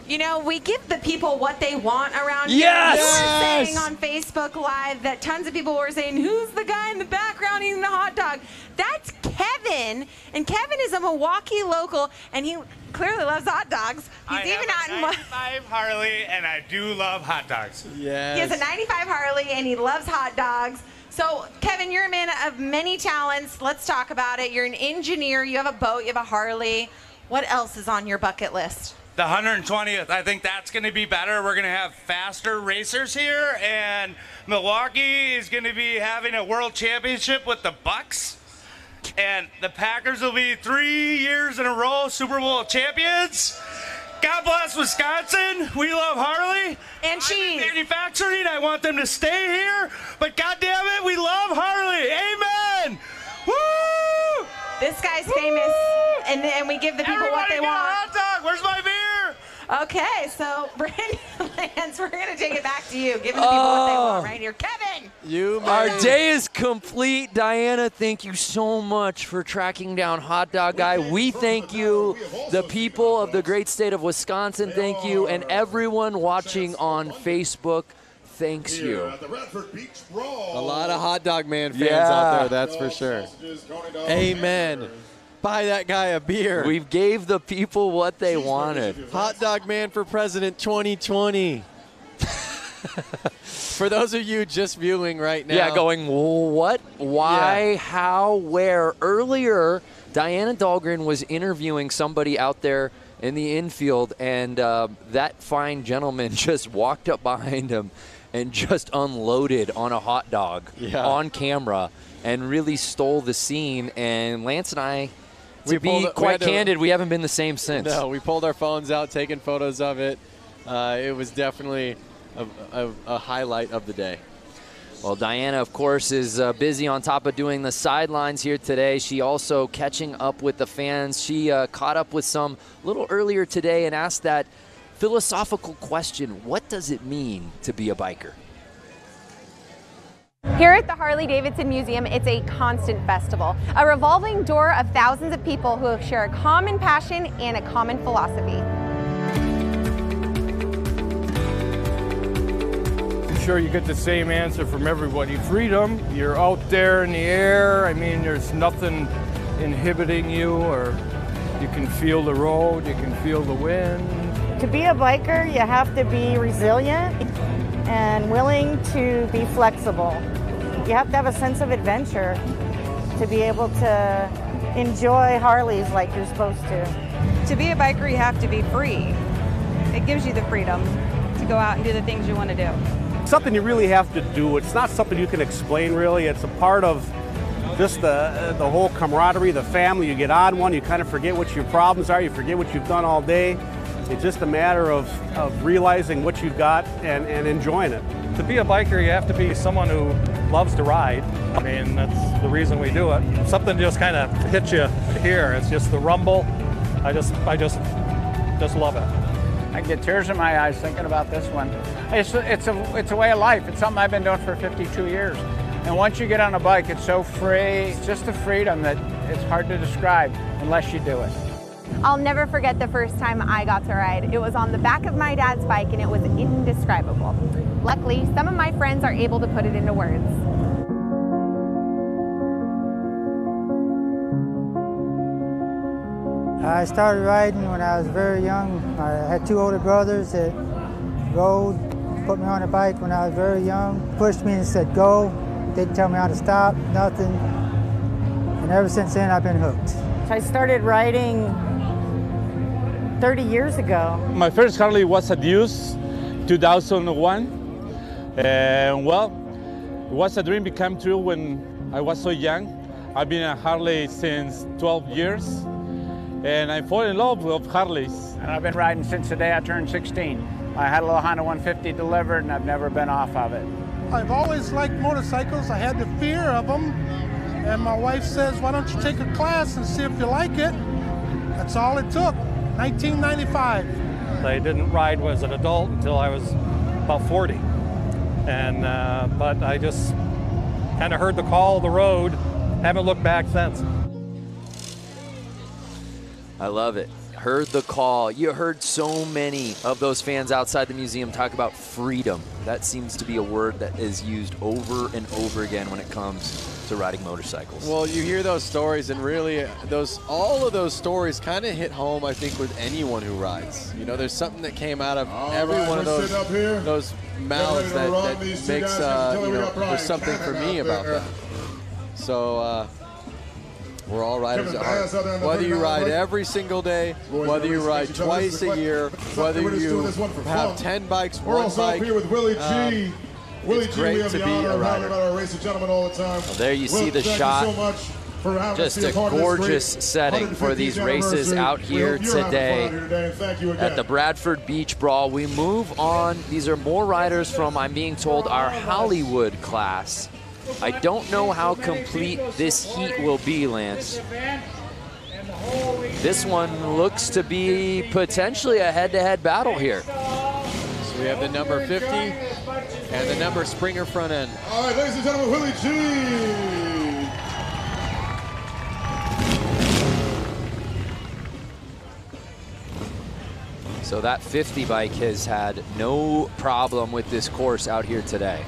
You know, we give the people what they want around here. Yes! You were saying on Facebook Live that tons of people were saying, who's the guy in the background eating the hot dog? That's Kevin. And Kevin is a Milwaukee local, and he clearly loves hot dogs. He's even out in 95 Harley, and I do love hot dogs. Yes. He has a 95 Harley, and he loves hot dogs. So, Kevin, you're a man of many talents. Let's talk about it. You're an engineer. You have a boat. You have a Harley. What else is on your bucket list? The 120th, I think that's going to be better. We're going to have faster racers here, and Milwaukee is going to be having a world championship with the Bucks, and the Packers will be 3 years in a row Super Bowl champions. God bless Wisconsin. We love Harley. And cheese. Manufacturing, I want them to stay here, but God damn it, we love Harley. Amen. Woo! This guy's famous, and we give the people what they want. Hot dog. Where's my beer? Okay, so Brandon Lance, we're going to take it back to you, giving the people what they want right here. Kevin! Our day is complete. Diana, thank you so much for tracking down Hot Dog Guy. We thank you. The people of the great state of Wisconsin, thank you. And everyone watching on Facebook, thanks you. A lot of Hot Dog Man fans out there, that's for sure. Amen. Buy that guy a beer. We gave the people what they wanted. Hot Dog Man for President 2020. For those of you just viewing right now. Yeah, going, what, why, how, where? Earlier, Diana Dahlgren was interviewing somebody out there in the infield, and that fine gentleman just walked up behind him and just unloaded on a hot dog on camera and really stole the scene. And Lance and I, to be quite candid, we haven't been the same since. No, we pulled our phones out, taking photos of it. It was definitely a highlight of the day. Well, Diana, of course, is busy on top of doing the sidelines here today. She also catching up with the fans. She caught up with some a little earlier today and asked that philosophical question: what does it mean to be a biker? Here at the Harley-Davidson Museum, it's a constant festival, a revolving door of thousands of people who share a common passion and a common philosophy. I'm sure you get the same answer from everybody. Freedom, you're out there in the air. I mean, there's nothing inhibiting you, or you can feel the road, you can feel the wind. To be a biker, you have to be resilient and willing to be flexible. You have to have a sense of adventure to be able to enjoy Harleys like you're supposed to. To be a biker, you have to be free. It gives you the freedom to go out and do the things you want to do. Something you really have to do. It's not something you can explain, really. It's a part of just the whole camaraderie, the family. You get on one, you kind of forget what your problems are, you forget what you've done all day. It's just a matter of realizing what you've got and enjoying it. To be a biker, you have to be someone who loves to ride. I mean, that's the reason we do it. Something just kind of hits you here. It's just the rumble. I just love it. I get tears in my eyes thinking about this one. It's a way of life. It's something I've been doing for 52 years. And once you get on a bike, it's so free. It's just a freedom that it's hard to describe unless you do it. I'll never forget the first time I got to ride. It was on the back of my dad's bike, and it was indescribable. Luckily, some of my friends are able to put it into words. I started riding when I was very young. I had two older brothers that rode, put me on a bike when I was very young, pushed me and said go, didn't tell me how to stop, nothing. And ever since then, I've been hooked. I started riding 30 years ago. My first Harley was a Deuce, 2001. And well, it was a dream become true when I was so young. I've been a Harley since 12 years. And I fall in love with Harleys. And I've been riding since the day I turned 16. I had a little Honda 150 delivered, and I've never been off of it. I've always liked motorcycles. I had the fear of them. And my wife says, why don't you take a class and see if you like it? That's all it took, 1995. I didn't ride as an adult until I was about 40. And but I just kind of heard the call of the road, haven't looked back since. I love it. heard the call. You heard so many of those fans outside the museum talk about freedom. That seems to be a word that is used over and over again when it comes to riding motorcycles. Well, you hear those stories, and really, all of those stories kind of hit home, I think, with anyone who rides. You know, there's something that came out of every one of those mouths that makes, you know, there's something for me about that. So, we're all riders at heart. Whether you ride every single day, whether you ride twice a year, whether you have 10 bikes, one bike, here with Willie G. It's great to be a rider. Well, there you see the shot. Just a gorgeous setting for these races out here today at the Bradford Beach Brawl. We move on. These are more riders from, I'm being told, our Hollywood class. I don't know how complete this heat will be, Lance. This one looks to be potentially a head-to-head battle here. So we have the number 50 and the number Springer front end. All right, ladies and gentlemen, Willie G. So that 50 bike has had no problem with this course out here today.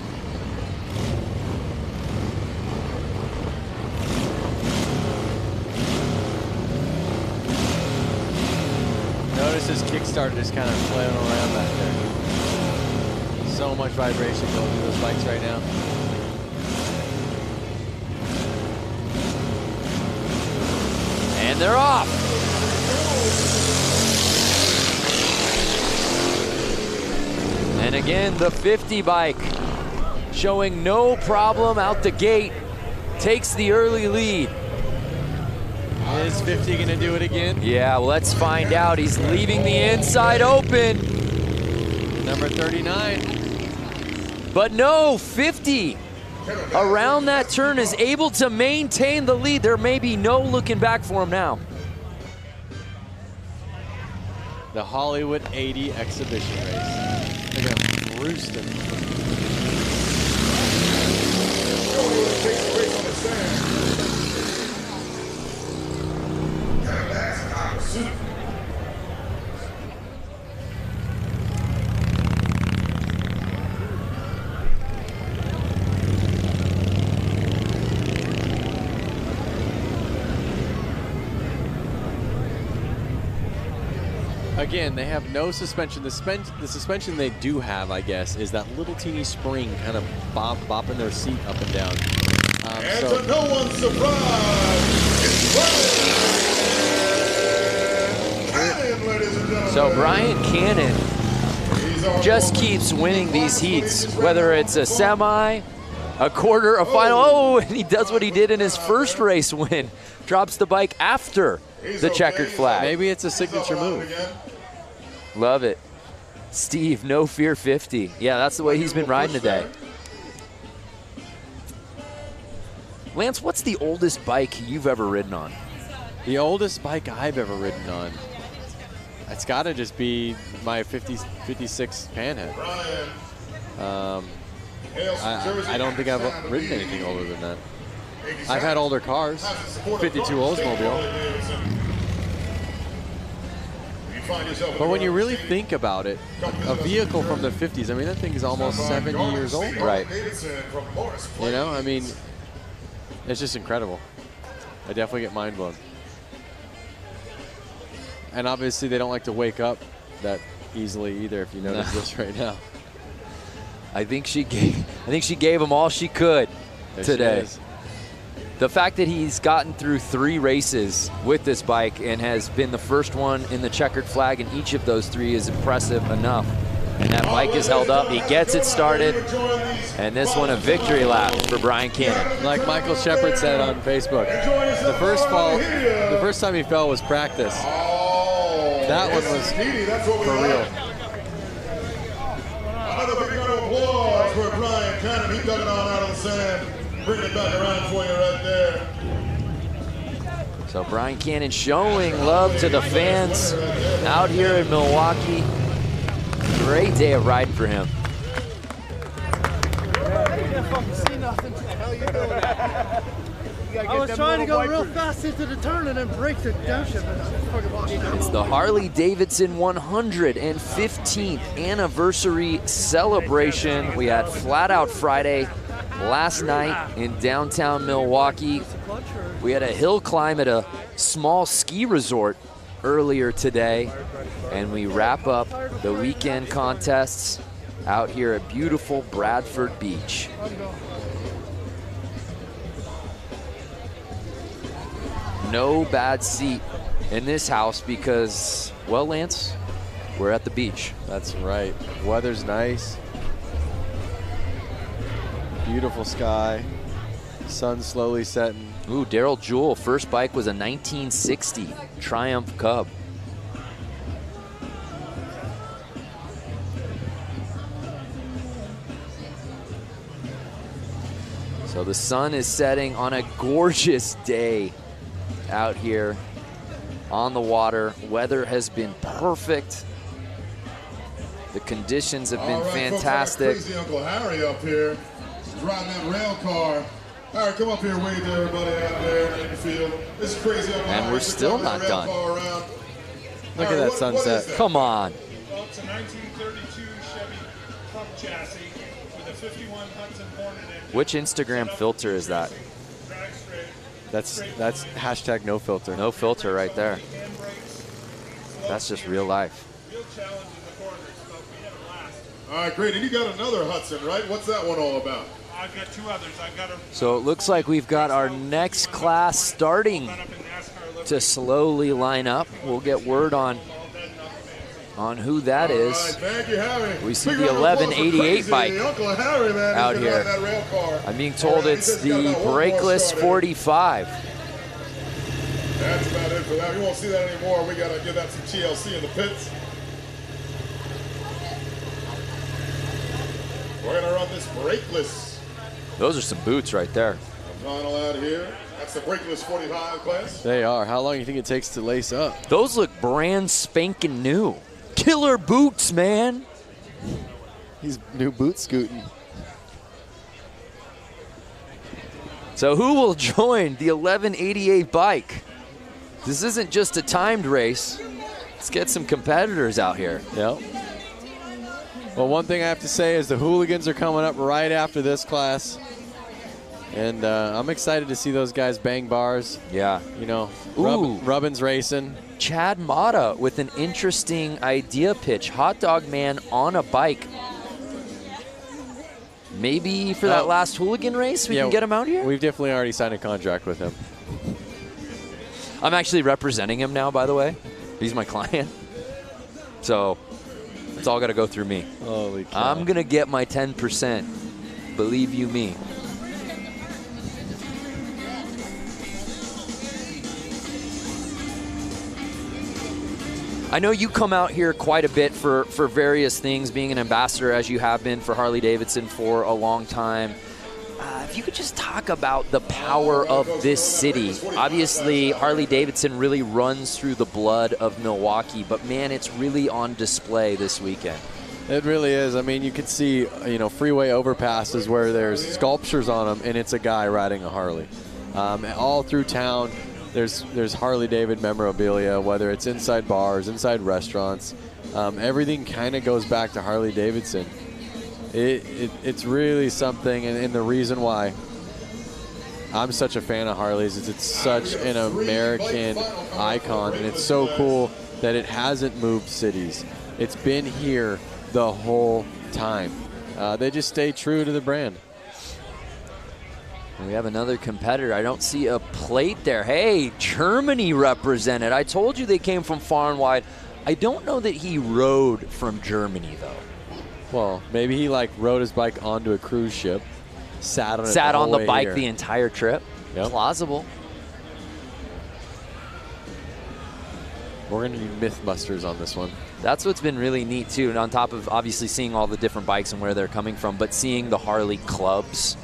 Notice his kickstart just kind of flailing around back there. So much vibration going through those bikes right now. And they're off. And again, the 50 bike showing no problem out the gate, takes the early lead. Is 50 gonna do it again? Yeah, well, let's find out. He's leaving the inside open. Number 39. But no, 50 around that turn is able to maintain the lead. There may be no looking back for him now. The Hollywood 80 exhibition race. Look at him roosting. Again, they have no suspension. The suspension they do have, I guess, is that little teeny spring kind of bopping their seat up and down. And to no one's surprise, So Brian Cannon just keeps winning these heats, whether it's a semi, a quarter, a final. Oh, and he does what he did in his first race win. Drops the bike after the checkered flag. Maybe it's a signature move. Love it. Steve, no fear 50. Yeah, that's the way he's been riding today. Lance, what's the oldest bike you've ever ridden on? The oldest bike I've ever ridden on? It's got to just be my 56 Panhead. I don't think I've ridden anything older than that. I've had older cars. 52 Oldsmobile. But when you really think about it, a vehicle from the 50s, I mean, that thing is almost 70 years old. Right. You know, I mean, it's just incredible. I definitely get mind blown. And obviously they don't like to wake up that easily either, if you notice this right now. I think she gave him all she could today. The fact that he's gotten through 3 races with this bike and has been the first one in the checkered flag in each of those 3 is impressive enough. And that bike is held up. He gets it started. And this one a victory lap for Brian Cannon. Like Michael Shepard said on Facebook, the first time he fell was practice. That one was for real. Another big round of applause for Brian Cannon. He dug it on out of the sand. Bring it back around for you right there. So Brian Cannon showing love to the fans out here in Milwaukee. Great day of riding for him. I was trying to go real fast into the turn and then break the downshift. It's the Harley-Davidson 115th anniversary celebration. We had Flat Out Friday last night in downtown Milwaukee. We had a hill climb at a small ski resort earlier today, and we wrap up the weekend contests out here at beautiful Bradford Beach. No bad seat in this house because, well, Lance, we're at the beach. That's right. Weather's nice. Beautiful sky. Sun slowly setting. Ooh, Daryl Jewell, first bike was a 1960 Triumph Cub. So the sun is setting on a gorgeous day out here on the water. Weather has been perfect. The conditions have been fantastic. Folks, crazy Uncle Harry up here, driving that rail car. Harry, come up here, wave to everybody out there in the field. This is crazy Uncle Harry. And we're still not done. Look at that sunset. Come on. Well, it's a 1932 Chevy Club chassis with a 51 Hudson Hornet engine. Which Instagram filter is that? That's hashtag no filter. No filter right there. That's just real life. All right, great. And you got another Hudson, right? What's that one all about? I've got two others. I've got a So it looks like we've got our next class starting to slowly line up. We'll get word on who that is. Thank you, Harry. We see the 1188 bike Uncle Harry, man, out here. That rail car. I'm being told it's the Brakeless 45. That's about it for that. We won't see that anymore. We got to give that some TLC in the pits. We're going to run this Brakeless. Those are some boots right there. Final out here. That's the Brakeless 45 class. They are. How long do you think it takes to lace up? Those look brand spanking new. Killer boots, man. He's new boot scooting. So who will join the 1188 bike? This isn't just a timed race. Let's get some competitors out here. Yep. Well, one thing I have to say is the Hooligans are coming up right after this class. And I'm excited to see those guys bang bars. Yeah. You know, Rubbin's racing. Chad Mata with an interesting idea pitch. Hot Dog Man on a bike. Maybe for that last Hooligan race, we can get him out here? We've definitely already signed a contract with him. I'm actually representing him now, by the way. He's my client. So it's all got to go through me. Holy cow. I'm going to get my 10%. Believe you me. I know you come out here quite a bit for various things, being an ambassador as you have been for Harley-Davidson for a long time. If you could just talk about the power of this city. Obviously, Harley-Davidson really runs through the blood of Milwaukee, but man, it's really on display this weekend. It really is. I mean, you can see, you know, freeway overpasses where there's sculptures on them, and it's a guy riding a Harley. All through town, there's Harley-David memorabilia, whether it's inside bars, inside restaurants. Everything kind of goes back to Harley-Davidson. It's really something, and the reason why I'm such a fan of Harleys is it's such an American icon, and it's so cool that it hasn't moved cities. It's been here the whole time. They just stay true to the brand. And we have another competitor. I don't see a plate there. Hey, Germany represented. I told you they came from far and wide. I don't know that he rode from Germany, though. Well, maybe he rode his bike onto a cruise ship, sat on it Sat the on whole the way bike here. the entire trip. Yep. Plausible. We're going to need Mythbusters on this one. That's what's been really neat, too. And on top of obviously seeing all the different bikes and where they're coming from, but seeing the Harley clubs,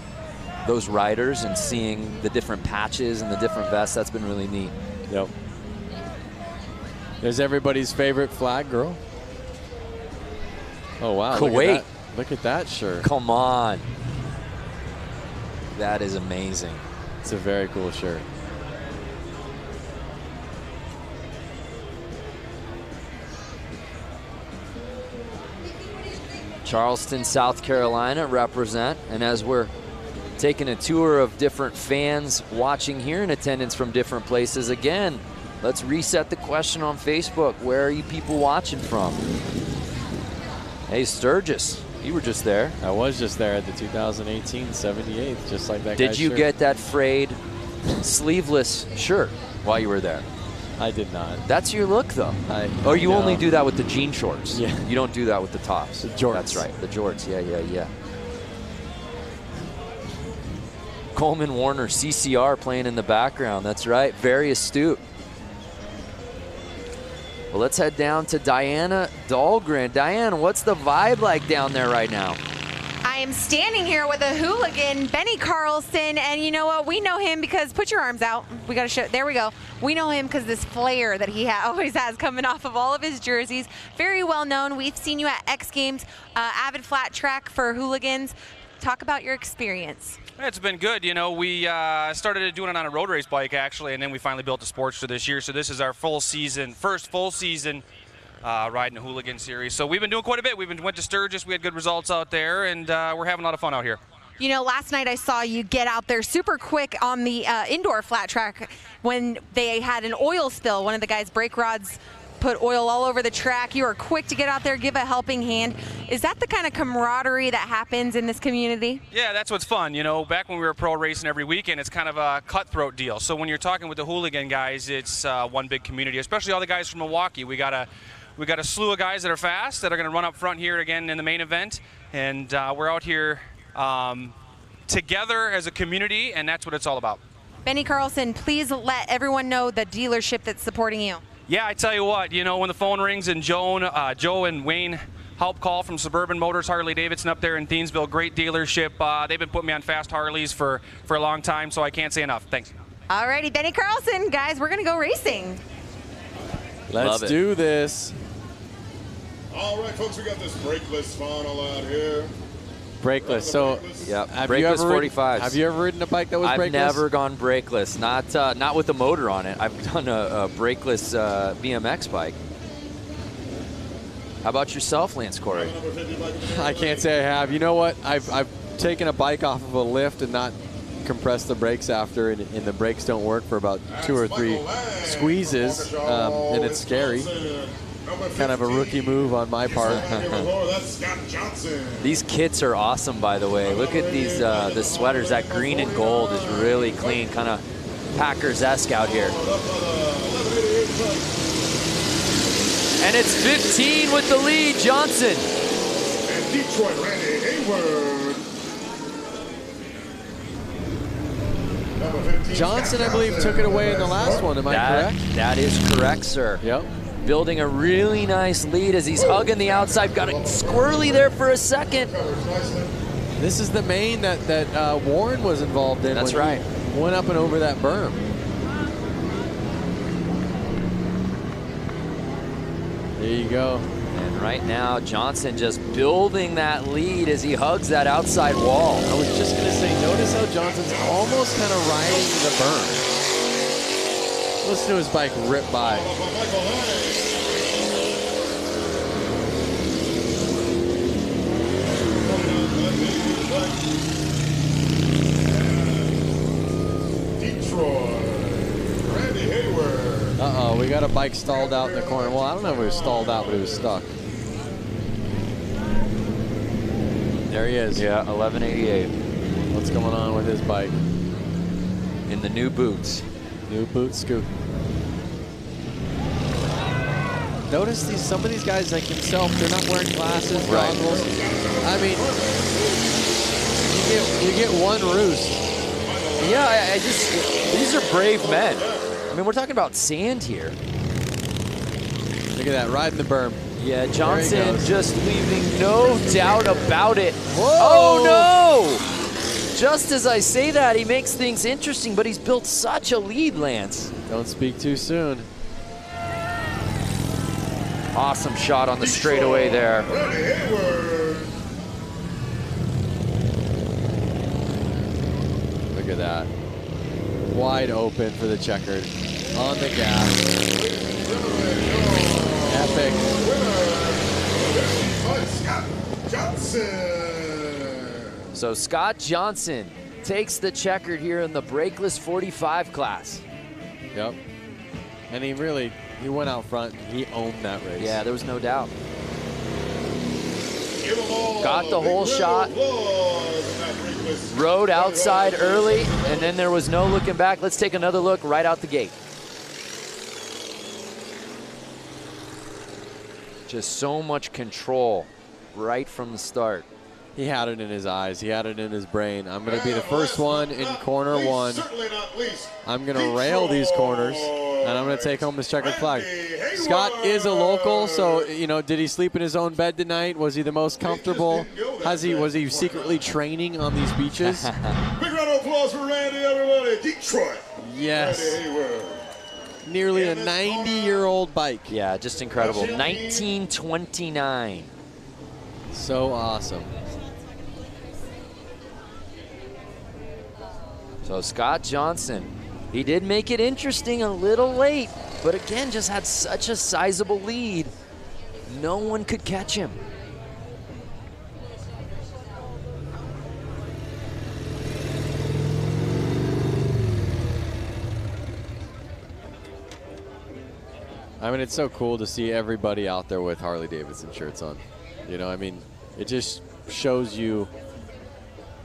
those riders, and seeing the different patches and the different vests, that's been really neat. Yep. There's everybody's favorite flag girl. Oh, wow. Kuwait. Look at that shirt. Come on. That is amazing. It's a very cool shirt. Charleston, South Carolina represent. And as we're taking a tour of different fans watching here in attendance from different places, again, let's reset the question on Facebook. Where are you people watching from? Hey, Sturgis, you were just there. I was just there at the 2018 78th, just like that Did guy's you shirt. get that frayed sleeveless shirt while you were there? I did not. That's your look, though. Or you only do that with the jean shorts. Yeah. You don't do that with the tops. The jorts. That's right, the jorts. Yeah. Coleman Warner, CCR playing in the background. That's right. Very astute. Well, let's head down to Diana Dahlgren. Diana, what's the vibe like down there right now? I am standing here with a hooligan, Benny Carlson, and you know what? We know him because, put your arms out. We got to show, there we go. We know him because this flair that he always has coming off of all of his jerseys. Very well known. We've seen you at X Games, avid flat track for hooligans. Talk about your experience. It's been good. You know, we started doing it on a road race bike, actually, and then we finally built a Sportster this year. So this is our first full season riding the Hooligan series. So we've been doing quite a bit. Went to Sturgis. We had good results out there, and we're having a lot of fun out here. You know, last night I saw you get out there super quick on the indoor flat track when they had an oil spill. One of the guys' brake rods put oil all over the track. You were quick to get out there, give a helping hand. Is that the kind of camaraderie that happens in this community? Yeah, that's what's fun. You know, back when we were pro racing every weekend, it's kind of a cutthroat deal. So when you're talking with the Hooligan guys, it's one big community, especially all the guys from Milwaukee. We got a slew of guys that are fast that are going to run up front here again in the main event. And we're out here together as a community, and that's what it's all about. Benny Carlson, please let everyone know the dealership that's supporting you. Yeah, I tell you what, you know, when the phone rings and Joe and Wayne help call from Suburban Motors Harley-Davidson up there in Thiensville, great dealership. They've been putting me on fast Harleys for a long time, so I can't say enough. Thanks. All righty, Benny Carlson, guys, we're going to go racing. Let's do this. All right, folks, we got this brakeless funnel out here. Brakeless. So, Brakeless 45s. Have you ever ridden a bike that was brakeless? I've never gone brakeless. Not with a motor on it. I've done a brakeless BMX bike. How about yourself, Lance Corey? I can't say I have. You know what? I've taken a bike off of a lift and not compressed the brakes after, and the brakes don't work for about 2 or 3 squeezes, and it's scary. Kind of a rookie move on my part. These kits are awesome, by the way. Look at these the sweaters. That green and gold is really clean, kind of Packers-esque out here. And it's 15 with the lead, Johnson. And Detroit, Randy Hayward. Number 15. Johnson, I believe, took it away in the last one. Am I correct? That is correct, sir. Yep. Building a really nice lead as he's hugging the outside. Got it squirrely there for a second. This is the main that Warren was involved in. That's when right. He went up and over that berm. There you go. And right now, Johnson just building that lead as he hugs that outside wall. I was just going to say, notice how Johnson's almost kind of riding the berm. Listen to his bike rip by. Detroit, Randy Hayward. Uh-oh, we got a bike stalled out in the corner. Well, I don't know if it was stalled out, but it was stuck. There he is. Yeah, 1188. What's going on with his bike? In the new boots. New boot scoop. Notice some of these guys like himself, they're not wearing glasses, goggles. I mean, you get one roost. Yeah, these are brave men. I mean, we're talking about sand here. Look at that, riding the berm. Yeah, Johnson just leaving no doubt about it. Whoa. Oh, no! Just as I say that, he makes things interesting, but he's built such a lead, Lance. Don't speak too soon. Awesome shot on the straightaway there. Look at that. Wide open for the checkered. On the gas. Epic. Scott Johnson. So Scott Johnson takes the checkered here in the Brakeless 45 class. Yep. And he went out front. He owned that race. Yeah, there was no doubt. Got the whole shot. Rode outside early, and then there was no looking back. Let's take another look right out the gate. Just so much control right from the start. He had it in his eyes. He had it in his brain. I'm going to be the first one in corner one. I'm going to rail these corners, and I'm going to take home this checkered flag. Scott is a local, so, you know, did he sleep in his own bed tonight? Was he the most comfortable? Was he secretly training on these beaches? Big round of applause for Randy, everybody. Detroit. Yes. Nearly a 90-year-old bike. Yeah, just incredible. 1929. So awesome. So Scott Johnson, he did make it interesting a little late, but again, just had such a sizable lead. No one could catch him. I mean, it's so cool to see everybody out there with Harley-Davidson shirts on. You know, I mean, it just shows you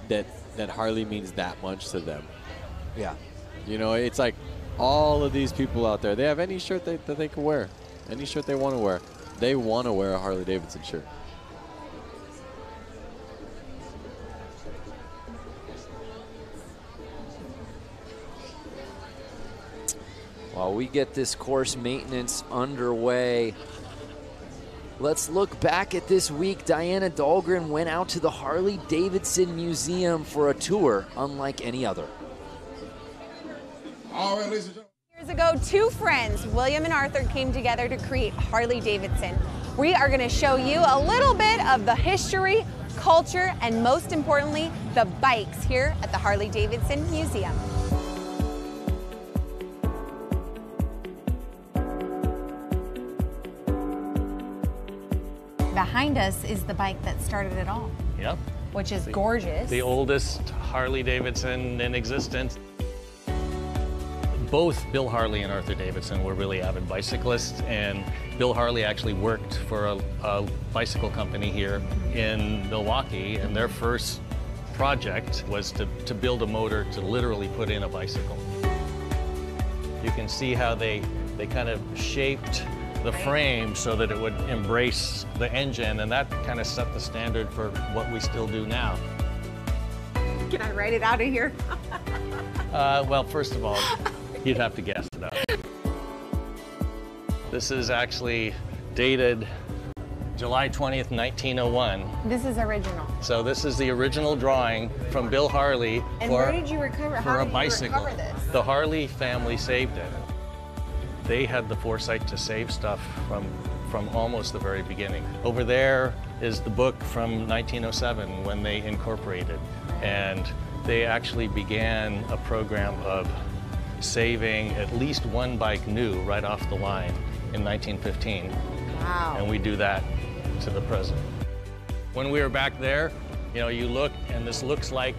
that Harley means that much to them. Yeah. You know, it's like all of these people out there, they have any shirt that they can wear, any shirt they want to wear. They want to wear a Harley-Davidson shirt. While we get this course maintenance underway, let's look back at this week. Diana Dahlgren went out to the Harley-Davidson Museum for a tour unlike any other. All right, ladies and gentlemen. Years ago, two friends, William and Arthur, came together to create Harley-Davidson. We are going to show you a little bit of the history, culture, and most importantly, the bikes here at the Harley-Davidson Museum. Behind us is the bike that started it all. Yep. Which is gorgeous. The oldest Harley-Davidson in existence. Both Bill Harley and Arthur Davidson were really avid bicyclists, and Bill Harley actually worked for a bicycle company here in Milwaukee, and their first project was to build a motor to literally put in a bicycle. You can see how they kind of shaped the frame so that it would embrace the engine, and that kind of set the standard for what we still do now. Can I write it out of here? Well, first of all, you'd have to guess it up. This is actually dated July 20th, 1901. This is original. So this is the original drawing from Bill Harley And where did you recover? How for did a bicycle. you recover this? The Harley family saved it. They had the foresight to save stuff from almost the very beginning. Over there is the book from 1907 when they incorporated, and they actually began a program of saving at least one bike new right off the line in 1915. Wow. And we do that to the present. When we were back there, you know, you look and this looks like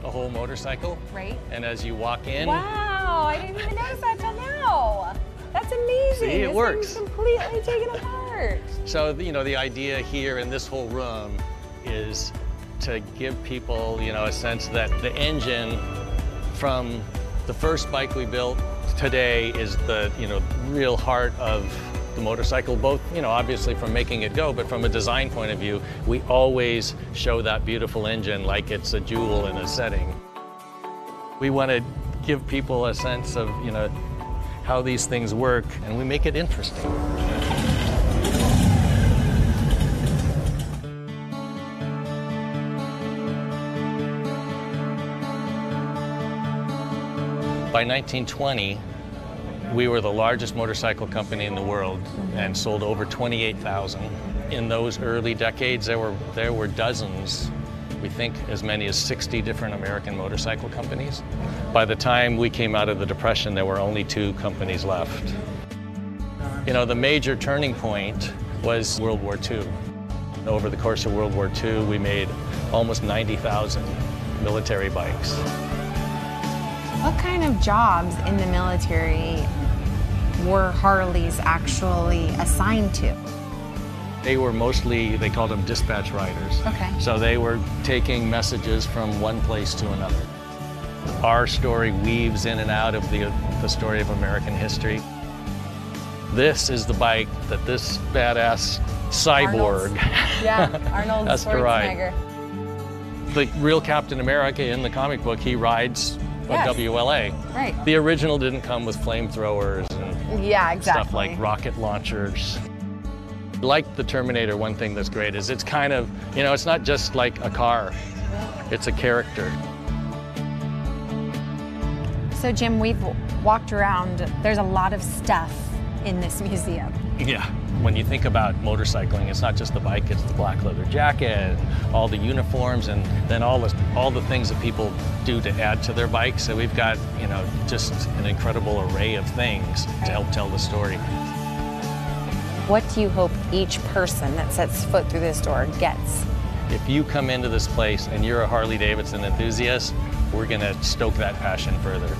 a whole motorcycle. Right. And as you walk in, Wow, I didn't even notice that till now. That's amazing. See, it works. This thing's completely taken apart. so you know, the idea here in this whole room is to give people, you know, a sense that the engine from the first bike we built today is the, you know, real heart of the motorcycle, both, you know, obviously from making it go, but from a design point of view, we always show that beautiful engine like it's a jewel in a setting. We want to give people a sense of, you know, how these things work, and we make it interesting. By 1920, we were the largest motorcycle company in the world and sold over 28,000. In those early decades, there were dozens we think as many as 60 different American motorcycle companies. By the time we came out of the Depression, there were only 2 companies left. You know, the major turning point was World War II. Over the course of World War II, we made almost 90,000 military bikes. What kind of jobs in the military were Harleys actually assigned to? They were mostly, they called them dispatch riders. Okay. So they were taking messages from one place to another. Our story weaves in and out of the story of American history. This is the bike that this badass cyborg Arnold has to ride. Schwarzenegger. The real Captain America in the comic book, he rides a WLA. Right. The original didn't come with flamethrowers and stuff like rocket launchers. Like the Terminator, one thing that's great is it's kind of, you know, it's not just like a car, it's a character. So Jim, we've walked around. There's a lot of stuff in this museum. Yeah. When you think about motorcycling, it's not just the bike, it's the black leather jacket, all the uniforms, and then all the things that people do to add to their bikes. So we've got, you know, just an incredible array of things to help tell the story. What do you hope each person that sets foot through this door gets? If you come into this place and you're a Harley-Davidson enthusiast, we're gonna stoke that passion further.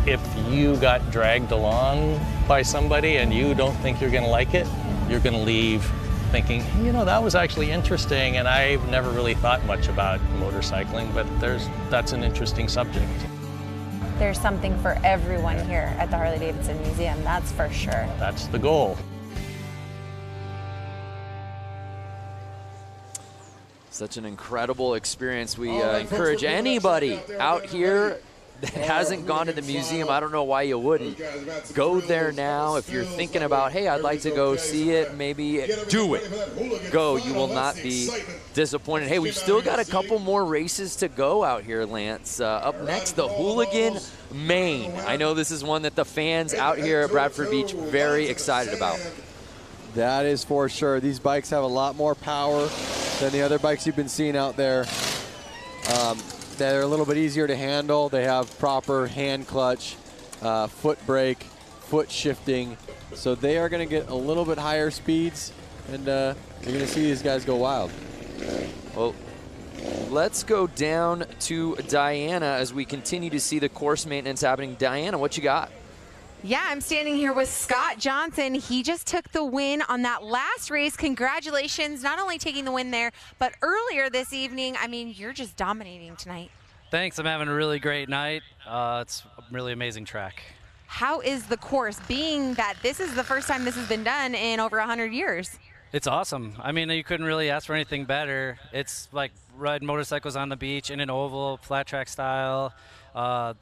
If you got dragged along by somebody and you don't think you're gonna like it, you're gonna leave thinking, you know, that was actually interesting and I've never really thought much about motorcycling, but that's an interesting subject. There's something for everyone here at the Harley-Davidson Museum, that's for sure. That's the goal. Such an incredible experience. We encourage anybody out here that hasn't gone to the museum, I don't know why you wouldn't. Go there now. If you're thinking about, hey, I'd like to go see it, maybe do it. Go. You will not be disappointed. Hey, we've still got a couple more races to go out here, Lance. Up next, the Hooligan Main. I know this is one that the fans out here at Bradford Beach very excited about. That is for sure. These bikes have a lot more power than the other bikes you've been seeing out there. They're a little bit easier to handle. They have proper hand clutch, foot brake, foot shifting. So they are going to get a little bit higher speeds, and you're going to see these guys go wild. Well, let's go down to Diana as we continue to see the course maintenance happening. Diana, what you got? Yeah, I'm standing here with Scott Johnson. He just took the win on that last race. Congratulations, not only taking the win there, but earlier this evening. I mean, you're just dominating tonight. Thanks, I'm having a really great night. It's a really amazing track. How is the course, being that this is the first time this has been done in over 100 years? It's awesome. I mean, you couldn't really ask for anything better. It's like riding motorcycles on the beach in an oval, flat track style.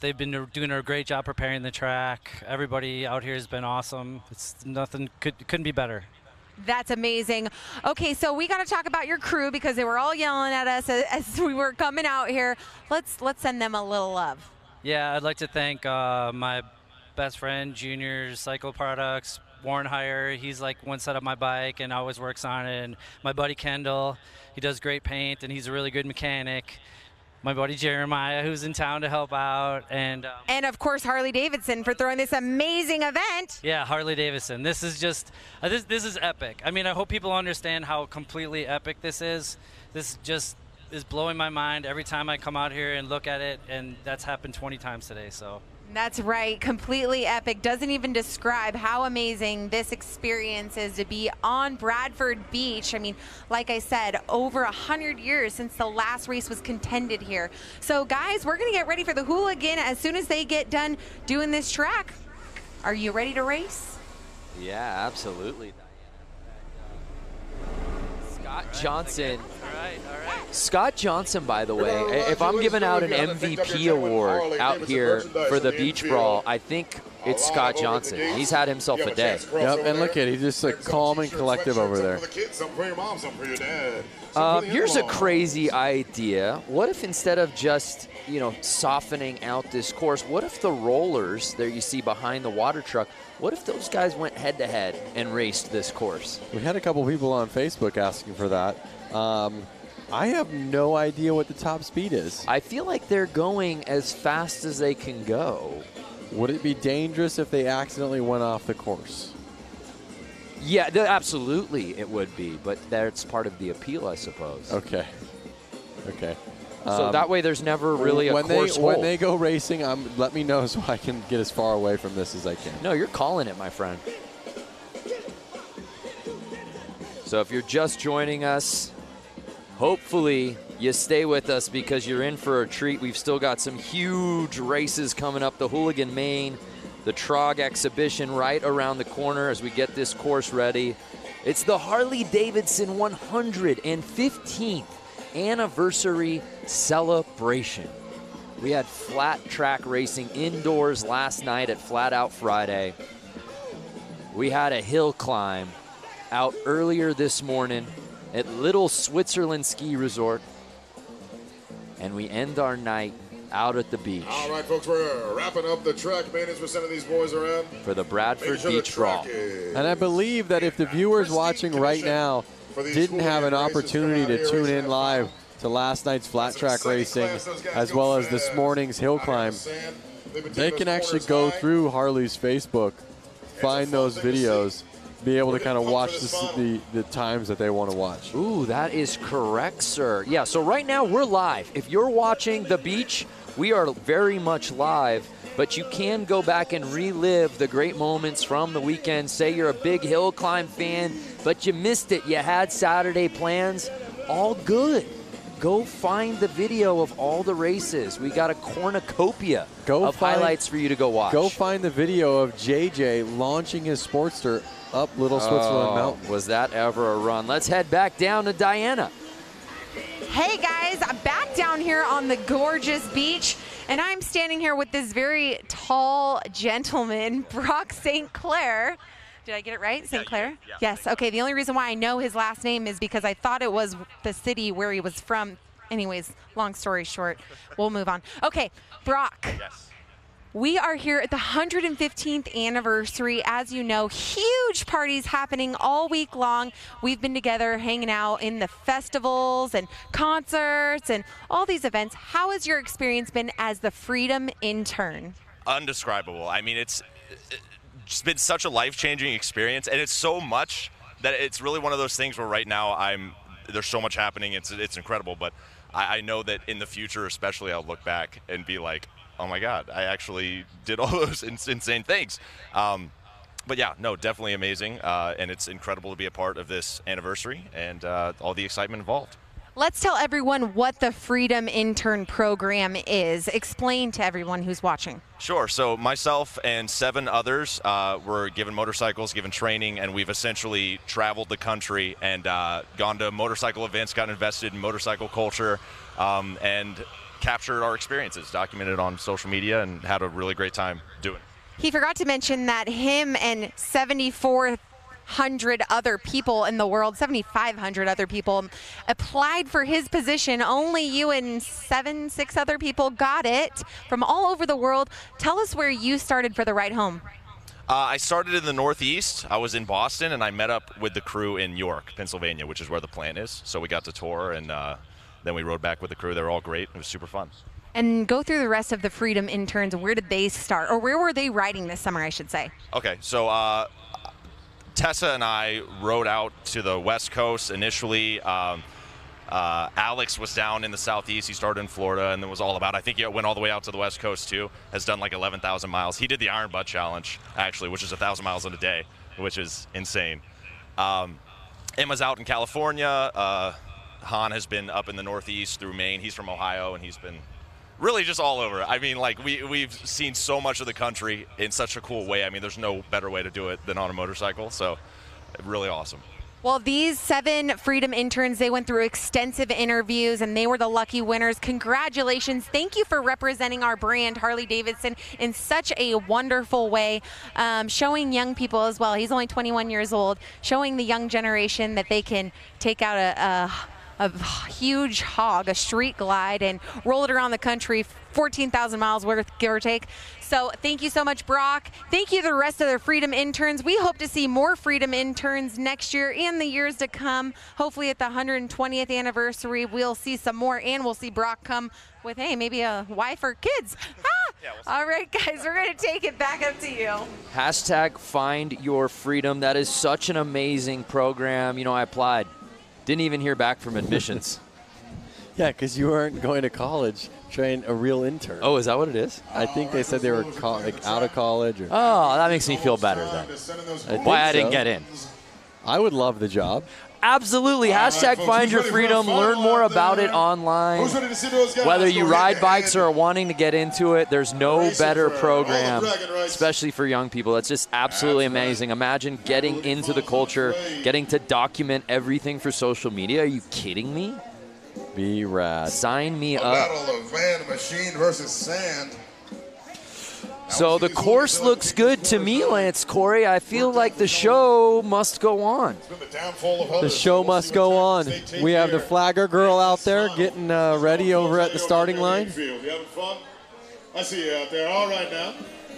They've been doing a great job preparing the track. Everybody out here has been awesome. It's nothing couldn't be better. That's amazing. Okay, so we got to talk about your crew because they were all yelling at us as we were coming out here. Let's send them a little love. Yeah, I'd like to thank my best friend, Junior Cycle Products, Warren Hire. He's like one set up my bike and always works on it. And my buddy Kendall, he does great paint and he's a really good mechanic. My buddy Jeremiah, who's in town to help out, and of course Harley-Davidson for throwing this amazing event. Yeah, Harley-Davidson. This is just this is epic. I mean, I hope people understand how completely epic this is. This just is blowing my mind every time I come out here and look at it, and that's happened 20 times today. So. That's right, completely epic. Doesn't even describe how amazing this experience is to be on Bradford Beach. I mean, like I said, over 100 years since the last race was contended here. So guys, we're gonna get ready for the Hooligan as soon as they get done doing this track. Are you ready to race? Yeah, absolutely. Scott Johnson. All right. Scott Johnson, by the way, if I'm giving out an MVP award out here for the Beach Brawl, I think it's Scott Johnson. He's had himself a day. Yep, and look at it. He's just like calm and collective over there. Here's a crazy idea. What if instead of just, you know, softening out this course, what if the rollers there you see behind the water truck, what if those guys went head-to-head and raced this course? We had a couple people on Facebook asking for that. I have no idea what the top speed is. I feel like they're going as fast as they can go. Would it be dangerous if they accidentally went off the course? Yeah, absolutely it would be, but that's part of the appeal, I suppose. Okay. Okay. So that way there's never really a course hole. When they go racing, let me know so I can get as far away from this as I can. No, you're calling it, my friend. So if you're just joining us, hopefully you stay with us because you're in for a treat. We've still got some huge races coming up. The Hooligan Main, the Trog exhibition right around the corner as we get this course ready. It's the Harley-Davidson 115th anniversary celebration. We had flat track racing indoors last night at Flat Out Friday. We had a hill climb out earlier this morning at Little Switzerland Ski Resort. And we end our night out at the beach. All right, folks, we're wrapping up the track maintenance. We're sending these boys around for the Bradford Beach Brawl. And I believe that if the viewers watching right now didn't have an opportunity to tune in live to last night's flat track racing as well as this morning's hill climb, they can actually go through Harley's Facebook, find those videos, be able to kind of watch the times that they want to watch. Ooh, that is correct, sir. Yeah, so right now we're live. If you're watching the beach, we are very much live, but you can go back and relive the great moments from the weekend. Say you're a big hill climb fan, but you missed it. You had Saturday plans. All good. Go find the video of all the races. We got a cornucopia of highlights for you to go watch. Go find the video of JJ launching his Sportster up Little Switzerland Mountain. Was that ever a run? Let's head back down to Diana. Hey guys, I'm back down here on the gorgeous beach, and I'm standing here with this very tall gentleman, Brock St. Clair. Did I get it right? St. Clair? Yeah. Yes. Okay, the only reason why I know his last name is because I thought it was the city where he was from. Anyways, long story short, we'll move on. Okay, Brock. Yes. We are here at the 115th anniversary. As you know, huge parties happening all week long. We've been together hanging out in the festivals and concerts and all these events. How has your experience been as the Freedom intern? Undescribable. I mean, it's been such a life-changing experience, and it's so much that it's really one of those things where right now there's so much happening. It's incredible, but I know that in the future, especially, I'll look back and be like, oh my God, I actually did all those insane things. But yeah, no, definitely amazing. And it's incredible to be a part of this anniversary and all the excitement involved. Let's tell everyone what the Freedom Intern Program is. Explain to everyone who's watching. Sure. So myself and 7 others were given motorcycles, given training, and we've essentially traveled the country and gone to motorcycle events, got invested in motorcycle culture, and captured our experiences, documented on social media, and had a really great time doing it. He forgot to mention that him and 7,400 other people in the world, 7,500 other people applied for his position. Only you and 6 other people got it from all over the world. Tell us where you started for the ride home. I started in the Northeast. I was in Boston, and I met up with the crew in York, Pennsylvania, which is where the plant is. So we got to tour, and then we rode back with the crew. They were all great. It was super fun. And go through the rest of the Freedom interns. Where did they start? Or where were they riding this summer, I should say? Okay, so Tessa and I rode out to the West Coast initially. Alex was down in the Southeast. He started in Florida and then was all about, I think he went all the way out to the West Coast too. Has done like 11,000 miles. He did the Iron Butt Challenge, actually, which is 1,000 miles in a day, which is insane. Emma's out in California. Han has been up in the Northeast through Maine. He's from Ohio, and he's been really just all over. I mean, like, we've seen so much of the country in such a cool way. I mean, there's no better way to do it than on a motorcycle, so really awesome. Well, these 7 Freedom interns, they went through extensive interviews, and they were the lucky winners. Congratulations. Thank you for representing our brand, Harley-Davidson, in such a wonderful way, showing young people as well. He's only 21 years old, showing the young generation that they can take out a huge hog, a street glide, and roll it around the country, 14,000 miles worth, give or take. So thank you so much, Brock. Thank you to the rest of the Freedom interns. We hope to see more Freedom interns next year and the years to come. Hopefully at the 120th anniversary, we'll see some more, and we'll see Brock come with, hey, maybe a wife or kids. Yeah, all right, guys, we're going to take it back up to you. Hashtag Find Your Freedom. That is such an amazing program. You know, I applied. Didn't even hear back from admissions. Yeah, because you weren't going to college, train a real intern. Oh, is that what it is? I think they said they were like out of college. Or Oh, that makes me feel better then. Why I didn't get in. I would love the job. Absolutely. Hashtag Find Your Freedom. Learn more about it online. Whether you ride bikes or are wanting to get into it, there's no better program, especially for young people. That's just absolutely amazing. Imagine getting into the culture, getting to document everything for social media. Are you kidding me? Be rad. Sign me up. Battle of van, machine versus sand. So the course looks good to me, Lance Corey. I feel like the show must go on. The show must go on. We have the flagger girl out there getting ready over at the starting line. Infield. You having fun? I see you out there. All right now.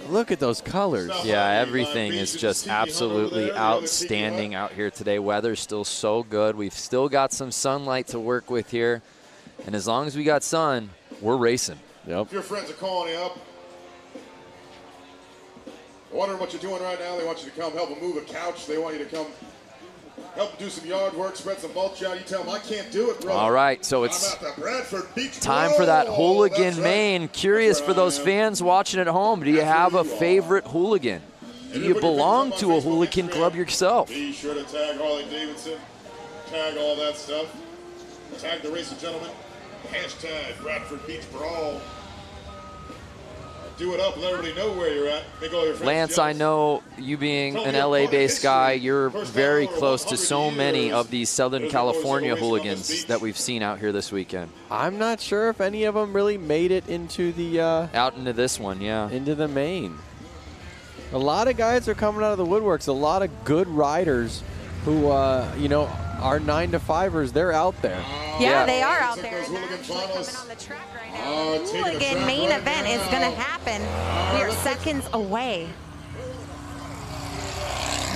Look at those colors. Yeah, everything is just absolutely outstanding out here today. Weather's still so good. We've still got some sunlight to work with here. And as long as we got sun, we're racing. Yep. If your friends are calling you up, wondering what you're doing right now, they want you to come help them move a couch. They want you to come help do some yard work, spread some mulch out. You tell them, I can't do it, brother. All right, so it's I'm at the Bradford Beach time for that Brawl. Hooligan That's right. main. Curious for those fans watching at home, do you have a favorite hooligan? Do you belong to a hooligan club yourself? Be sure to tag Harley-Davidson, tag all that stuff, tag the Racing Gentlemen, hashtag Bradford Beach Brawl. Do it up, let everybody know where you're at. Make all your friends Lance, jealous. I know you being an LA-based guy, you're very close to so many of these Southern California hooligans that we've seen out here this weekend. I'm not sure if any of them really made it into the out into this one, yeah. Into the main. A lot of guys are coming out of the woodworks. A lot of good riders who, you know, are 9-to-5ers. They're out there. Yeah, they are out there. And they're actually coming on the track right now. The Hooligan main event is going to happen. We are seconds away.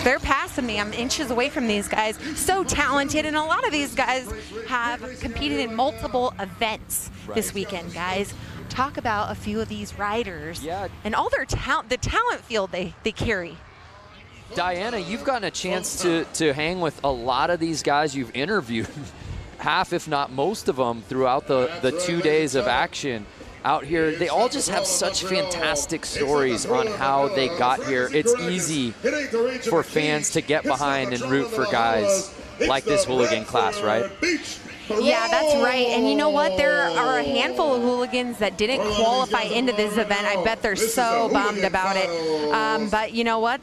They're passing me. I'm inches away from these guys. So talented, and a lot of these guys have competed in multiple events this weekend, guys. Talk about a few of these riders and all their talent, the talent field they carry. Diana, you've gotten a chance to hang with a lot of these guys you've interviewed, half if not most of them throughout the 2 days of action out here. They all just have such fantastic stories on how they got here. It's easy for fans to get behind and root for guys like this hooligan class, right? Yeah, that's right. And you know what? There are a handful of hooligans that didn't qualify into this event. I bet they're so bummed about it. But you know what?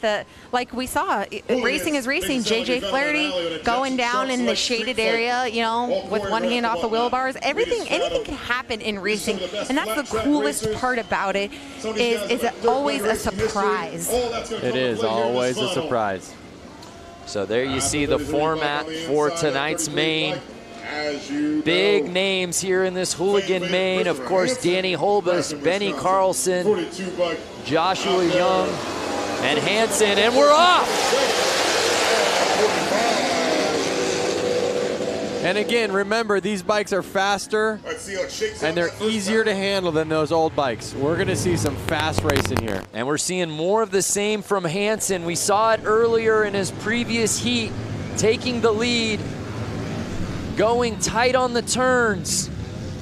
Like we saw, racing is racing. JJ Flaherty going down in the shaded area, you know, with one hand off the wheel bars. Anything can happen in racing. And that's the coolest part about it, is it always a surprise. It is always a surprise. So there you see the format for tonight's main. Big names here in this hooligan main. Of course, Danny Holbus, Benny Carlson, Joshua Young, and Hansen, and we're off! And again, remember, these bikes are faster and they're easier to handle than those old bikes. We're gonna see some fast racing here. And we're seeing more of the same from Hansen. We saw it earlier in his previous heat, taking the lead, going tight on the turns,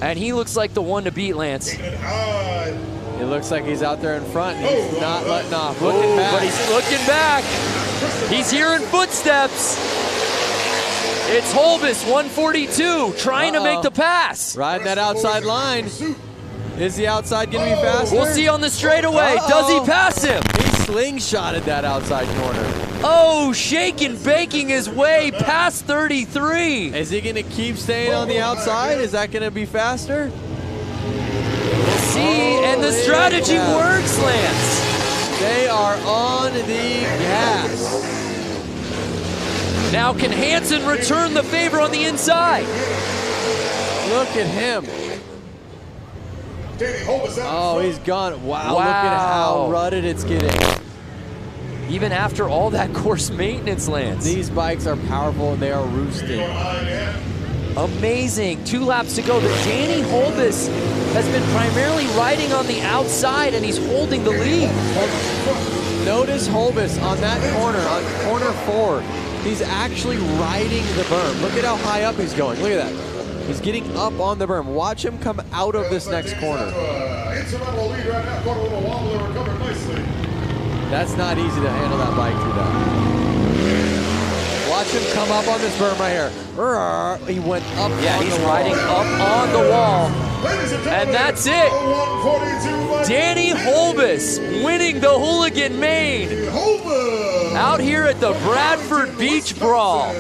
and he looks like the one to beat, Lance. It looks like he's out there in front and he's not letting off. Looking back. But he's looking back. He's hearing footsteps. It's Holbus, 142, trying to make the pass. Riding that outside line. Is the outside going to be faster? We'll see on the straightaway. Does he pass him? He slingshotted that outside corner. Oh, shaking, baking his way past 33. Is he going to keep staying on the outside? Is that going to be faster? We'll see, and the strategy works, Lance. They are on the gas. Now can Hansen return the favor on the inside? Look at him. Oh, he's gone. Wow, look at how rutted it's getting. Even after all that course maintenance, Lance. These bikes are powerful and they are roosting. Amazing. 2 laps to go. But Danny Holbus has been primarily riding on the outside, and he's holding the lead. Notice Holbus on that corner, on corner 4. He's actually riding the berm. Look at how high up he's going. Look at that. He's getting up on the berm. Watch him come out of this next corner. That's not easy to handle that bike through that. Watch him come up on this berm right here. He went up. Yeah, he's riding up on the wall. And that's it. Danny Holbus winning the Hooligan Main out here at the Bradford Beach Brawl.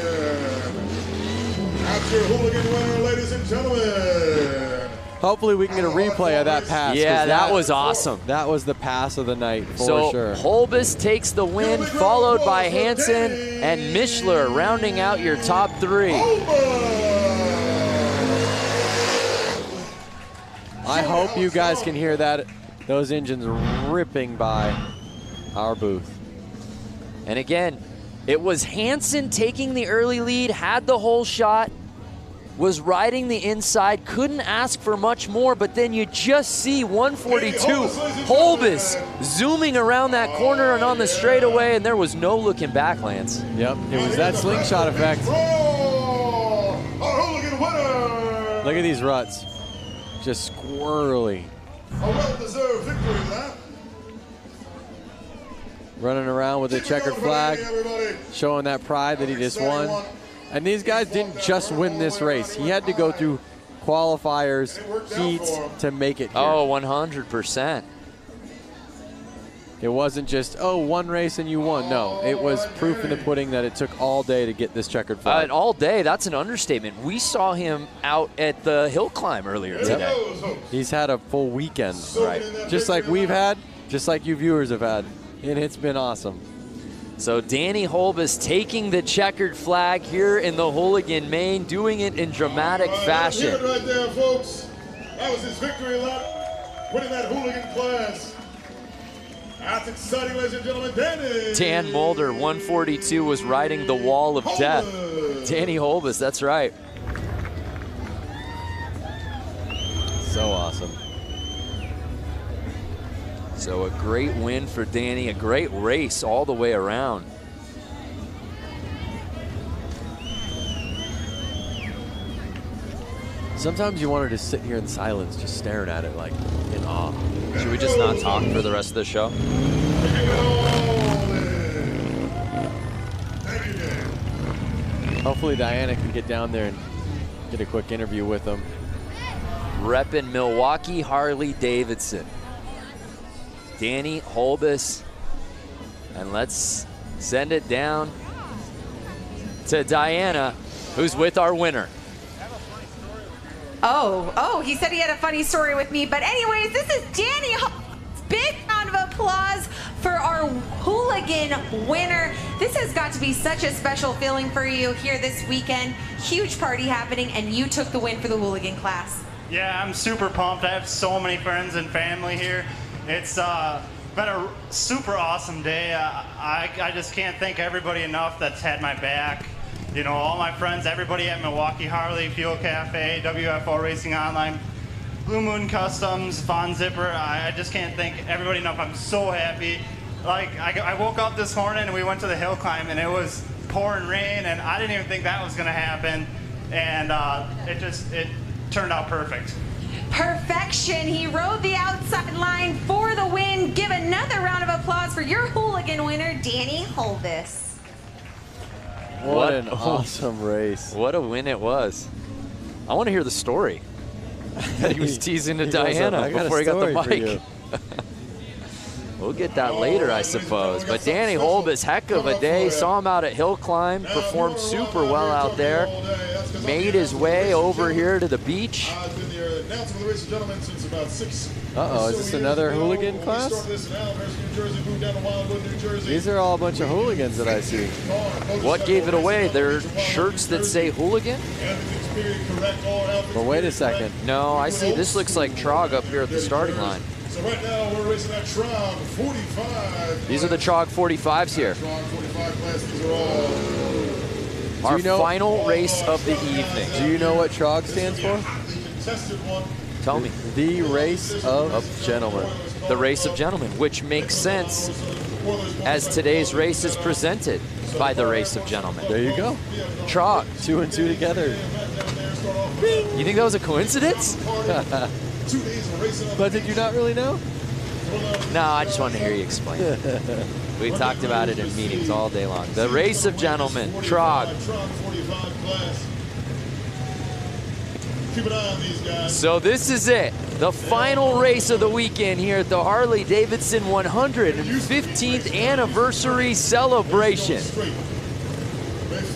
That's your Hooligan winner, ladies and gentlemen. Hopefully we can get a replay of that pass. Yeah, that was awesome. That was the pass of the night for sure. Holbus takes the win, followed by Hansen and Mishler rounding out your top 3. I hope you guys can hear that. Those engines ripping by our booth. And again, it was Hansen taking the early lead, had the whole shot, was riding the inside, couldn't ask for much more, but then you just see 142 Holbus zooming around that corner and on the straightaway, and there was no looking back, Lance. Yep, it was that slingshot effect. Look at these ruts. Just squirrely. A well-deserved victory lap. Running around with a checkered flag, showing that pride that he just won. And these guys didn't just win this race. He had to go through qualifiers, heats to make it here. Oh, 100%. It wasn't just, oh, one race and you won. No, it was proof in the pudding that it took all day to get this checkered flag. All day, that's an understatement. We saw him out at the hill climb earlier today. He's had a full weekend, right? Just like we've had, just like you viewers have had, and it's been awesome. So Danny Holbus taking the checkered flag here in the Hooligan Main, doing it in dramatic fashion. That's it right there, folks. That was his victory lap, winning that Hooligan class. That's exciting, ladies and gentlemen. Danny. Dan Mulder, 142, was riding the wall of death. Danny Holbus, that's right. So awesome. So a great win for Danny, a great race all the way around. Sometimes you wanted to sit here in silence, just staring at it like in awe. Should we just not talk for the rest of the show? Hopefully Diana can get down there and get a quick interview with him. Reppin' Milwaukee Harley-Davidson. Danny Holbus. And let's send it down to Diana, who's with our winner. Oh, he said he had a funny story with me. But anyways, this is Danny Holbus. Big round of applause for our Hooligan winner. This has got to be such a special feeling for you here this weekend. Huge party happening, and you took the win for the Hooligan class. Yeah, I'm super pumped. I have so many friends and family here. It's been a super awesome day. I just can't thank everybody enough that's had my back. You know, all my friends, everybody at Milwaukee Harley, Fuel Cafe, WFO Racing Online, Blue Moon Customs, Von Zipper. I just can't thank everybody enough. I'm so happy. Like, I woke up this morning and we went to the hill climb and it was pouring rain and I didn't even think that was gonna happen. And it turned out perfect. Perfection. He rode the outside line for the win. Give another round of applause for your Hooligan winner, Danny Holbus. What an awesome race. What a win it was. I want to hear the story that he was teasing to Diana before he got the bike. We'll get that later, I suppose. But Danny Holbus, heck of a day. Saw him out at Hill Climb, performed super well out there. Made his way over here to the beach. Uh-oh, is this another Hooligan class? These are all a bunch of Hooligans that I see. What gave it away? They're shirts that say Hooligan? But wait a second. No, I see. This looks like Trog up here at the starting line. So right now we're racing that Trog 45. These are the Trog 45s here. Trog 45 class. These are all. Our final race of the evening. Do you know what Trog stands for? Tell me. The Race of Gentlemen. The Race of Gentlemen, which makes sense as today's race is presented by the Race of Gentlemen. There you go. Trog. 2 and 2 together. You think that was a coincidence? But did you not really know? No, I just wanted to hear you explain it. We talked about it in meetings all day long. The Race of Gentlemen, Trog. Keep an eye on these guys. So this is it. The final race of the weekend here at the Harley-Davidson 115th anniversary celebration.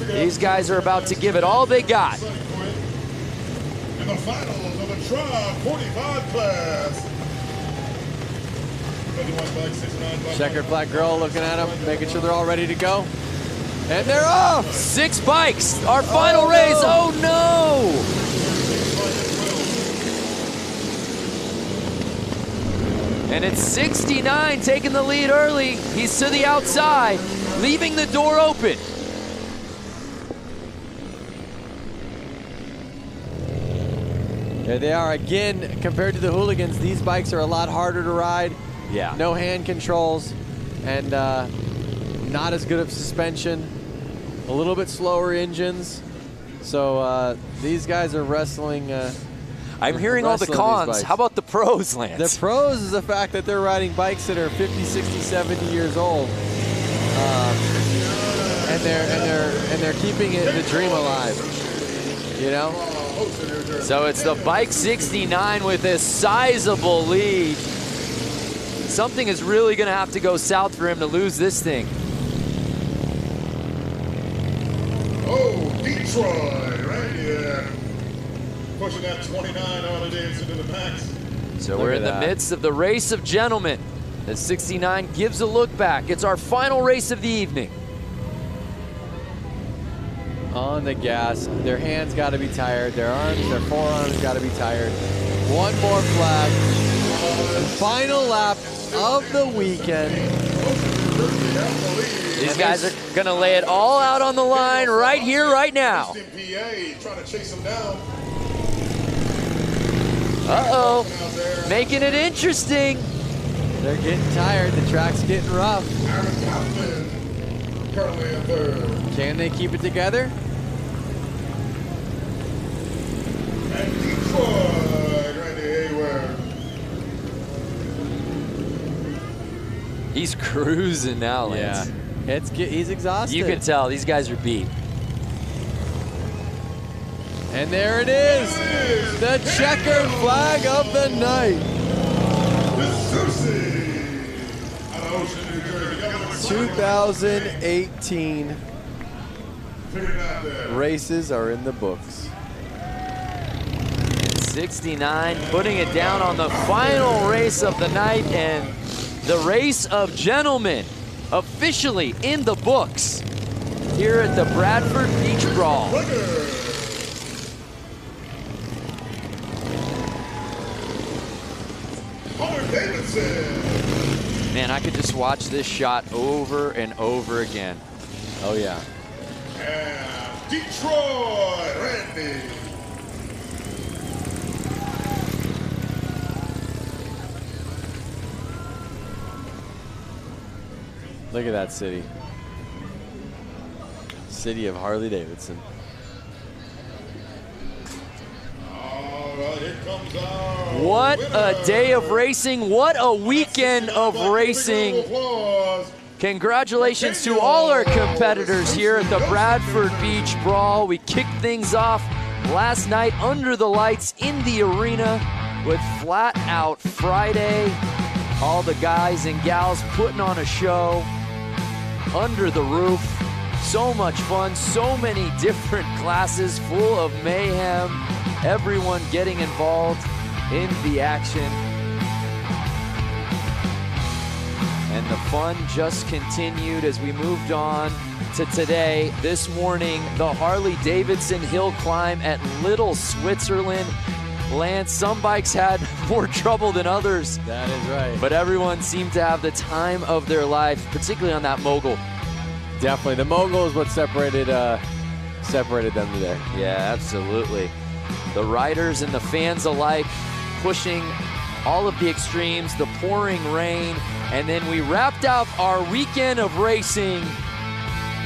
These guys are about to give it all they got. In the finals of the Trog 45 class. Checkered flag girl looking at them, making sure they're all ready to go. And they're off! 6 bikes, our final race. Oh no! And it's 69 taking the lead early. He's to the outside, leaving the door open. There they are again. Compared to the Hooligans, these bikes are a lot harder to ride. Yeah. No hand controls, and not as good of suspension. A little bit slower engines. So these guys are wrestling. I'm hearing all the cons. How about the pros, Lance? The pros is the fact that they're riding bikes that are 50, 60, 70 years old, and they're keeping the dream alive. You know. So it's the Bike 69 with a sizable lead. Something is really going to have to go south for him to lose this thing. Oh, Detroit, right here. Pushing that 29 Harley-Davidson to the max. So we're in the midst of the Race of Gentlemen. The 69 gives a look back. It's our final race of the evening. On the gas, their hands got to be tired, their arms, their forearms got to be tired. One more flag. Final lap of the weekend. These guys are going to lay it all out on the line right here, right now. Trying to chase him down. Uh-oh, making it interesting. They're getting tired, the track's getting rough. Currently in third. Can they keep it together? And Detroit, Randy Hayward. He's cruising now, Lance. Yeah, he's exhausted. You can tell these guys are beat. And there it is, the checkered flag of the night. 2018 races are in the books. 69 putting it down on the final race of the night, and the Race of Gentlemen officially in the books here at the Bradford Beach Brawl. Harley-Davidson. Man, I could just watch this shot over and over again. Oh yeah. And Detroit, Randy. Look at that city. City of Harley-Davidson. What a day of racing. What a weekend of racing. Congratulations to all our competitors here at the Bradford Beach Brawl. We kicked things off last night under the lights in the arena with Flat Out Friday. All the guys and gals putting on a show under the roof. So much fun, so many different classes full of mayhem. Everyone getting involved in the action. And the fun just continued as we moved on to today. This morning, the Harley-Davidson hill climb at Little Switzerland. Lance, some bikes had more trouble than others. That is right. But everyone seemed to have the time of their life, particularly on that mogul. Definitely. The mogul is what separated them today. Yeah, absolutely. The riders and the fans alike pushing all of the extremes, the pouring rain, and then we wrapped up our weekend of racing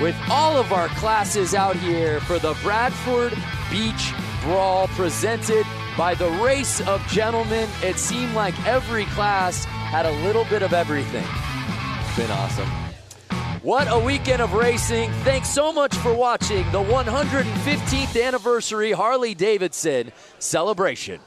with all of our classes out here for the Bradford Beach Brawl presented by the Race of Gentlemen. It seemed like every class had a little bit of everything. It's been awesome. What a weekend of racing. Thanks so much for watching the 115th anniversary Harley-Davidson celebration.